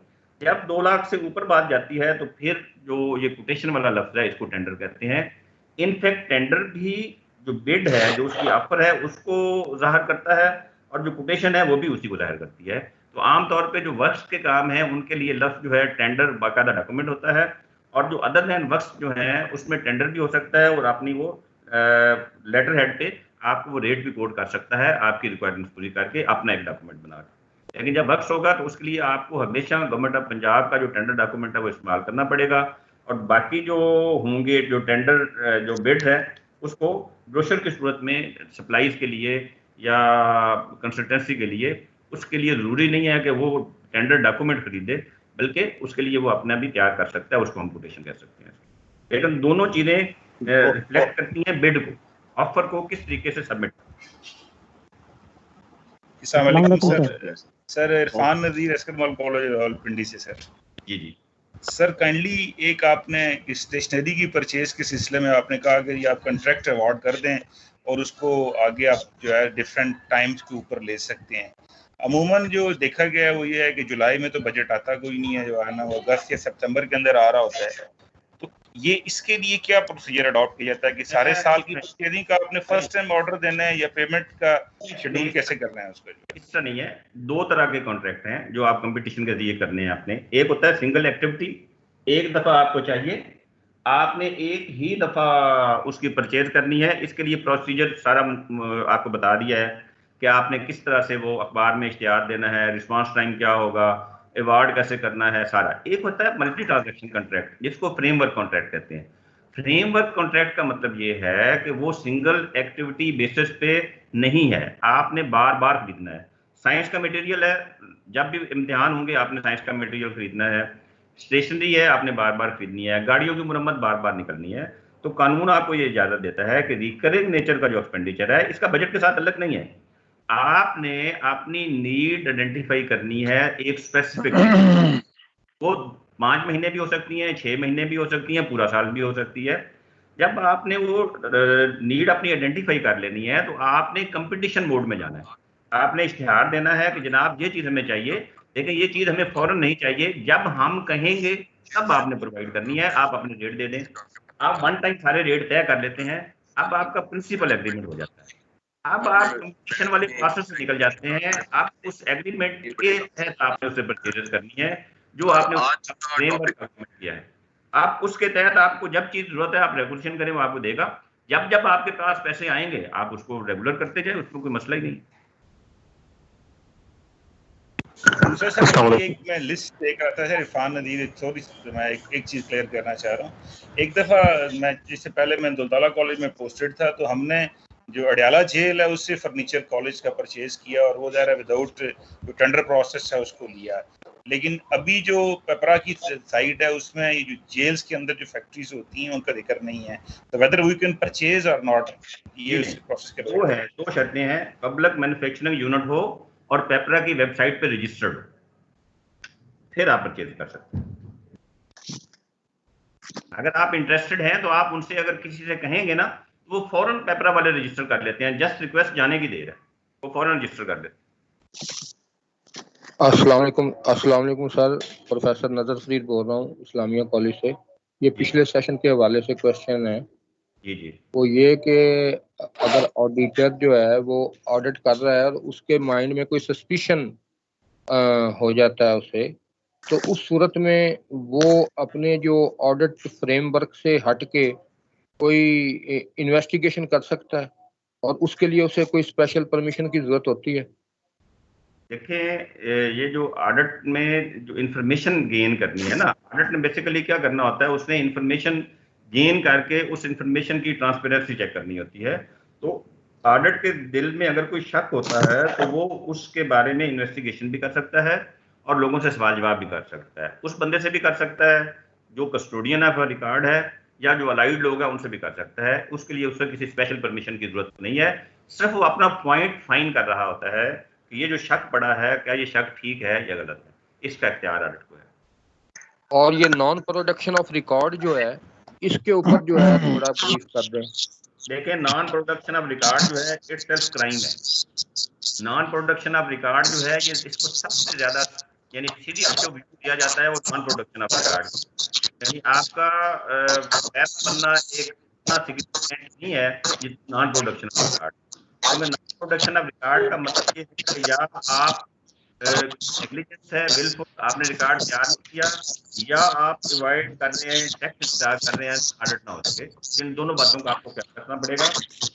जब 2 लाख से ऊपर बात जाती है तो फिर जो ये कोटेशन वाला लफ्ज है इसको टेंडर कहते हैं। इनफैक्ट टेंडर भी जो बिड है, जो उसकी ऑफर है, उसको जाहिर करता है और जो कोटेशन है वो भी उसी को जाहिर करती है। तो आमतौर पे जो वर्क्स के काम है उनके लिए लफ्ज जो है टेंडर बाकायदा डॉक्यूमेंट होता है, और जो अदर देन वर्क्स जो है उसमें टेंडर भी हो सकता है और अपनी वो लेटर हेड पे आपको वो रेट भी कोड कर सकता है आपकी रिक्वायरमेंट्स पूरी करके अपना एक डॉक्यूमेंट बना के। लेकिन जब वर्क्स होगा तो उसके लिए आपको हमेशा गवर्नमेंट ऑफ पंजाब का जो टेंडर डॉक्यूमेंट है वो इस्तेमाल करना पड़ेगा, और बाकी जो होंगे जो टेंडर जो बिड है उसको ब्रोशर की सूरत में सप्लाईज के लिए या कंसल्टेंसी के लिए, उसके लिए ज़रूरी नहीं है कि वो टेंडर डॉक्यूमेंट खरीदे, बल्कि उसके लिए वो अपना भी तैयार कर सकता है, उसको हम कोटेशन कह सकते हैं। लेकिन दोनों चीज़ें रिफ्लेक्ट करती हैं बिड को, ऑफर को किस तरीके से सबमिट।
सर इरफान नज़ीर एस्कर मॉल कॉलेज रावलपिंडी से सर।
जी जी।
सर काइंडली एक आपने स्टेशनरी की परचेज के सिलसिले में आपने कहा कि आप कॉन्ट्रैक्ट अवार्ड कर दें और उसको आगे आप जो है डिफरेंट टाइम्स के ऊपर ले सकते हैं। अमूमन जो देखा गया है वो ये है कि जुलाई में तो बजट आता कोई नहीं है, जो है ना वो अगस्त या सितंबर के अंदर आ रहा होता है। तो ये इसके लिए क्या प्रोसीजर अडॉप्ट किया जाता है कि सारे साल की परचेजिंग का आपने फर्स्ट टाइम ऑर्डर देना है या पेमेंट का शेड्यूल कैसे करना है उसका?
इस तरह नहीं है, दो तरह के कॉन्ट्रैक्ट हैं जो आप कंपटीशन के जरिए करने हैं आपने। एक होता है सिंगल एक्टिविटी, एक दफा आपको चाहिए, आपने एक ही दफा उसकी परचेज करनी है। इसके लिए प्रोसीजर सारा आपको बता दिया है कि आपने किस तरह से वो अखबार में इश्तिहार देना है, रिस्पांस टाइम क्या होगा, अवार्ड कैसे करना है, सारा। एक होता है मल्टी ट्रांजैक्शन कॉन्ट्रैक्ट जिसको फ्रेमवर्क कॉन्ट्रैक्ट कहते हैं। फ्रेमवर्क कॉन्ट्रैक्ट का मतलब ये है कि वो सिंगल एक्टिविटी बेसिस पे नहीं है, आपने बार बार खरीदना है। साइंस का मटेरियल है, जब भी इम्तिहान होंगे आपने साइंस का मटेरियल खरीदना है। स्टेशनरी है, आपने बार बार खरीदनी है। गाड़ियों की मुरम्मत बार बार निकलनी है। तो कानून आपको ये इजाजत देता है कि रिकरिंग नेचर का जो एक्सपेंडिचर है इसका बजट के साथ अलग नहीं है। आपने अपनी नीड आइडेंटिफाई करनी है एक स्पेसिफिक, वो 5 महीने भी हो सकती हैं, 6 महीने भी हो सकती हैं, पूरा साल भी हो सकती है। जब आपने वो नीड अपनी आइडेंटिफाई कर लेनी है तो आपने कंपटीशन मोड में जाना है। आपने इश्तिहार देना है कि जनाब ये चीज़ हमें चाहिए, लेकिन ये चीज़ हमें फौरन नहीं चाहिए, जब हम कहेंगे तब आपने प्रोवाइड करनी है। आप अपने रेट दे दें, आप वन टाइम सारे रेट तय कर लेते हैं, अब आपका प्रिंसिपल एग्रीमेंट हो जाता है। अब आप कंपटीशन वाले प्रोसेस से निकल जाते हैं। आप उस एग्रीमेंट के तहत आपने उसे परचेज करनी है जो आपने फ्रेमवर्क अग्रीमेंट किया है। आप उसके तहत आपको जब चीज जरूरत है आप रेगुलेशन करें, वो आपको देगा। जब जब आपके पास पैसे आएंगे आप उसको रेगुलर करते जाए, उसमें कोई मसला ही नहीं।
दूसरा सर एक मैं लिस्ट देख रहा था सर, इरफान नदीर, सॉरी मैं एक चीज़ क्लियर करना चाह रहा हूँ। एक दफ़ा मैं जिससे पहले मैं दुलताला कॉलेज में पोस्टेड था, तो हमने जो अडयाला जेल है उससे फर्नीचर कॉलेज का परचेज किया और वो ज़रा विदाउट जो टेंडर प्रोसेस है उसको लिया। लेकिन अभी जो पेपरा की साइट है उसमें ये जो जेल्स के अंदर जो फैक्ट्रीज होती हैं उनका जिक्र नहीं है, तो वेदर वी कैन परचेज और नॉट, ये उस प्रोसेस के
वो है। दो शर्तें हैं, पब्लिक मैन्युफैक्चरिंग यूनिट हो और पेपरा की वेबसाइट पे रजिस्टर्ड हो, फिर आप परचेज कर सकते हैं। अगर आप इंटरेस्टेड हैं तो आप उनसे अगर किसी से कहेंगे ना तो वो फौरन पेपरा वाले रजिस्टर कर लेते हैं। जस्ट रिक्वेस्ट जाने की देर है, वो फौरन रजिस्टर कर लेते हैं।
अस्सलाम वालेकुम सर, प्रोफेसर नजर फरीद बोल रहा हूँ इस्लामिया कॉलेज से। ये पिछले सेशन के हवाले से क्वेश्चन है
जी जी।
वो ये कि अगर ऑडिटर जो है वो ऑडिट कर रहा है और उसके माइंड में कोई सस्पिशन हो जाता है उसे, तो उस सूरत में वो अपने जो ऑडिट फ्रेमवर्क से हट के कोई इन्वेस्टिगेशन कर सकता है और उसके लिए उसे कोई स्पेशल परमिशन की जरूरत होती है?
देखिए, ये जो ऑडिट में जो इंफॉर्मेशन गेन करनी है ना, ऑडिट में बेसिकली क्या करना होता है, उसने इंफॉर्मेशन गेन करके उस इंफॉर्मेशन की ट्रांसपेरेंसी चेक करनी होती है। तो ऑडिट के दिल में अगर कोई शक होता है तो वो उसके बारे में इन्वेस्टिगेशन भी कर सकता है और लोगों से सवाल जवाब भी कर सकता है। उस बंदे से भी कर सकता है जो कस्टोडियन ऑफ रिकॉर्ड है, या जो अलाइड लोग हैं उनसे भी कर सकता है। उसके लिए उससे किसी स्पेशल परमिशन की जरूरत नहीं है, सिर्फ वो अपना पॉइंट फाइन कर रहा होता है कि ये जो शक पड़ा है क्या ये शक ठीक है या गलत है, इसका इख्तियार ऑडिट को है।
और ये नॉन प्रोडक्शन ऑफ रिकॉर्ड जो है इसके ऊपर जो है थोड़ा ब्रीफ कर दें।
देखिए, नॉन प्रोडक्शन ऑफ रिकॉर्ड जो है इटसेल्फ क्राइम है। नॉन प्रोडक्शन ऑफ रिकॉर्ड जो है ये इसको सबसे ज्यादा यानी सीधी जो दिया जाता है वो नॉन प्रोडक्शन ऑफ रिकॉर्ड, यानी आपका पैसा बनना एक इतना सिग्निफिकेंट नहीं है जितना नॉन प्रोडक्शन ऑफ रिकॉर्ड। तो नॉन प्रोडक्शन ऑफ रिकॉर्ड का मतलब ये है कि या आप नेग्लिजेंस है, विलफुल आपने रिकॉर्ड तैयार नहीं किया, या आप डिवाइड कर रहे हैं, टैक्स चार्ज कर रहे हैं, ऑडिट ना हो सके। इन दोनों बातों का आपको ख्याल रखना पड़ेगा।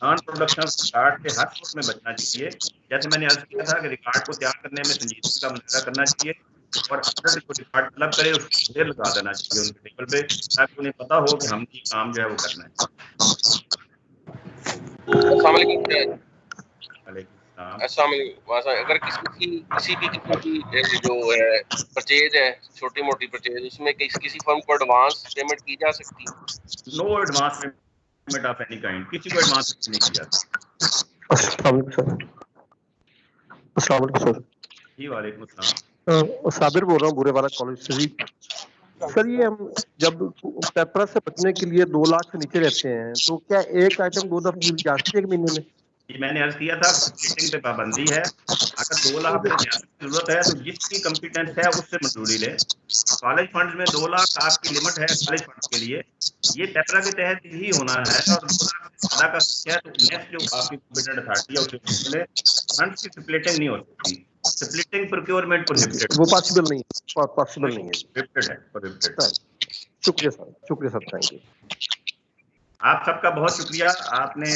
नॉन प्रोडक्शन रिकॉर्ड से हर सूरत में बचना चाहिए। जैसे मैंने अर्ज किया था कि रिकॉर्ड को तैयार करने में संजीदगी का मुजाहरा करना चाहिए और ऑडिटर को रिकॉर्ड तलब करे उसको ढेर लगा देना चाहिए उनके टेबल पे, ताकि उन्हें पता हो कि हम ये काम जो है वो करना है।
अगर किसी भी किस्म की जो है परचेज है, छोटी मोटी परचेज, उसमें किसी फर्म को एडवांस पेमेंट की जा सकती है?
No advance payment of any kind, किसी को एडवांस नहीं किया जाता।
अस्सलाम वालेकुम सर।
जी वालेकुम अस्सलाम।
साबिर बोल रहा हूँ बुरे वाला कॉलेज से जी। सर ये हम जब पेपरा से बचने के लिए 2 लाख से नीचे रहते हैं तो क्या एक आइटम 2 दफा दी जा सकती है एक महीने में?
मैंने अर्ज किया था स्प्लिटिंग पे पाबंदी है। अगर 2 लाख की जरूरत है तो जिसकी कॉम्पिटेंस है उससे मंजूरी ले। कॉलेज फंड्स में 2 लाख आपकी लिमिट है कॉलेज फंड्स के लिए, ये पेपरा के तहत ही होना है। और 2 लाख से ज्यादा का है तो नेक्स्ट जो आपकी कॉम्पिटेंट अथॉरिटी है उससे फंड्स की स्प्लिटिंग नहीं हो सकती। स्प्लिटिंग प्रोक्योरमेंट प्रोहिबिटेड,
वो पॉसिबल नहीं है, पॉसिबल नहीं है।
प्रोहिबिटेड है, प्रोहिबिटेड।
शुक्रिया सर, थैंक यू।
आप सबका बहुत शुक्रिया, आपने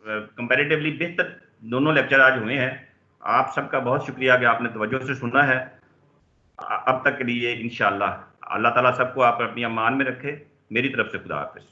कंपैरेटिवली बेहतर दोनों लेक्चर आज हुए हैं। आप सबका बहुत शुक्रिया कि आपने तवज्जो से सुना है। अब तक के लिए इंशाअल्लाह अल्लाह ताला सबको आप अपनी अमान में रखे। मेरी तरफ से खुदा हाफिज़।